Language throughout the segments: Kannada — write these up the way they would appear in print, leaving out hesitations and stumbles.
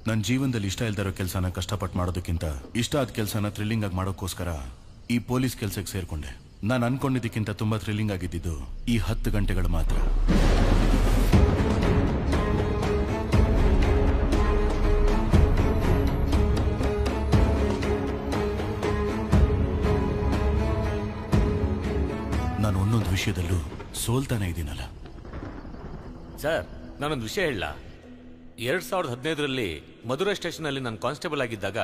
ನನ್ನ ಜೀವನದಲ್ಲಿ ಇಷ್ಟ ಇಲ್ದಿರೋ ಕೆಲಸನ ಕಷ್ಟಪಟ್ಟು ಮಾಡೋದಕ್ಕಿಂತ ಇಷ್ಟ ಆದ ಕೆಲಸನ ಥ್ರಿಲ್ಲಿಂಗ್ ಆಗಿ ಮಾಡೋಕ್ಕೋಸ್ಕರ ಈ ಪೊಲೀಸ್ ಕೆಲಸಕ್ಕೆ ಸೇರ್ಕೊಂಡೆ. ನಾನು ಅನ್ಕೊಂಡಿದ್ದಕ್ಕಿಂತ ತುಂಬಾ ಥ್ರಿಲ್ಲಿಂಗ್ ಆಗಿದ್ದು ಈ 10 ಗಂಟೆಗಳು ಮಾತ್ರ. ನಾನು ಒಂದೊಂದು ವಿಷಯದಲ್ಲೂ ಸೋಲ್ತಾನೆ ಇದ್ದೀನಲ್ಲ ಸರ್. ನಾನೊಂದು ವಿಷಯ ಹೇಳ. 2015ರಲ್ಲಿ ಮಧುರೈ ಸ್ಟೇಷನಲ್ಲಿ ನಾನು ಕಾನ್ಸ್ಟೇಬಲ್ ಆಗಿದ್ದಾಗ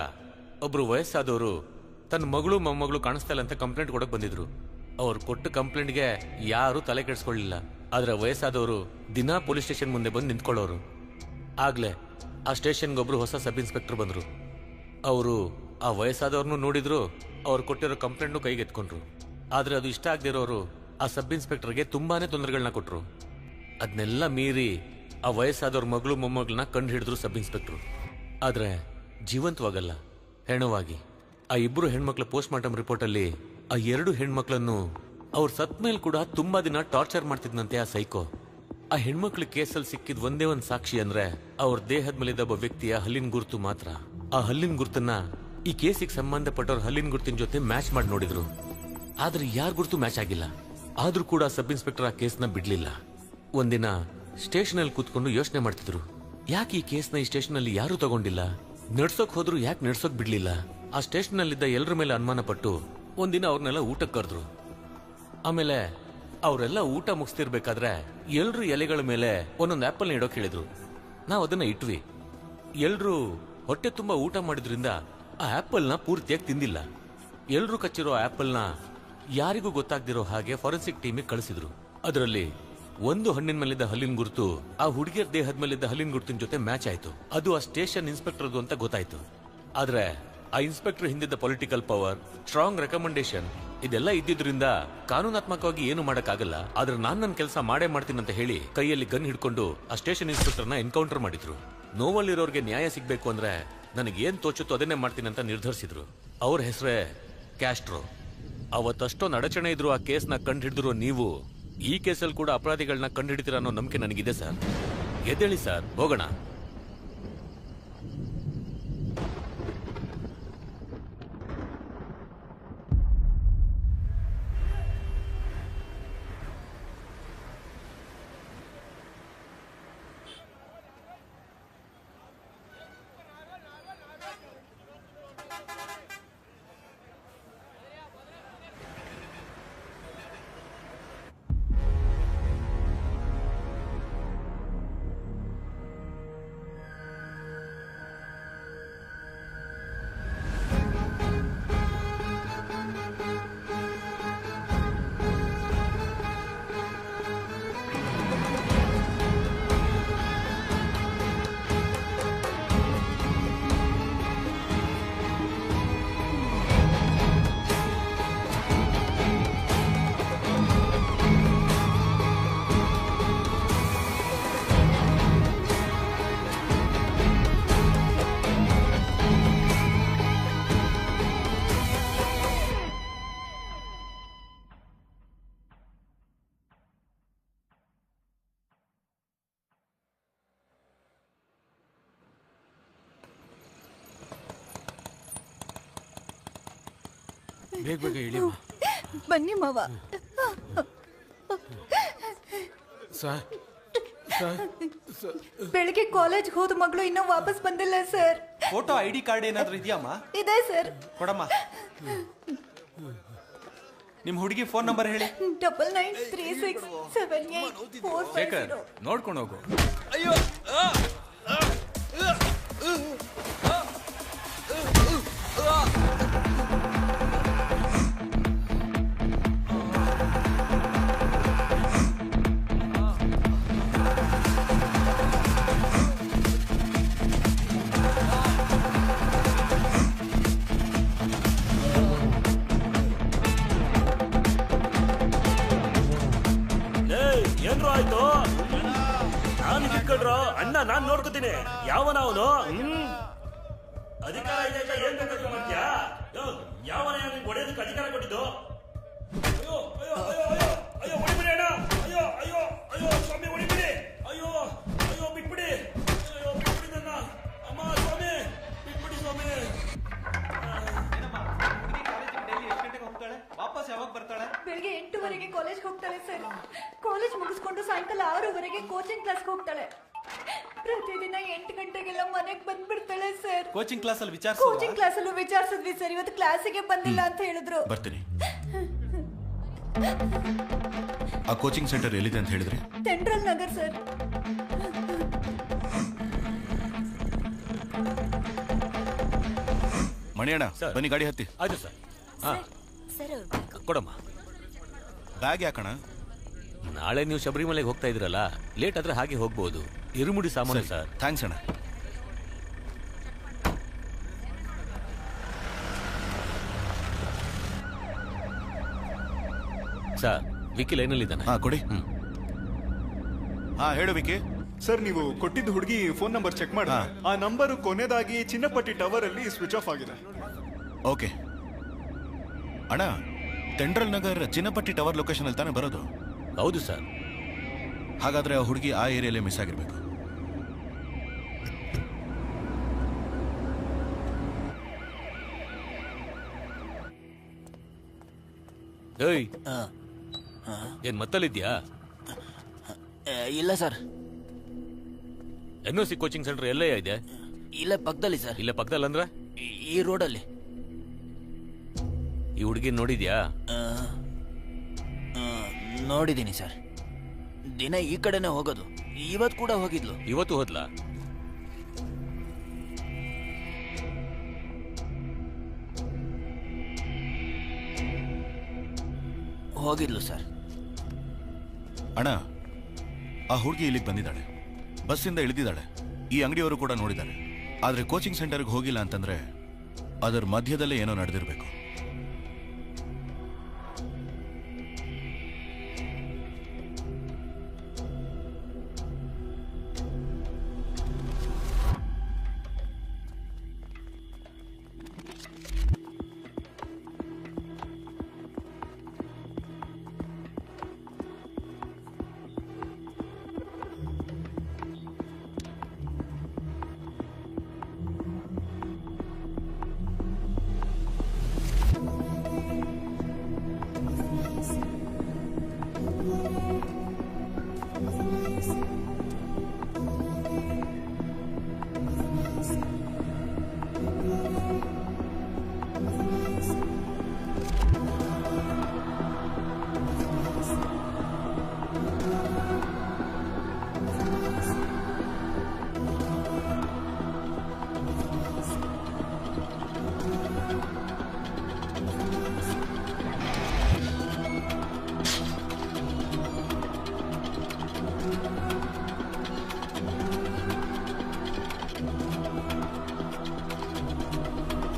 ಒಬ್ರು ವಯಸ್ಸಾದವರು ತನ್ನ ಮಗಳು ಮೊಮ್ಮಗಳು ಕಾಣಿಸ್ತಾ ಇಲ್ಲ ಅಂತ ಕಂಪ್ಲೇಂಟ್ ಕೊಡಕ್ ಬಂದಿದ್ರು. ಅವ್ರು ಕೊಟ್ಟ ಕಂಪ್ಲೇಂಟ್ಗೆ ಯಾರು ತಲೆ ಕೆಡಿಸ್ಕೊಳ್ಳಿಲ್ಲ. ಆದ್ರೆ ವಯಸ್ಸಾದವರು ದಿನಾ ಪೊಲೀಸ್ ಸ್ಟೇಷನ್ ಮುಂದೆ ಬಂದು ನಿಂತ್ಕೊಳ್ಳೋರು. ಆಗ್ಲೇ ಆ ಸ್ಟೇಷನ್ಗೆ ಒಬ್ರು ಹೊಸ ಸಬ್ ಇನ್ಸ್ಪೆಕ್ಟರ್ ಬಂದ್ರು. ಅವರು ಆ ವಯಸ್ಸಾದವ್ರನ್ನೂ ನೋಡಿದ್ರು, ಅವ್ರು ಕೊಟ್ಟಿರೋ ಕಂಪ್ಲೇಂಟ್ನು ಕೈಗೆತ್ಕೊಂಡ್ರು. ಆದ್ರೆ ಅದು ಇಷ್ಟ ಆಗದಿರೋರು ಆ ಸಬ್ ಇನ್ಸ್ಪೆಕ್ಟರ್ಗೆ ತುಂಬಾನೇ ತೊಂದರೆಗಳನ್ನ ಕೊಟ್ರು. ಅದನ್ನೆಲ್ಲ ಮೀರಿ ಆ ವಯಸ್ಸಾದವ್ರ ಮಗಳು ಮೊಮ್ಮಗಳನ್ನ ಕಂಡು ಹಿಡಿದ್ರು ಸಬ್ ಇನ್ಸ್ಪೆಕ್ಟರ್. ಆದ್ರೆ ಜೀವಂತವಾಗಲ್ಲ, ಹೆಣವಾಗಿ. ಆ 2 ಹೆಣ್ಮಕ್ಳ ಪೋಸ್ಟ್ ಮಾರ್ಟಮ್ ರಿಪೋರ್ಟಲ್ಲಿ ಆ 2 ಹೆಣ್ಮಕ್ಳನ್ನು ಅವ್ರ ಸತ್ ಮೇಲೆ ಕೂಡ ತುಂಬಾ ದಿನ ಟಾರ್ಚರ್ ಮಾಡ್ತಿದ್ನಂತೆ ಆ ಸೈಕೋ. ಆ ಹೆಣ್ಮಕ್ಳ ಕೇಸಲ್ಲಿ ಸಿಕ್ಕಿದ್ ಒಂದೇ ಒಂದು ಸಾಕ್ಷಿ ಅಂದ್ರೆ ಅವ್ರ ದೇಹದ ಮೇಲಿದ್ದ ಒಬ್ಬ ವ್ಯಕ್ತಿಯ ಹಲ್ಲಿನ ಗುರುತು ಮಾತ್ರ. ಆ ಹಲ್ಲಿನ ಗುರುತನ್ನ ಈ ಕೇಸಿಗೆ ಸಂಬಂಧಪಟ್ಟವ್ರ ಹಲ್ಲಿನ ಗುರುತಿನ ಜೊತೆ ಮ್ಯಾಚ್ ಮಾಡಿ ನೋಡಿದ್ರು. ಆದ್ರೆ ಯಾರ ಗುರುತು ಮ್ಯಾಚ್ ಆಗಿಲ್ಲ. ಆದ್ರೂ ಕೂಡ ಸಬ್ ಇನ್ಸ್ಪೆಕ್ಟರ್ ಆ ಕೇಸ್ನ ಬಿಡ್ಲಿಲ್ಲ. ಒಂದಿನ ಸ್ಟೇಷನ್ ಅಲ್ಲಿ ಕೂತ್ಕೊಂಡು ಯೋಚನೆ ಮಾಡ್ತಿದ್ರು, ಯಾಕೆ ಈ ಕೇಸ್ನ ಈ ಸ್ಟೇಷನ್ ಅಲ್ಲಿ ಯಾರು ತಗೊಂಡಿಲ್ಲ, ನಡ್ಸೋಕ್ ಹೋದ್ರು ಯಾಕೆ ನಡ್ಸೋಕ್ ಬಿಡ್ಲಿಲ್ಲ. ಆ ಸ್ಟೇಷನ್ ಅಲ್ಲಿದ್ದ ಎಲ್ಲರ ಮೇಲೆ ಅನುಮಾನ ಪಟ್ಟು ಒಂದಿನ ಅವ್ರನ್ನೆಲ್ಲ ಊಟಕ್ಕೆ ಕರೆದ್ರು. ಆಮೇಲೆ ಅವರೆಲ್ಲ ಊಟ ಮುಗಿಸ್ತಿರ್ಬೇಕಾದ್ರೆ ಎಲ್ರು ಎಲೆಗಳ ಮೇಲೆ ಒಂದೊಂದು ಆಪಲ್ ಇಡೋಕ್ ಹೇಳಿದ್ರು. ನಾವು ಅದನ್ನ ಇಟ್ವಿ. ಎಲ್ರು ಹೊಟ್ಟೆ ತುಂಬಾ ಊಟ ಮಾಡಿದ್ರಿಂದ ಆ ಆಪಲ್ನ ಪೂರ್ತಿಯಾಗಿ ತಿಂದಿಲ್ಲ. ಎಲ್ರು ಕಚ್ಚಿರೋ ಆಪಲ್ನ ಯಾರಿಗೂ ಗೊತ್ತಾಗ್ದಿರೋ ಹಾಗೆ ಫಾರೆನ್ಸಿಕ್ ಟೀಮಿಗೆ ಕಳಿಸಿದ್ರು. ಅದರಲ್ಲಿ ಒಂದು ಹಣ್ಣಿನ ಮೇಲಿದ್ದ ಹಲ್ಲಿನ ಗುರುತು ಆ ಹುಡುಗಿಯರ ದೇಹದ ಮೇಲಿದ್ದ ಹಲ್ಲಿನ ಗುರುತಿನ ಜೊತೆ ಮ್ಯಾಚ್ ಆಯ್ತು. ಅದು ಆ ಸ್ಟೇಷನ್ ಇನ್ಸ್ಪೆಕ್ಟರ್ದು ಅಂತ ಗೊತ್ತಾಯ್ತು. ಆದ್ರೆ ಆ ಇನ್ಸ್ಪೆಕ್ಟರ್ ಹಿಂದಿದ್ದ ಪೊಲಿಟಿಕಲ್ ಪವರ್, ಸ್ಟ್ರಾಂಗ್ ರೆಕಮೆಂಡೇಶನ್ ಇದೆಲ್ಲ ಇದ್ದಿದ್ರಿಂದ ಕಾನೂನಾತ್ಮಕವಾಗಿ ಏನು ಮಾಡಕ್ಕಾಗಲ್ಲ. ಆದ್ರೆ ನಾನ್ ನನ್ನ ಕೆಲಸ ಮಾಡೇ ಮಾಡ್ತೀನಿ ಅಂತ ಹೇಳಿ ಕೈಯಲ್ಲಿ ಗನ್ ಹಿಡ್ಕೊಂಡು ಆ ಸ್ಟೇಷನ್ ಇನ್ಸ್ಪೆಕ್ಟರ್ನ ಎನ್ಕೌಂಟರ್ ಮಾಡಿದ್ರು. ನೋವಲ್ಲಿರೋರ್ಗೆ ನ್ಯಾಯ ಸಿಗ್ಬೇಕು ಅಂದ್ರೆ ನನಗೆ ಏನ್ ತೋಚುತ್ತೋ ಅದನ್ನೇ ಮಾಡ್ತೀನಿ ಅಂತ ನಿರ್ಧರಿಸಿದ್ರು. ಅವ್ರ ಹೆಸರೇ ಕ್ಯಾಸ್ಟ್ರೋ. ಅವತ್ತಷ್ಟೊಂದು ಅಡಚಣೆ ಇದ್ರು ಆ ಕೇಸ್ನ ಕಂಡು ಹಿಡಿದ್ರು ನೀವು. ಈ ಕೇಸಲ್ಲಿ ಕೂಡ ಅಪರಾಧಿಗಳನ್ನ ಕಂಡುಹಿಡಿತೀರ ಅನ್ನೋ ನಂಬಿಕೆ ನನಗಿದೆ ಸರ್. ಎದ್ದೇಳಿ ಸರ್, ಹೋಗೋಣ. ಬೇಗ ಬೇಗ ಇಳಿ ಬನ್ನಿ ಮಾವ. ಬೆಳಿಗ್ಗೆ ಕಾಲೇಜ್ ಹೋದ ಮಗಳು ಇನ್ನೂ ವಾಪಸ್ ಬಂದಿಲ್ಲ ಸರ್. ಫೋಟೋ ID ಕಾರ್ಡ್ ಏನಾದ್ರೂ ಇದೆಯಮ್ಮ? ಇದೆ ಸರ್. ಕೊಡಮ್ಮ. ನಿಮ್ ಹುಡುಗಿ ಫೋನ್ ನಂಬರ್ ಹೇಳಿ. 99367845. ನೋಡ್ಕೊಂಡು ಹೋಗು. ಅಯ್ಯೋ ಏನ್ರು ಆಯ್ತು? ನಾನು ಕಿತ್ಕೊಂಡ್ರು ಅಣ್ಣ, ನಾನ್ ನೋಡ್ಕೋತೀನಿ. ಯಾವನ ಅವನು? ಅಧಿಕಾರ ಇದೆ ಅಂತ ಏನ್ ಬೇಕಾದ್ರೂ ಮಾಡ್ತೀಯಾ? ಯಾವನ ನಿಮ್ಗೆ ಹೊಡೆಯೋದಕ್ಕೆ ಅಧಿಕಾರ ಕೊಟ್ಟಿದ್ದು? ಅಯ್ಯೋ ಅಯ್ಯೋ ಅಯ್ಯೋ ಅಯ್ಯೋ ಅಯ್ಯೋ ಹೊಡಿಬಿಡಿ ಅಣ್ಣ. ಅಯ್ಯೋ ಅಯ್ಯೋ ಅಯ್ಯೋ ಸ್ವಾಮಿ ಹೊಡಿಬಿಡಿ. ಅಯ್ಯೋ ಅಯ್ಯೋ ಬಿಟ್ಬಿಡಿ. ಅಯ್ಯೋ ಬಿಟ್ಬಿಡಿ ನನ್ನ ಅಮ್ಮ ಸ್ವಾಮಿ. ಕ್ಲಾಸ್ ಯಾವಾಗ ಬರ್ತಾಳೆ? ಬೆಳಿಗ್ಗೆ 8:00 ಕಾಲೇಜ್ ಹೋಗ್ತಾಳೆ ಸರ್. ಕಾಲೇಜ್ ಮುಗಿಸ್ಕೊಂಡು ಸಾಯಂಕಾಲ 6:00 ಕೋಚಿಂಗ್ ಕ್ಲಾಸ್ಗೆ ಹೋಗ್ತಾಳೆ. ಪ್ರತಿದಿನ 8 ಗಂಟೆಗೆಲ್ಲ ಮನೆಗೆ ಬಂದ್ಬಿಡ್ತಾಳೆ ಸರ್. ಕೋಚಿಂಗ್ ಕ್ಲಾಸ್ ಅಲ್ಲಿ ಕೋಚಿಂಗ್ ಕ್ಲಾಸ್ ಅಲ್ಲೂ ವಿಚಾರಿಸಿದ್ವಿ ಸರ್. ಇವತ್ತು ಕ್ಲಾಸಿಗೆ ಬಂದಿಲ್ಲ ಅಂತ ಹೇಳಿದ್ರು. ಬರ್ತೀನಿ. ಆ ಕೋಚಿಂಗ್ ಸೆಂಟರ್ ಎಲ್ಲಿದೆ ಅಂತ ಹೇಳಿದ್ರಿ? Central Nagar sir. ಮಣಿಯಣ್ಣ ಬನ್ನಿ, ಗಾಡಿ ಹತ್ತಿ. ಆಯ್ತು ಸರ್. ಹಾ ಕೊಡಮ್ಮ. ಬ್ಯಾಗ್ ಯಾಕಣ? ನಾಳೆ ನೀವು ಶಬರಿಮಲೆಗೆ ಹೋಗ್ತಾ ಇದ್ರಲ್ಲ, ಲೇಟ್ ಆದ್ರೆ ಹಾಗೆ ಹೋಗ್ಬೋದು. ಇರುಮುಡಿ ಸಾಮಾನು ಸರ್. ಥ್ಯಾಂಕ್ಸ್ ಅಣ್ಣ. ಸರ್ ವಿಕಿ ಲೈನಲ್ಲಿದ್ದಾನೆ. ಹಾ ಕೊಡಿ. ಹಾ ಹೇಳು ವಿಕಿ. ಸರ್ ನೀವು ಕೊಟ್ಟಿದ್ದ ಹುಡುಗಿ ಫೋನ್ ನಂಬರ್ ಚೆಕ್ ಮಾಡಿ. ಆ ನಂಬರ್ ಕೊನೆದಾಗಿ ಚಿನ್ನಪಟ್ಟಿ ಟವರ್ ಅಲ್ಲಿ ಸ್ವಿಚ್ ಆಫ್ ಆಗಿದೆ. ಓಕೆ ಅಣ್ಣ, ಸೆಂಟ್ರಲ್ ನಗರ್ ಚಿನ್ನಪಟ್ಟಿ ಟವರ್ ಲೊಕೇಶನ್ ಅಲ್ಲಿ ತಾನೇ ಬರೋದು? ಹೌದು ಸರ್. ಹಾಗಾದ್ರೆ ಆ ಹುಡುಗಿ ಆ ಏರಿಯಾಲೇ ಮಿಸ್ ಆಗಿರ್ಬೇಕು. ಏಯ್, ಏನ್ ಮತ್ತಲ್ಲಿದ್ಯಾ? ಇಲ್ಲ ಸರ್. NOC ಕೋಚಿಂಗ್ ಸೆಂಟರ್ ಎಲ್ಲೇ ಇದೆ? ಇಲ್ಲೇ ಪಕ್ಕದಲ್ಲಿ ಸರ್. ಇಲ್ಲೇ ಪಕ್ಕದಲ್ಲಿ ಅಂದ್ರೆ ಈ ರೋಡಲ್ಲಿ. ಈ ಹುಡುಗಿ ನೋಡಿದ್ಯಾ? ನೋಡಿದ್ದೀನಿ ಸರ್. ದಿನ ಈ ಕಡೆನೆ ಹೋಗೋದು. ಇವತ್ತು ಕೂಡ ಹೋಗಿದ್ಲು. ಇವತ್ತು ಹೋದ್ಲಾ? ಹೋಗಿದ್ಲು ಸರ್. ಅಣ್ಣ, ಆ ಹುಡುಗಿ ಇಲ್ಲಿಗೆ ಬಂದಿದ್ದಾಳೆ, ಬಸ್ಸಿಂದ ಇಳಿದಿದ್ದಾಳೆ. ಈ ಅಂಗಡಿಯವರು ಕೂಡ ನೋಡಿದ್ದಾರೆ. ಆದ್ರೆ ಕೋಚಿಂಗ್ ಸೆಂಟರ್ಗೆ ಹೋಗಿಲ್ಲ ಅಂತಂದ್ರೆ ಅದರ ಮಧ್ಯದಲ್ಲೇ ಏನೋ ನಡೆದಿರಬೇಕು.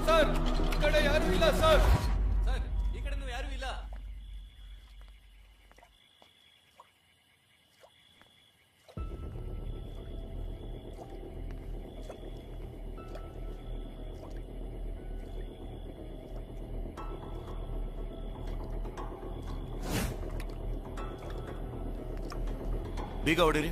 ಸರ್ ಈ ಕಡೆ ಯಾರು ಇಲ್ಲ ಸರ್. ಸರ್ ಈ ಕಡೆ ಯಾರು ಇಲ್ಲ. ಬೀಗ ಹೊಡಿರಿ.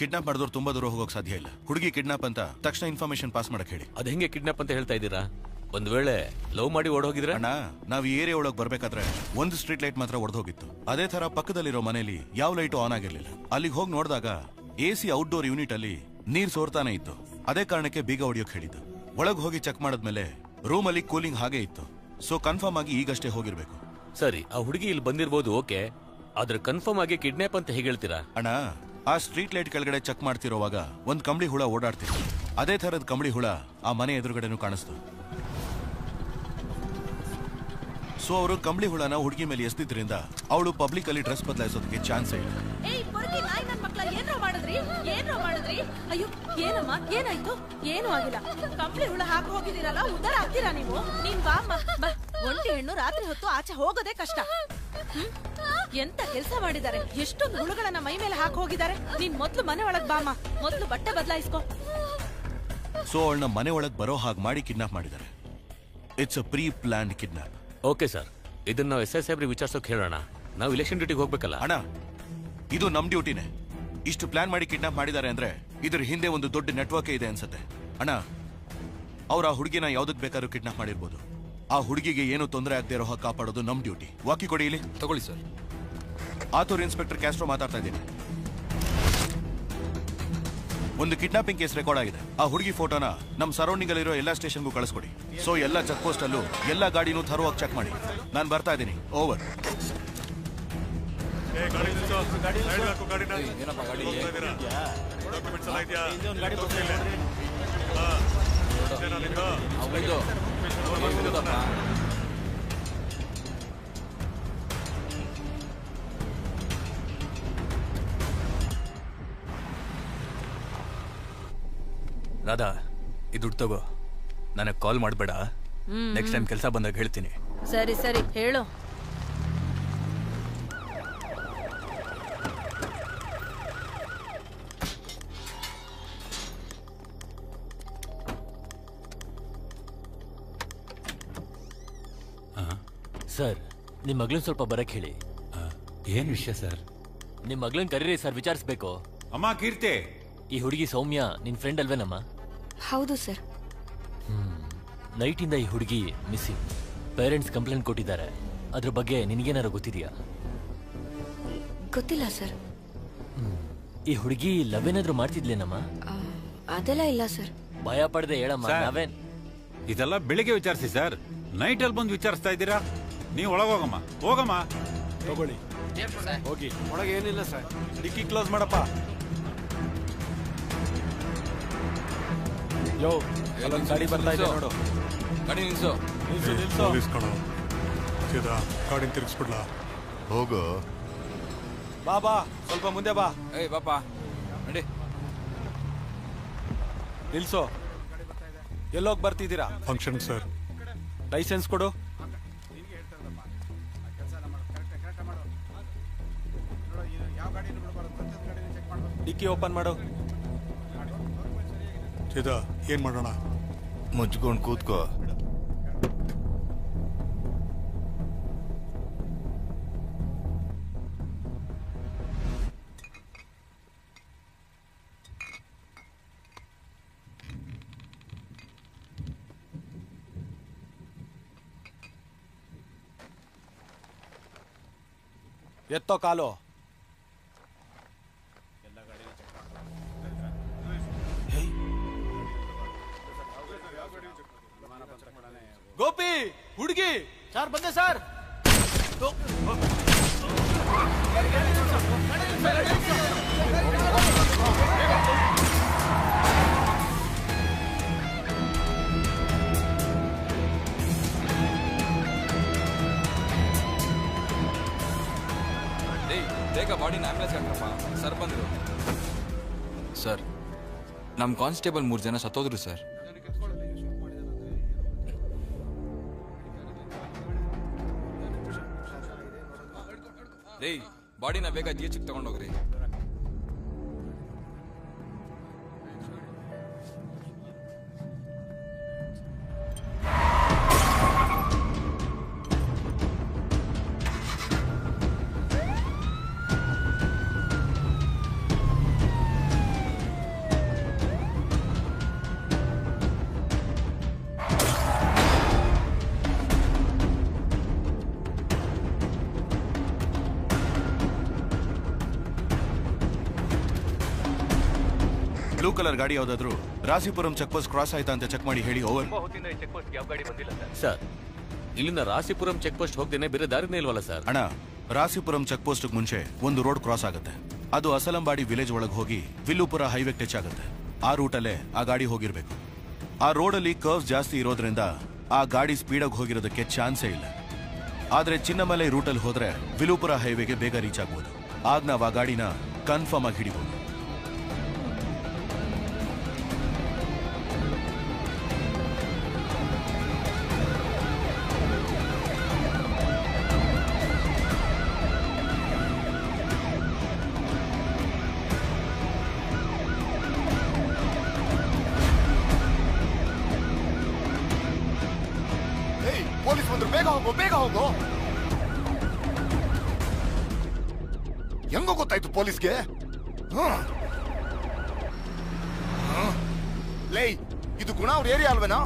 ಕಿಡ್ನಾಪ್ ಮಾಡಿದವ್ರು ತುಂಬಾ ದೂರ ಹೋಗೋಕೆ ಸಾಧ್ಯ ಇಲ್ಲ. ಹುಡುಗಿ ಕಿಡ್ನಾಪ್ ಅಂತ ತಕ್ಷಣ ಇನ್ಫಾರ್ಮೇಶನ್ ಪಾಸ್ ಮಾಡಕ್ ಹೇಳಿ. ಅದ್ ಹೆಂಗೆ ಕಿಡ್ನಾಪ್ ಅಂತ ಹೇಳ್ತಾ ಇದ್ದೀರಾ? ಒಂದ್ ವೇಳೆ ಲವ್ ಮಾಡಿ ಓಡೋಗಿದ್ರೆ? ಅಣ್ಣ, ನಾವ್ ಈ ಏರಿಯಾ ಒಳಗೆ ಬರ್ಬೇಕಾದ್ರೆ ಒಂದು ಸ್ಟ್ರೀಟ್ ಲೈಟ್ ಮಾತ್ರ ಒಡೆದೋಗಿತ್ತು. ಅದೇ ತರ ಪಕ್ಕದಲ್ಲಿರೋ ಮನೆಯಲ್ಲಿ ಯಾವ ಲೈಟು ಆನ್ ಆಗಿರ್ಲಿಲ್ಲ. ಅಲ್ಲಿಗೆ ಹೋಗಿ ನೋಡಿದಾಗ AC ಔಟ್ಡೋರ್ ಯೂನಿಟ್ ಅಲ್ಲಿ ನೀರ್ ಸೋರ್ತಾನೆ ಇತ್ತು. ಅದೇ ಕಾರಣಕ್ಕೆ ಬೀಗ ಹೊಡಿಯೋಕ್ ಹೇಳಿದ್ದು. ಒಳಗ್ ಹೋಗಿ ಚೆಕ್ ಮಾಡಿದ್ಮೇಲೆ ರೂಮ್ ಅಲ್ಲಿ ಕೂಲಿಂಗ್ ಹಾಗೆ ಇತ್ತು. ಸೊ ಕನ್ಫರ್ಮ್ ಆಗಿ ಈಗಷ್ಟೇ ಹೋಗಿರ್ಬೇಕು. ಸರಿ, ಆ ಹುಡುಗಿ ಇಲ್ಲಿ ಬಂದಿರ್ಬೋದು, ಓಕೆ. ಆದ್ರೆ ಕನ್ಫರ್ಮ್ ಆಗಿ ಕಿಡ್ನಾಪ್ ಅಂತ ಹೇಗೆ ಹೇಳ್ತೀರಾ? ಅಣ್ಣ, ಆ ಸ್ಟ್ರೀಟ್ ಲೈಟ್ ಕೆಳಗಡೆ ಚೆಕ್ ಮಾಡ್ತಿರೋವಾಗ ಒಂದ್ ಕಂಬಳಿ ಹುಳ ಓಡಾಡ್ತಿತ್ತು. ಅದೇ ತರದ ಕಂಬಳಿ ಹುಳ ಆ ಮನೆ ಎದುರುಗಡೆನೂ ಕಾಣಿಸ್ತು. ಸೊ ಅವರು ಕಂಬಳಿ ಹುಳನ ಹುಡುಗಿ ಮೇಲೆ ಎಸ್ದಿದ್ರಿಂದ ಅವಳು ಪಬ್ಲಿಕ್ ಅಲ್ಲಿ ಡ್ರೆಸ್ ಬದಲಾಯಿಸೋದಕ್ಕೆ ಚಾನ್ಸ್ ಇಲ್ಲ. ಅಯ್ಯೋ ಏನಮ್ಮ, ಏನಾಯ್ತು? ಏನು ಆಗಿಲ್ಲ. ಕಂಬಳಿ ಹುಳ ಹಾಕಿ ಹೋಗಿದ್ದೀರಲ್ಲ, ಉದ್ದಾರ ಆಗ್ತೀರಾ ನೀವು? ನೀನ್ ಬಾ ಅಮ್ಮ, ಬಾ. ಒಂಟಿ ಹೆಣ್ಣು ರಾತ್ರಿ ಹೊತ್ತು ಆಚೆ ಹೋಗೋದೇ ಕಷ್ಟ. ಎಂತ ಕೆಲಸ ಮಾಡಿದ್ದಾರೆ, ಎಷ್ಟೊಂದು ಹುಳುಗಳನ್ನ ಮೈ ಮೇಲೆ ಹಾಕಿ ಹೋಗಿದ್ದಾರೆ. ನೀನ್ ಮೊದ್ಲು ಮನೆ ಒಳಗ್ ಬಾಮ, ಮೊದ್ಲು ಬಟ್ಟೆ ಬದಲಾಯಿಸ್ಕೋ. ಸೊ ಅವಳನ್ನ ಮನೆ ಒಳಗ್ ಬರೋ ಹಾಗೆ ಮಾಡಿ ಕಿಡ್ನಾಪ್ ಮಾಡಿದ್ದಾರೆ. It's a pre planned kidnap. Okay sir, ಇದನ್ನ ನಾವು SI ಸಾಹೇಬ್ರಿಗೆ ವಿಚಾರಿಸೋಕೆ ಹೇಳೋಣ. ನಾವು ಇಲೆಕ್ಷನ್ ಡ್ಯೂಟಿಗೆ ಹೋಗ್ಬೇಕಲ್ಲ. ಅಣ್ಣ, ಇದು ನಮ್ ಡ್ಯೂಟಿನೇ. ಇಷ್ಟು ಪ್ಲಾನ್ ಮಾಡಿ ಕಿಡ್ನಾಪ್ ಮಾಡಿದ್ದಾರೆ ಅಂದ್ರೆ ಇದ್ರ ಹಿಂದೆ ಒಂದು ದೊಡ್ಡ ನೆಟ್ವರ್ಕ್ ಇದೆ ಅನ್ಸುತ್ತೆ. ಅಣ್ಣ, ಅವ್ರ ಆ ಹುಡುಗಿನ ಯಾವ್ದಕ್ ಬೇಕಾದ್ರೂ ಕಿಡ್ನಾಪ್ ಮಾಡಿರ್ಬೋದು. ಆ ಹುಡುಗಿಗೆ ಏನು ತೊಂದರೆ ಆಗದೆ ಇರೋ ಹಾಗೆ ಕಾಪಾಡೋದು ನಮ್ ಡ್ಯೂಟಿ. ವಾಕಿ ಕೊಡಿ ಇಲ್ಲಿ. ತಗೊಳ್ಳಿ ಸರ್. ಆತೂರ್ ಇನ್ಸ್ಪೆಕ್ಟರ್ ಕ್ಯಾಸ್ಟ್ರೋ ಮಾತಾಡ್ತಾ ಇದ್ದೀನಿ. ಒಂದು ಕಿಡ್ನಾಪಿಂಗ್ ಕೇಸ್ ರೆಕಾರ್ಡ್ ಆಗಿದೆ. ಆ ಹುಡುಗಿ ಫೋಟೋನ ನಮ್ ಸರೌಂಡಿಂಗ್ ಅಲ್ಲಿರೋ ಎಲ್ಲಾ ಸ್ಟೇಷನ್ಗೂ ಕಳಿಸ್ಕೊಡಿ. ಸೊ ಎಲ್ಲಾ ಚೆಕ್ ಪೋಸ್ಟ್ ಅಲ್ಲೂ ಎಲ್ಲಾ ಗಾಡಿನೂ ಥರೋವಾಗಿ ಚೆಕ್ ಮಾಡಿ. ನಾನು ಬರ್ತಾ ಇದ್ದೀನಿ. ಓವರ್. ರಾಧಾ, ಇದು ದುಡ್ಡು ತಗೋ. ನನಗೆ ಕಾಲ್ ಮಾಡಬೇಡ. ನೆಕ್ಸ್ಟ್ ಟೈಮ್ ಕೆಲಸ ಬಂದಾಗ ಹೇಳ್ತೀನಿ. ಸರಿ ಸರಿ ಹೇಳು. ಸರ್, ನಿಮ್ಮ ಮಗಳನ್ನ ಸ್ವಲ್ಪ ಬರಕ್ ಹೇಳಿ. ಏನ್ ವಿಷಯ ಸರ್? ನಿಮ್ಮ ಮಗಳನ್ನ ಕರೀರಿ ಸರ್, ವಿಚಾರಿಸ್ಬೇಕು. ಅಮ್ಮ ಕೀರ್ತಿ, ಈ ಹುಡುಗಿ ಸೌಮ್ಯ ನಿನ್ ಫ್ರೆಂಡ್ ಅಲ್ವೇನಮ್ಮ? ಹೌದು ಸರ್. ನೈಟಿಂದ ಈ ಹುಡುಗಿ ಮಿಸ್ಸಿಂಗ್. ಪೇರೆಂಟ್ಸ್ ಕಂಪ್ಲೇಂಟ್ ಕೊಟ್ಟಿದ್ದಾರೆ. ಅದ್ರ ಬಗ್ಗೆ ನಿನಗೇನಾರು ಗೊತ್ತಿದೆಯಾ? ಗೊತ್ತಿಲ್ಲ ಸರ್. ಈ ಹುಡುಗಿ ಲವ್ ಏನಾದ್ರು ಮಾಡ್ತಿದ್ಲೇನಮ್ಮ? ಅದೆಲ್ಲ ಇಲ್ಲ ಸರ್. ಭಯ ಪಡದೆ ಹೇಳಮ್ಮ. ಸರ್, ನಾವೇನ್ ಇದೆಲ್ಲ ಬೆಳಿಗ್ಗೆ ವಿಚಾರಿಸಿ ಸರ್. ನೈಟ್ ಅಲ್ಲಿ ಬಂದು ವಿಚಾರಿಸ್ತಾ ಇದ್ದೀರಾ? ನೀವು ಒಳಗೋಗಮ್ಮ. ಹೋಗಮ್ಮ. ತಗೊಳ್ಳಿ, ಹೋಗಿ. ಒಳಗೆ ಏನಿಲ್ಲ ಸರ್. ಡಿಕ್ಕಿ ಕ್ಲೋಸ್ ಮಾಡಪ್ಪ. ಯೋ, ಅಲ್ಲೊಂದು ಗಾಡಿ ಬರ್ತಾ ಇದೆ ನೋಡು. ಗಾಡಿ ನಿಲ್ಸು. ಗಾಡಿನ ತಿರ್ಗಿಸ್ಬಿಡ್ಲ. ಹೋಗು. ಬಾ ಬಾ, ಸ್ವಲ್ಪ ಮುಂದೆ ಬಾ. ಏಯ್ ಬಾಪ, ನಡಿ. ನಿಲ್ಸೋ. ಎಲ್ಲೋಗಿ ಬರ್ತಿದ್ದೀರಾ? Function sir. ಲೈಸೆನ್ಸ್ ಕೊಡು. ಡಿಕ್ಕಿ ಓಪನ್ ಮಾಡು. ಏನ್ ಮಾಡೋಣ? ಮುಚ್ಕೊಂಡು ಕೂತ್ಕೋ. ಎತ್ತೋ ಕಾಲು. ಗೋಪಿ, ಹುಡುಗಿ. ಸರ್ ಬಂದೆ ಸರ್. ಬೇಗ ಬಾಡಿನ ಆಂಬ್ಯುಲೆನ್ಸ್ ಹಾಕ್ರಪ್ಪ. ಸರ್ ಬಂದ್ರು. ಸರ್, ನಮ್ಮ ಕಾನ್ಸ್ಟೇಬಲ್ 3 ಜನ ಸತ್ತೋದ್ರು ಸರ್. ರೇ, ಬಾಡಿನ ಬೇಗ GH ತಗೊಂಡೋಗ್ರಿ. ಬ್ಲೂ ಕಲರ್ ಗಾಡಿ ಯಾವ್ದಾದ್ರು ರಾಸಿಪುರಂ ಚೆಕ್ ಪೋಸ್ಟ್ ಕ್ರಾಸ್ ಆಯ್ತಾ ಅಂತ ಚೆಕ್ ಮಾಡಿ ಹೇಳಿ. ಓವರ್. ಸರ್, ಇಲ್ಲಿಂದ ರಾಸಿಪುರಂ ಚೆಕ್ ಪೋಸ್ಟ್ ಹೋಗ್ದೇನೆ ಬೇರೆ ದಾರಿನೇ ಇಲ್ವಲ್ಲ ಸರ್? ಅಣ್ಣ, ರಾಸಿಪುರಂ ಚೆಕ್ ಪೋಸ್ಟ್ ಮುಂಚೆ ಒಂದು ರೋಡ್ ಕ್ರಾಸ್ ಆಗುತ್ತೆ. ಅದು ಅಸಲಂಬಾಡಿ ವಿಲೇಜ್ ಒಳಗೆ ಹೋಗಿ ವಿಲ್ಲುಪುರ ಹೈವೇ ಟಚ್ ಆಗುತ್ತೆ. ಆ ರೂಟಲ್ಲೇ ಆ ಗಾಡಿ ಹೋಗಿರ್ಬೇಕು. ಆ ರೋಡಲ್ಲಿ ಕರ್ವ್ಸ್ ಜಾಸ್ತಿ ಇರೋದ್ರಿಂದ ಆ ಗಾಡಿ ಸ್ಪೀಡಾಗಿ ಹೋಗಿರೋದಕ್ಕೆ ಚಾನ್ಸೇ ಇಲ್ಲ. ಆದ್ರೆ ಚಿನ್ನಮಲೈ ರೂಟಲ್ಲಿ ಹೋದ್ರೆ ವಿಲ್ಲುಪುರ ಹೈವೇಗೆ ಬೇಗ ರೀಚ್ ಆಗ್ಬೋದು. ಆಗ ನಾವು ಆ ಗಾಡಿನ ಕನ್ಫರ್ಮ್ ಆಗಿ ಹಿಡಿಬೋದು. ಹೋಗು, ಬೇಗ ಹೋಗು. ಹೆಂಗೋ ಗೊತ್ತಾಯ್ತು ಪೊಲೀಸ್ಗೆ? ಲೇ, ಇದು ಗುಣ ಅವ್ರ ಏರಿಯಾ ಅಲ್ವೇನಾ?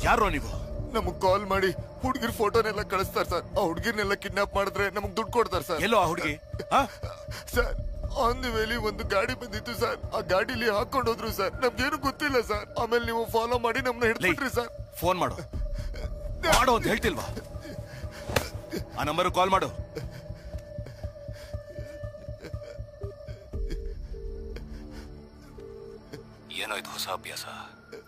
ಯಾರೋ ನೀವು? ನಮಗ್ ಕಾಲ್ ಮಾಡಿ ಹುಡುಗಿರ್ ಫೋಟೋನೆಲ್ಲ ಕಳಿಸ್ತಾರ ಸರ್. ಆ ಹುಡುಗಿರ್ನೆಲ್ಲ ಕಿಡ್ನಾಪ್ ಮಾಡಿದ್ರೆ ನಮಗ್ ದುಡ್ಡು ಕೊಡ್ತಾರ ಸರ್. ಎಲ್ಲೋ ಆ ಹುಡುಗಿ? ಸರ್ ಆನ್ ದಿ ವೇಲಿ ಒಂದು ಗಾಡಿ ಬಂದಿತ್ತು ಸರ್. ಆ ಗಾಡಿಲಿ ಹಾಕೊಂಡು ಹೋದ್ರು ಸರ್. ನಮ್ಗೇನು ಗೊತ್ತಿಲ್ಲ ಸರ್. ಆಮೇಲೆ ನೀವು ಫಾಲೋ ಮಾಡಿ ನಮ್ನ ಹಿಡ್ಬಿಟ್ರಿ ಸರ್. ಫೋನ್ ಮಾಡು ಮಾಡು ಅಂತ ಹೇಳ್ತಿಲ್ವಾ? ಆ ನಂಬರ್ ಕಾಲ್ ಮಾಡು. ಏನೋ ಇದು ಹೊಸ ಅಭ್ಯಾಸ.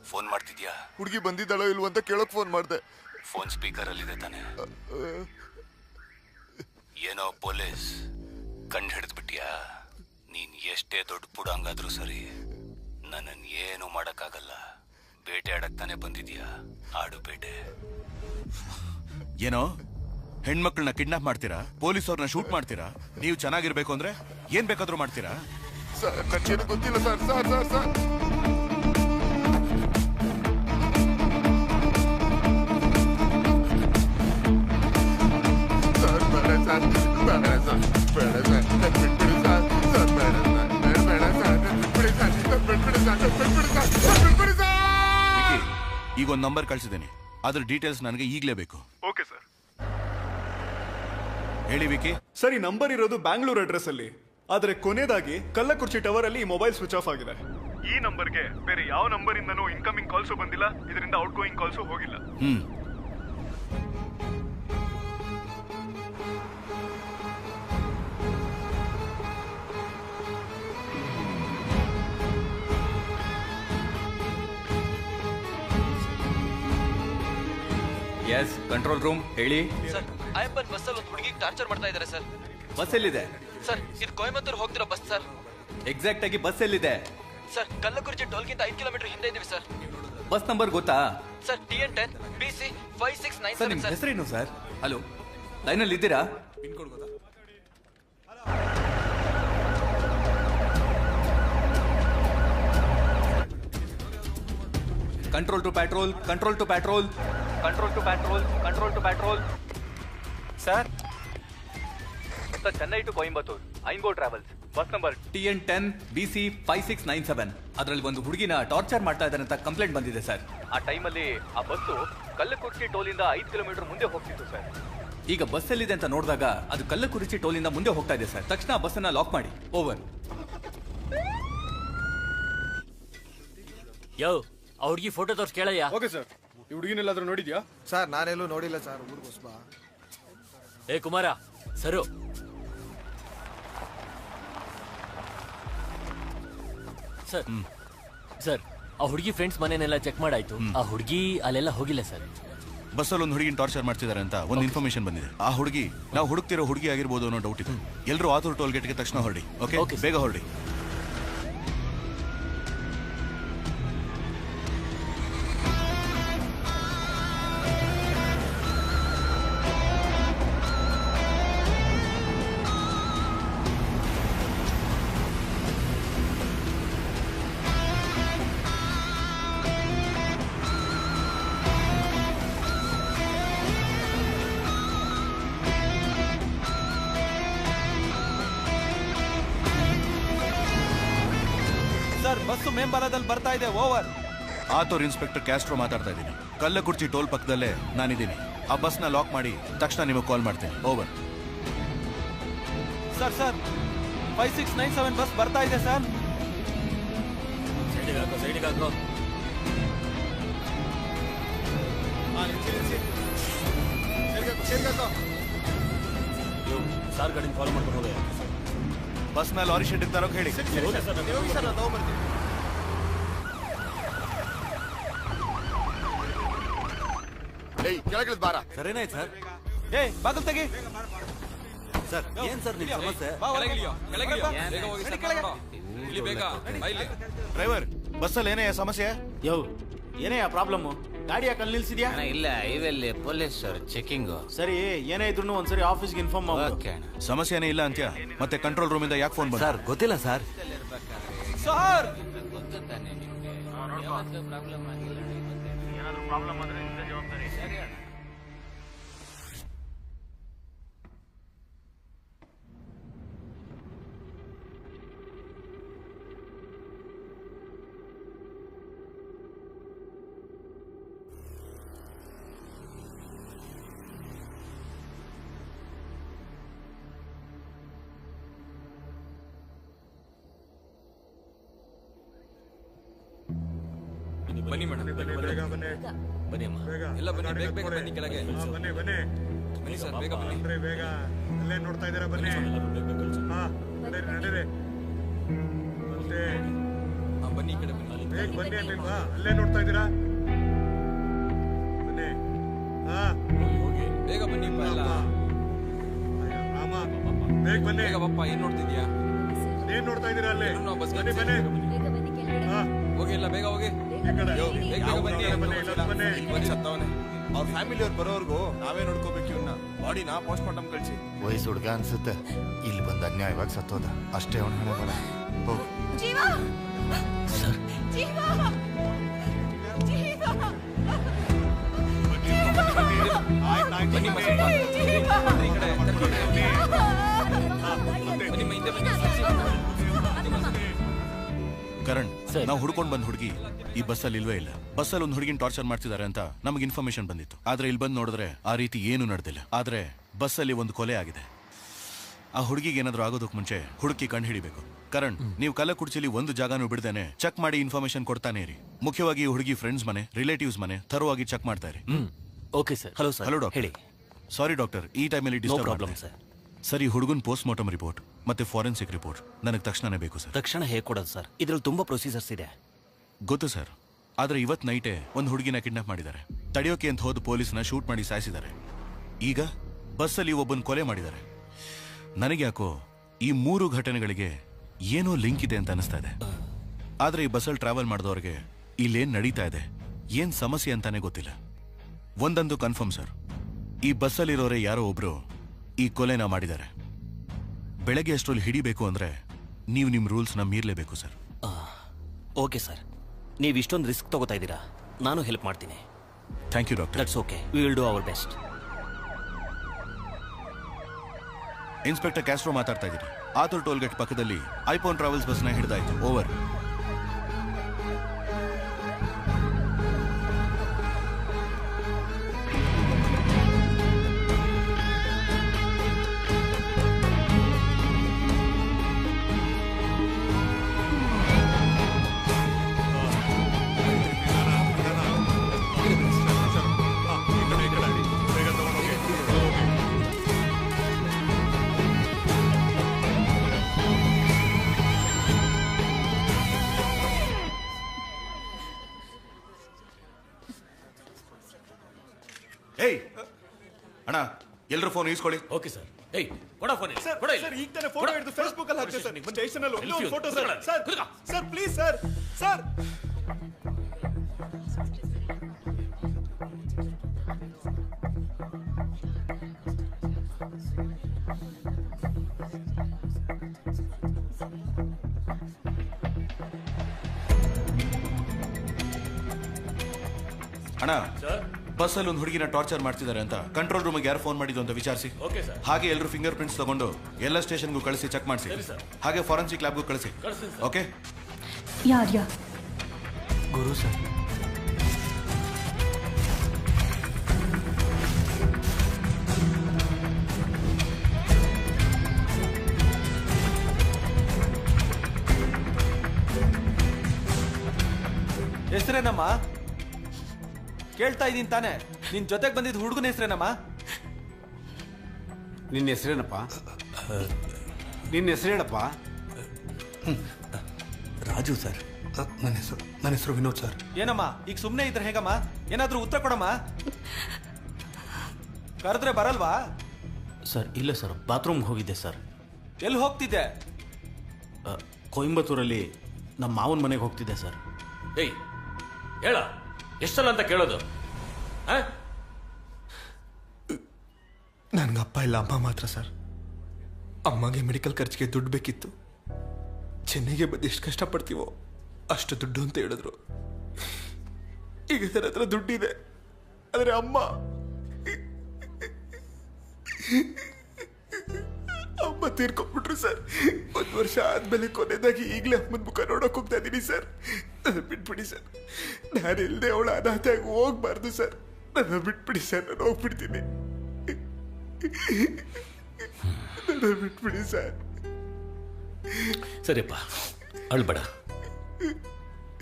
ಫೋನ್ ಮಾಡ್ತಿದ್ಯಾ? ಹುಡುಗಿ ಬಂದಿದ್ದಾಳೋ ಇಲ್ವ ಅಂತ ಕೇಳಕ್ ಫೋನ್ ಮಾಡ್ದೆ. ಫೋನ್ ಸ್ಪೀಕರ್ ಅಲ್ಲಿದೆ ತಾನೆ? ಏನೋ ಪೊಲೀಸ್ ಕಂಡು ಹಿಡಿದ್ಬಿಟ್ಯಾ? ನೀನ್ ಎಷ್ಟೇ ದೊಡ್ಡ ಪುಡಂಗಾದ್ರೂ ಸರಿ, ನನ್ನನ್ ಏನು ಮಾಡಕ್ಕಾಗಲ್ಲ. ಬೇಟೆ ಆಡಕ್ ತಾನೆ ಬಂದಿದ್ಯಾ? ಆಡು ಬೇಟೆ. ಏನೋ ಹೆಣ್ಮಕ್ಳನ್ನ ಕಿಡ್ನಾಪ್ ಮಾಡ್ತೀರಾ, ಪೊಲೀಸ್ ಅವ್ರನ್ನ ಶೂಟ್ ಮಾಡ್ತೀರಾ. ನೀವು ಚೆನ್ನಾಗಿರ್ಬೇಕು ಅಂದ್ರೆ ಏನ್ ಬೇಕಾದ್ರೂ ಮಾಡ್ತೀರಾ? ಸರ್ ನನಗೇನು ಗೊತ್ತಿಲ್ಲ ಸರ್. ಸರ್ ಸರ್ ಸರ್ ಈಗ ಒಂದು ನಂಬರ್ ಕಳ್ಸಿದ್ದೇನೆ, ಅದ್ರ ಡೀಟೇಲ್ಸ್ ನನಗೆ ಈಗಲೇ ಬೇಕು. Okay sir. ಹೇಳಿ ವಿಕಿ. ಸರ್, ಈ ನಂಬರ್ ಇರೋದು ಬ್ಯಾಂಗ್ಳೂರ್ ಅಡ್ರೆಸ್ ಅಲ್ಲಿ, ಆದ್ರೆ ಕೊನೆಯದಾಗಿ ಕಲ್ಲಕುರ್ಚಿ ಟವರ್ ಅಲ್ಲಿ ಮೊಬೈಲ್ ಸ್ವಿಚ್ ಆಫ್ ಆಗಿದೆ. ಈ ನಂಬರ್ಗೆ ಬೇರೆ ಯಾವ ನಂಬರ್ ಇಂದನೂ ಇನ್ಕಮಿಂಗ್ ಕಾಲ್ಸು ಬಂದಿಲ್ಲ, ಇದರಿಂದ ಔಟ್ ಗೋಯಿಂಗ್ ಕಾಲ್ಸು ಹೋಗಿಲ್ಲ. ಎಸ್ ಕಂಟ್ರೋಲ್ ರೂಮ್ ಹೇಳಿ. ಸರ್ ಅಯ್ಯಪ್ಪನ್ ಬಸ್ಸಲ್ಲಿ ಒಂದು ಹುಡುಗಿಗೆ ಟಾರ್ಚರ್ ಮಾಡ್ತಾ ಇದ್ದಾರೆ ಸರ್. ಬಸ್ ಎಲ್ಲಿದೆ ಸರ್ ಇದು ಕೊಯಮತ್ತೂರು ಹೋಗ್ತಿರೋ ಬಸ್ ಸರ್. ಎಕ್ಸಾಕ್ಟ್ ಆಗಿ ಬಸ್ ಎಲ್ಲಿದೆ? ಸರ್ ಕಲ್ಲಕುರ್ಚಿ ಟೋಲ್ಗಿಂತ 5 ಕಿಲೋಮೀಟರ್ ಹಿಂದೆ ಇದೀವಿ ಸರ್. ಬಸ್ ನಂಬರ್ ಗೊತ್ತಾ? ಸರ್ TN10 BC 5697 ಸರ್ ನಿಮ್ಮ ಸರ್. ಹೆಸರೇನು ಸರ್? ಹಲೋ ಲೈನಲ್ಲಿ ಇದ್ದೀರಾ? Control to patrol, control to patrol, control to patrol, control to patrol. Sir sir Chennai to Coimbatore ಐನ್ಗೋ travels bus number TN10 BC 5697. ಅದರಲ್ಲಿ ಒಂದು ಹುಡುಗಿನ ಟಾರ್ಚರ್ ಮಾಡ್ತಾ ಇದ್ದಾರೆ ಅಂತ ಕಂಪ್ಲೇಂಟ್ ಬಂದಿದೆ ಸರ್. ಆ ಟೈಮಲ್ಲಿ ಆ ಬಸ್ಸು ಕಲ್ಲಕುರ್ಚಿ ಟೋಲಿಂದ 5 ಕಿಲೋಮೀಟರ್ ಮುಂದೆ ಹೋಗ್ತಿತ್ತು ಸರ್. ಈಗ ಬಸ್ ಎಲ್ಲಿದೆ ಅಂತ ನೋಡಿದಾಗ ಅದು ಕಲ್ಲಕುರ್ಚಿ ಟೋಲಿಂದ ಮುಂದೆ ಹೋಗ್ತಾ ಇದೆ ಸರ್. ತಕ್ಷಣ ಬಸ್ಸನ್ನ ಲಾಕ್ ಮಾಡಿ. ಓವರ್. ಯೋ ಆ ಹುಡುಗಿ ಫೋಟೋ ತೋರ್ಸ್ ಕೇಳಯ್ಯ. Okay sir. ಈ ಹುಡುಗಿನೆಲ್ಲಾದ್ರೂ ನೋಡಿದ್ಯಾ? ಸರ್ ನಾನೆಲ್ಲೂ ನೋಡಿಲ್ಲ ಸರ್. ಊರ್ಗೋಸ್ಬಾ. ಏ ಕುಮಾರ ಸರು. ಸರ್ ಸರ್ ಆ ಹುಡುಗಿ ಫ್ರೆಂಡ್ಸ್ ಮನೆನೆಲ್ಲ ಚೆಕ್ ಮಾಡಾಯ್ತು. ಆ ಹುಡುಗಿ ಅಲ್ಲೆಲ್ಲ ಹೋಗಿಲ್ಲ ಸರ್. ಬಸ್ಸಲ್ಲಿ ಒಂದು ಹುಡುಗಿನ ಟಾರ್ಚರ್ ಮಾಡ್ತಿದ್ದಾರೆ ಅಂತ ಒಂದು ಇನ್ಫಾರ್ಮೇಶನ್ ಬಂದಿದೆ. ಆ ಹುಡುಗಿ ನಾವು ಹುಡುಕ್ತಿರೋ ಹುಡುಗಿ ಆಗಿರ್ಬೋದು ಅನ್ನೋ ಡೌಟ್ ಇದೆ. ಎಲ್ಲರೂ ಆತೂರು ಟೋಲ್ ಗೇಟ್ಗೆ ತಕ್ಷಣ ಹೊರಡಿ. ಓಕೆ ಬೇಗ ಹೊರಡಿ. ಬಸ್ಸು ಮೇಂಬಾಲದಲ್ಲಿ ಬರ್ತಾ ಇದೆ. ಓವರ್. ಆತೂರು ಇನ್ಸ್ಪೆಕ್ಟರ್ ಕ್ಯಾಸ್ಟ್ರೋ ಮಾತಾಡ್ತಾ ಇದ್ದೀನಿ. ಕಲ್ಲಕುರ್ಚಿ ಟೋಲ್ ಪಕ್ಕದಲ್ಲೇ ನಾನಿದ್ದೀನಿ. ಆ ಬಸ್ನ ಲಾಕ್ ಮಾಡಿ ತಕ್ಷಣ ನಿಮಗೆ ಕಾಲ್ ಮಾಡ್ತೀನಿ. ಓವರ್. ಸರ್ 5697 ಬಸ್ ಬರ್ತಾ ಇದೆ ಸರ್. ಸೈಡಿಗೆ ಹಾಕೋ. ಸಾರ್ ಗಾಡಿನ ಫಾಲೋ ಮಾಡ್ಕೊಂಡು ಹೋಗಿ ಬಸ್ನ ಲಾರಿ ಶೆಡ್ ತರೋಕೆ ಹೇಳಿ. ಸರಿನಾಯ್ತು ಸರ್. ಏ ಬಾಗಲ್ ತೆಗಿ ಸರ್. ಏನ್ ಸರ್ ನಿಮ್ಮ ಸಮಸ್ಯೆ? ಡ್ರೈವರ್ ಬಸ್ಸಲ್ಲಿ ಏನೇ ಸಮಸ್ಯೆ? ಯೋ ಏನೇ ಪ್ರಾಬ್ಲಮ್? ಗಾಡಿ ಯಾಕೆ ಅಲ್ಲಿ ನಿಲ್ಸಿದ್ಯಾ? ಇಲ್ಲ ಇವೆಲ್ಲಿ ಪೊಲೀಸ್ ಚೆಕಿಂಗ್. ಸರಿ ಏನೇ ಇದ್ರು ಒಂದ್ಸರಿ ಆಫೀಸ್ಗೆ ಇನ್ಫಾರ್ಮ್ ಮಾಡಿ. ಸಮಸ್ಯೆನೇ ಇಲ್ಲ ಅಂತ್ಯ. ಮತ್ತೆ ಕಂಟ್ರೋಲ್ ರೂಮ್ ಇಂದ ಯಾಕೆ ಫೋನ್ ಬಂತು? ಸರ್ ಗೊತ್ತಿಲ್ಲ ಸರ್. ಸರ್ ಬನ್ನಿ ಮೇಡಮ್. ಬನ್ನಿ ಅಮ್ಮ. ಎಲ್ಲ ಬನ್ನಿ, ಬೇಗ ಬೇಗ ಬನ್ನಿ ಕೆಳಗೆ. ಬನ್ನಿ ಸರ್, ಬೇಗ ಬನ್ನಿ. ಬೇಗ ಅಲ್ಲೇ ನೋಡ್ತಾ ಇದ್ದೀರಾ? ಬನ್ನಿ. ನಡೀರಿ. ಬನ್ನಿ ಈ ಕಡೆ ಬನ್ನಿ. ಬೇಗ ಬನ್ನಿ ಅಲ್ಲಿಲ್ವಾ? ಅಲ್ಲೇ ನೋಡ್ತಾ ಇದ್ದೀರಾ? ಬನ್ನಿ. ಬೇಗ ಬನ್ನಿ. ರಾಮ ಬೇಗ ಬನ್ನಿ. ಬೇಗ ಬಪ್ಪ. ಏನ್ ನೋಡ್ತಿದ್ಯಾ? ಏನ್ ನೋಡ್ತಾ ಇದ್ದೀರಾ? ಅಲ್ಲೇ ಬಸ್ ಬನ್ನಿ. ಬನ್ನಿ ಹೋಗಿ. ಎಲ್ಲ ಬೇಗ ಹೋಗಿ. ಬೇಗ ಬನ್ನಿ. ಬನ್ನಿ ಸತ್ತವನೆ. ಅವ್ರ ಫ್ಯಾಮಿಲಿ ಅವ್ರು ಬರೋವರೆಗೂ ನಾವೇ ನೋಡ್ಕೋಬೇಕು. ಇವನ್ನ ಬಾಡಿನ ಪೋಸ್ಟ್ ಮಾರ್ಟಮ್ ಕಳಿಸಿ. ವಯಸ್ಸು ಹುಡುಗ ಅನ್ಸುತ್ತೆ. ಇಲ್ಲಿ ಬಂದು ಅನ್ಯಾಯವಾಗಿ ಸತ್ತೋದ. ಅಷ್ಟೇ ಅವನ ಹಣೆ ಬರ. ಹೋಗು. ಕರಣ್, ನಾವು ಹುಡ್ಕೊಂಡ್ ಬಂದ್ ಹುಡುಗಿ ಈ ಬಸ್ಸಲ್ಲಿ ಇಲ್ವೇ ಇಲ್ಲ. ಬಸ್ಸಲ್ಲಿ ಒಂದು ಹುಡುಗಿನ ಟಾರ್ಚರ್ ಮಾಡ್ತಿದ್ದಾರೆ ಅಂತ ನಮಗೆ ಇನ್ಫಾರ್ಮೇಶನ್ ಬಂದಿತ್ತು. ಆದ್ರೆ ಇಲ್ಲಿ ಬಂದು ನೋಡಿದ್ರೆ ಆ ರೀತಿ ಏನು ನಡೆದಿಲ್ಲ. ಆದ್ರೆ ಬಸ್ಸಲ್ಲಿ ಒಂದು ಕೊಲೆ ಆಗಿದೆ. ಆ ಹುಡುಗಿಗೆ ಏನಾದ್ರೂ ಆಗೋದಕ್ಕೆ ಮುಂಚೆ ಹುಡುಕಿ ಕಂಡು ಹಿಡಿಬೇಕು. ಕರಣ್, ನೀವು ಕಲ್ಲಕುರ್ಚಿಲಿ ಒಂದು ಜಾಗನೂ ಬಿಡದೇನೆ ಚೆಕ್ ಮಾಡಿ ಇನ್ಫಾರ್ಮೇಶನ್ ಕೊಡ್ತಾನೆ ಇರಿ. ಮುಖ್ಯವಾಗಿ ಈ ಹುಡುಗಿ ಫ್ರೆಂಡ್ಸ್ ಮನೆ, ರಿಲೇಟಿವ್ಸ್ ಮನೆ ತರವಾಗಿ ಚೆಕ್ ಮಾಡ್ತಾ ಇರಿ. Okay sir. Hello sir. Hello doctor. ಹೇಳಿ. ಸಾರಿ ಡಾಕ್ಟರ್, ಈ ಟೈಮಲ್ಲಿ ಡಿಸ್ಟರ್ಬ್ ಪ್ರಾಬ್ಲಮ್ ಸರ್. ಸರಿ, ಹುಡುಗನ್ ಪೋಸ್ಟ್ ಮಾರ್ಟಮ್ ರಿಪೋರ್ಟ್ ಮತ್ತೆ ಫಾರೆನ್ಸಿಕ್ ರಿಪೋರ್ಟ್ ನನಗೆ ತಕ್ಷಣನೇ ಬೇಕು ಸರ್. ತಕ್ಷಣ ಹೇಗೆ ಕೊಡೋದು ಸರ್? ಇದ್ರಲ್ಲಿ ತುಂಬಾ ಪ್ರೊಸೀಜರ್ಸ್ ಇದೆ. ಗೊತ್ತು ಸರ್, ಆದ್ರೆ ಇವತ್ತು ನೈಟೇ ಒಂದು ಹುಡುಗಿನ ಕಿಡ್ನಾಪ್ ಮಾಡಿದ್ದಾರೆ. ತಡೆಯೋಕೆ ಅಂತ ಹೋದ ಪೊಲೀಸ್ನ ಶೂಟ್ ಮಾಡಿ ಸಾಯಿಸಿದ್ದಾರೆ. ಈಗ ಬಸ್ಸಲ್ಲಿ ಒಬ್ಬನ ಕೊಲೆ ಮಾಡಿದ್ದಾರೆ. ನನಗೆ ಯಾಕೋ ಈ 3 ಘಟನೆಗಳಿಗೆ ಏನೋ ಲಿಂಕ್ ಇದೆ ಅಂತ ಅನಿಸ್ತಾ ಇದೆ. ಆದ್ರೆ ಈ ಬಸ್ಸಲ್ಲಿ ಟ್ರಾವೆಲ್ ಮಾಡಿದವ್ರಿಗೆ ಇಲ್ಲೇನ್ ನಡೀತಾ ಇದೆ, ಏನ್ ಸಮಸ್ಯೆ ಅಂತಾನೆ ಗೊತ್ತಿಲ್ಲ. ಒಂದಂತೂ ಕನ್ಫರ್ಮ್ ಸರ್, ಈ ಬಸ್ಸಲ್ಲಿರೋರೇ ಯಾರೋ ಒಬ್ರು ಈ ಕೊಲೆನ ಮಾಡಿದ್ದಾರೆ. ಬೆಳಗ್ಗೆ ಅಷ್ಟರಲ್ಲಿ ಹಿಡಿಬೇಕು ಅಂದ್ರೆ ನೀವು ನಿಮ್ಮ ರೂಲ್ಸ್ನ ಮೀರಲೇಬೇಕು ಸರ್. ಓಕೆ ಸರ್, ನೀವು ಇಷ್ಟೊಂದು ರಿಸ್ಕ್ ತಗೋತಾ ಇದ್ದೀರಾ, ನಾನು ಹೆಲ್ಪ್ ಮಾಡ್ತೀನಿ. Thank you doctor. That's okay, we will do our best. Inspector Castro ಮಾತಾಡ್ತಾ ಇದ್ದೀನಿ. ಆತುರ್ ಟೋಲ್ಗೇಟ್ ಪಕ್ಕದಲ್ಲಿ ಐಫೋನ್ ಟ್ರಾವೆಲ್ಸ್ ಬಸ್ನ ಹಿಡಿದಾಯ್ತು. ಓವರ್. ಏಯ್ ಅಣ್ಣ, ಎಲ್ಲರೂ ಫೋನ್ ಈಸ್ಕೊಳ್ಳಿ. Okay sir. ಏಯ್ ಕೊಡ ಫೋನ್. ಸರ್ ಈಗ ತಾನೇ ಫೋಟೋ ಹಿಡಿದು ಫೇಸ್ಬುಕ್ ಅಲ್ಲಿ ಹಾಕ್ತೀವಿ ಸರ್. ಸ್ಟೇಷನ್ ಅಲ್ಲಿ ಒಂದು photo sir. Sir please sir. Sir ಅಣ್ಣ, ಬಸ್ಸಲ್ಲಿ ಒಂದು ಹುಡುಗಿನ ಟಾರ್ಚರ್ ಮಾಡ್ತಿದ್ದಾರೆ ಅಂತ ಕಂಟ್ರೋಲ್ ರೂಮ್ಗೆ ಯಾರು ಫೋನ್ ಮಾಡಿದ್ದು ಅಂತ ವಿಚಾರಿಸಿ. Okay sir. ಹಾಗೆ ಎಲ್ಲರೂ ಫಿಂಗರ್ ಪ್ರಿಂಟ್ಸ್ ತಗೊಂಡು ಎಲ್ಲ ಸ್ಟೇಷನ್ಗೂ ಕಳಿಸಿ ಚೆಕ್ ಮಾಡಿಸಿ. ಹಾಗೆ ಫಾರೆನ್ಸಿಕ್ ಲ್ಯಾಬ್ಗೂ ಕಳಿಸಿ. ಓಕೆ. ಯಾರ್ಯಾ? ಗುರು ಸರ್. ಹೆಸರೇನಮ್ಮ? ಕೇಳ್ತಾ ಇದ್ದೀನಿ ತಾನೆ. ನಿನ್ ಜೊತೆಗೆ ಬಂದಿದ್ದ ಹುಡುಗನ ಹೆಸರೇನಮ್ಮ? ನಿನ್ನ ಹೆಸರೇನಪ್ಪ? ನಿನ್ನ ಹೆಸರು ಹೇಳಪ್ಪ. ರಾಜು ಸರ್. ನನ್ನ ಹೆಸರು ವಿನೋದ್ ಸರ್. ಏನಮ್ಮ ಈಗ ಸುಮ್ಮನೆ ಇದ್ರೆ ಹೇಗಮ್ಮ? ಏನಾದ್ರೂ ಉತ್ತರ ಕೊಡಮ್ಮ. ಕರೆದ್ರೆ ಬರಲ್ವಾ? ಸರ್ ಇಲ್ಲ ಸರ್, ಬಾತ್ರೂಮ್ಗೆ ಹೋಗಿದ್ದೆ ಸರ್. ಎಲ್ಲಿ ಹೋಗ್ತಿದ್ದೆ? ಕೊಯಂಬತ್ತೂರಲ್ಲಿ ನಮ್ಮ ಮಾವನ ಮನೆಗೆ ಹೋಗ್ತಿದ್ದೆ ಸರ್. ಏಯ್ ಹೇಳ, ಎಷ್ಟಲ್ಲ ಅಂತ ಕೇಳೋದು? ನನ್ಗೆ ಅಪ್ಪ ಇಲ್ಲ, ಅಮ್ಮ ಮಾತ್ರ ಸರ್. ಅಮ್ಮಗೆ ಮೆಡಿಕಲ್ ಖರ್ಚಿಗೆ ದುಡ್ಡು ಬೇಕಿತ್ತು. ಚೆನ್ನೈಗೆ ಬಂದು ಎಷ್ಟು ಕಷ್ಟಪಡ್ತೀವೋ ಅಷ್ಟು ದುಡ್ಡು ಅಂತ ಹೇಳಿದ್ರು. ಈಗ ನನ್ನ ಹತ್ರ ದುಡ್ಡಿದೆ, ಆದರೆ ಅಮ್ಮ ತೀರ್ಕೊಂಡ್ಬಿಟ್ರು ಸರ್. 1 ವರ್ಷ ಆದ್ಮೇಲೆ ಕೊನೆದಾಗಿ ಈಗಲೇ ಅಮ್ಮನ ಮುಖ ನೋಡಕ್ ಹೋಗ್ತಾ ಇದ್ದೀನಿ ಸರ್. ನನ್ನ ಬಿಟ್ಬಿಡಿ ಸರ್. ನಾನು ಇಲ್ಲದೆ ಅವಳ ಅನಾಥೆಯಾಗಿ ಹೋಗ್ಬಾರ್ದು ಸರ್. ನನ್ನ ಬಿಟ್ಬಿಡಿ ಸರ್, ನಾನು ಹೋಗ್ಬಿಡ್ತೀನಿ. ನನ್ನ ಬಿಟ್ಬಿಡಿ ಸರ್. ಸರಿಯಪ್ಪ, ಅಳ್ಬೇಡ.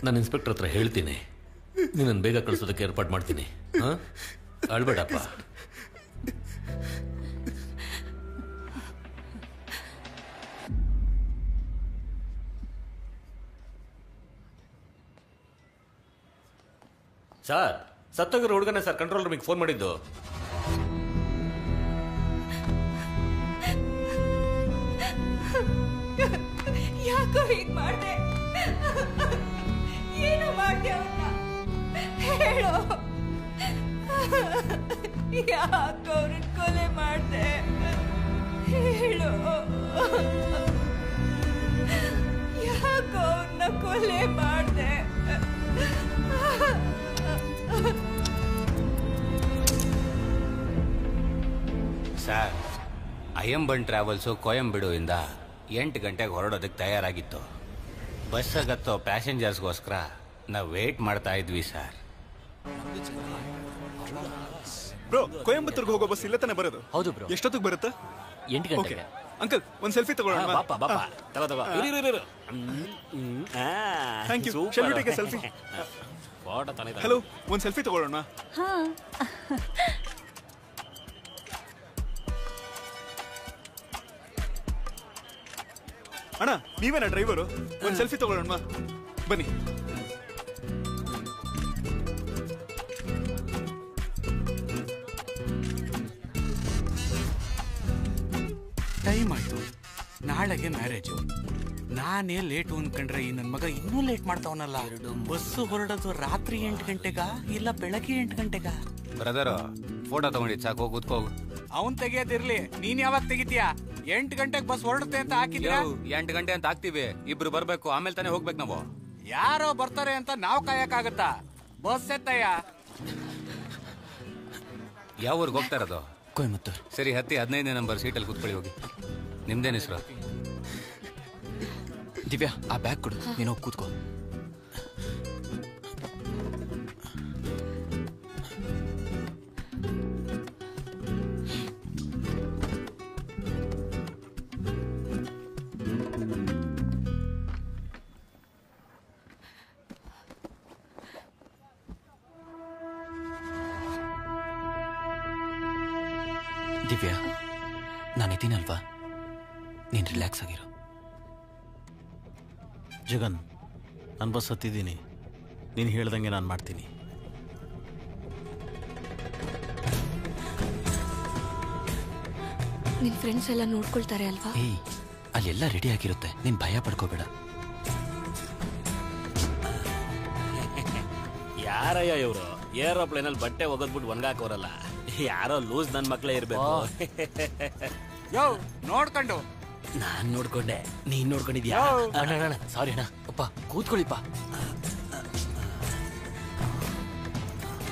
ನಾನು ಇನ್ಸ್ಪೆಕ್ಟರ್ ಹತ್ರ ಹೇಳ್ತೀನಿ, ನಿನ್ನನ್ನು ಬೇಗ ಕಳಿಸೋದಕ್ಕೆ ಏರ್ಪಾಡು ಮಾಡ್ತೀನಿ. ಅಳ್ಬೇಡಪ್ಪ. ಸರ್, ಸತ್ತೋಗಿರೋ ಹುಡುಗನೇ ಸರ್ ಕಂಟ್ರೋಲ್ ರೂಮಿಗೆ ಫೋನ್ ಮಾಡಿದ್ದು. ಯಾಕೋ ಹೀಗ್ ಮಾಡ್ದೆ? ಏನು ಮಾಡ್ದೆ ಅವನ್ನ? ಹೇಳೋ, ಯಾಕೋ ಅವ್ರನ್ನ ಕೊಲೆ ಮಾಡ್ದೆ? ಹೇಳೋ, ಯಾಕೋ ಅವ್ರನ್ನ ಕೊಲೆ ಮಾಡ್ದೆ? ಸರ್, ಅಯ್ಯಂಬನ್ ಟ್ರಾವೆಲ್ಸು ಕೊಯಂಬೆಡುವಿಂದ 8 ಗಂಟೆಗೆ ಹೊರಡೋದಕ್ಕೆ ತಯಾರಾಗಿತ್ತು. ಬಸ್ಸಾಗತ್ತೋ ಪ್ಯಾಸೆಂಜರ್ಸ್ಗೋಸ್ಕರ ನಾವು ವೇಟ್ ಮಾಡ್ತಾ ಇದ್ವಿ ಸರ್. ಬ್ರೋ, ಕೊಯಂಬತ್ತೂರ್ಗೆ ಹೋಗೋ ಬಸ್ ಇಲ್ಲ ತಾನೆ ಬರೋದು? ಹೌದು ಬ್ರೋ. ಎಷ್ಟೊತ್ತಿಗೆ ಬರುತ್ತೆ? 8 ಗಂಟೆಗೆ. ಅಂಕಲ್, ಒಂದು ಸೆಲ್ಫಿ ತಗೊಳ್ಳೋಣ. ಬಾಪ ಬಾಪ, ತಗೋ. Thank you. Shall we take a selfie? Photo ತಾನೇ. ಹಲೋ, ಒಂದು ಸೆಲ್ಫಿ ತಗೊಳ್ಳೋಣ. ಅಣ್ಣ, ನೀವೇನಾ ಡ್ರೈವರು? ಒಂದು ಸೆಲ್ಫಿ ತಗೊಳ್ಳೋಣ ಬನ್ನಿ. ಟೈಮ್ ಆಯ್ತು, ನಾಳೆಗೆ ಮ್ಯಾರೇಜು. ನಾನೇ ಲೇಟು ಅನ್ಕೊಂಡ್ರೆ ಈ ನನ್ನ ಮಗ ಇನ್ನೂ ಲೇಟ್ ಮಾಡ್ತಾವನಲ್ಲ. ಬಸ್ಸು ಹೊರಡೋದು ರಾತ್ರಿ 8 ಗಂಟೆಗ ಇಲ್ಲ ಬೆಳಗ್ಗೆ 8 ಗಂಟೆಗ? ಬ್ರದರ್ ಫೋಟೋ ತಗೊಂಡಿದ್ ಸಾಕು, ಕೂತ್ಕೋಗು. ಅವನ್ ತೆಗಿಯೋದಿರ್ಲಿ, ನೀನ್ ಯಾವಾಗ ತೆಗಿತೀಯ? 8 ಗಂಟೆಗೆ ಬಸ್ ಹೊರಡುತ್ತೆ ಅಂತ ಹಾಕಿದ್ಯಾ? 8 ಗಂಟೆ ಅಂತ ಹಾಕ್ತಿವಿ, ಇಬ್ರು ಬರ್ಬೇಕು, ಆಮೇಲೆ ತಾನೇ ಹೋಗ್ಬೇಕು ನಾವು. ಯಾರೋ ಬರ್ತಾರೆ ಅಂತ ನಾವ್ ಕಾಯಕ್ಕಾಗತ್ತಾ? ಬಸ್ ಎತ್ತಯ್ಯ. ಯಾವ ಊರಿಗೆ ಹೋಗ್ತಾ ಇರೋದು? ಕೊಯಮತ್ತೂರ್. ಸರಿ, ಹತ್ತಿ 15ನೇ ನಂಬರ್ ಸೀಟಲ್ಲಿ ಕೂತ್ಕೊಳ್ಳಿ ಹೋಗಿ. ನಿಮ್ದೇನು ಹೆಸರು? ದಿವ್ಯಾ, ಆ ಬ್ಯಾಗ್ ಕೊಡು, ನೀನು ಹೋಗಿ ಕೂತ್ಕೋ. ದಿವ್ಯಾ, ನಾನಿದ್ದೀನಲ್ವಾ, ನೀನು ರಿಲ್ಯಾಕ್ಸ್ ಆಗಿರು. ಜಗನ್, ನಾನು ಬಸ್ ಹತ್ತಿದ್ದೀನಿ, ನೀನು ಹೇಳ್ದಂಗೆ ನಾನು ಮಾಡ್ತೀನಿ. ನಿನ್ ಫ್ರೆಂಡ್ಸ್ ಎಲ್ಲ ನೋಡ್ಕೊಳ್ತಾರೆ ಅಲ್ವಾ? ಏಯ್, ಅಲ್ಲೆಲ್ಲ ರೆಡಿ ಆಗಿರುತ್ತೆ, ನೀನು ಭಯ ಪಡ್ಕೋಬೇಡ. ಯಾರಯ್ಯ ಇವರು ಏರೋಪ್ಲೇನಲ್ಲಿ ಬಟ್ಟೆ ಒಗದ್ಬಿಟ್ಟು ಒಣಗಾಕೋರಲ್ಲ? ಯಾರೋ ಲೂಸ್ ನನ್ನ ಮಕ್ಕಳೇ ಇರಬೇಕು. ಯೋ, ನೋಡ್ಕೊಂಡು. ನಾನ್ ನೋಡ್ಕೊಂಡೆ, ನೀನ್ ನೋಡ್ಕೊಂಡಿದ್ಯಾ? ಅಣ್ಣ ಸಾರಿ ಅಣ್ಣ. ಅಪ್ಪ ಕೂತ್ಕೊಳ್ಳಿಪ್ಪ.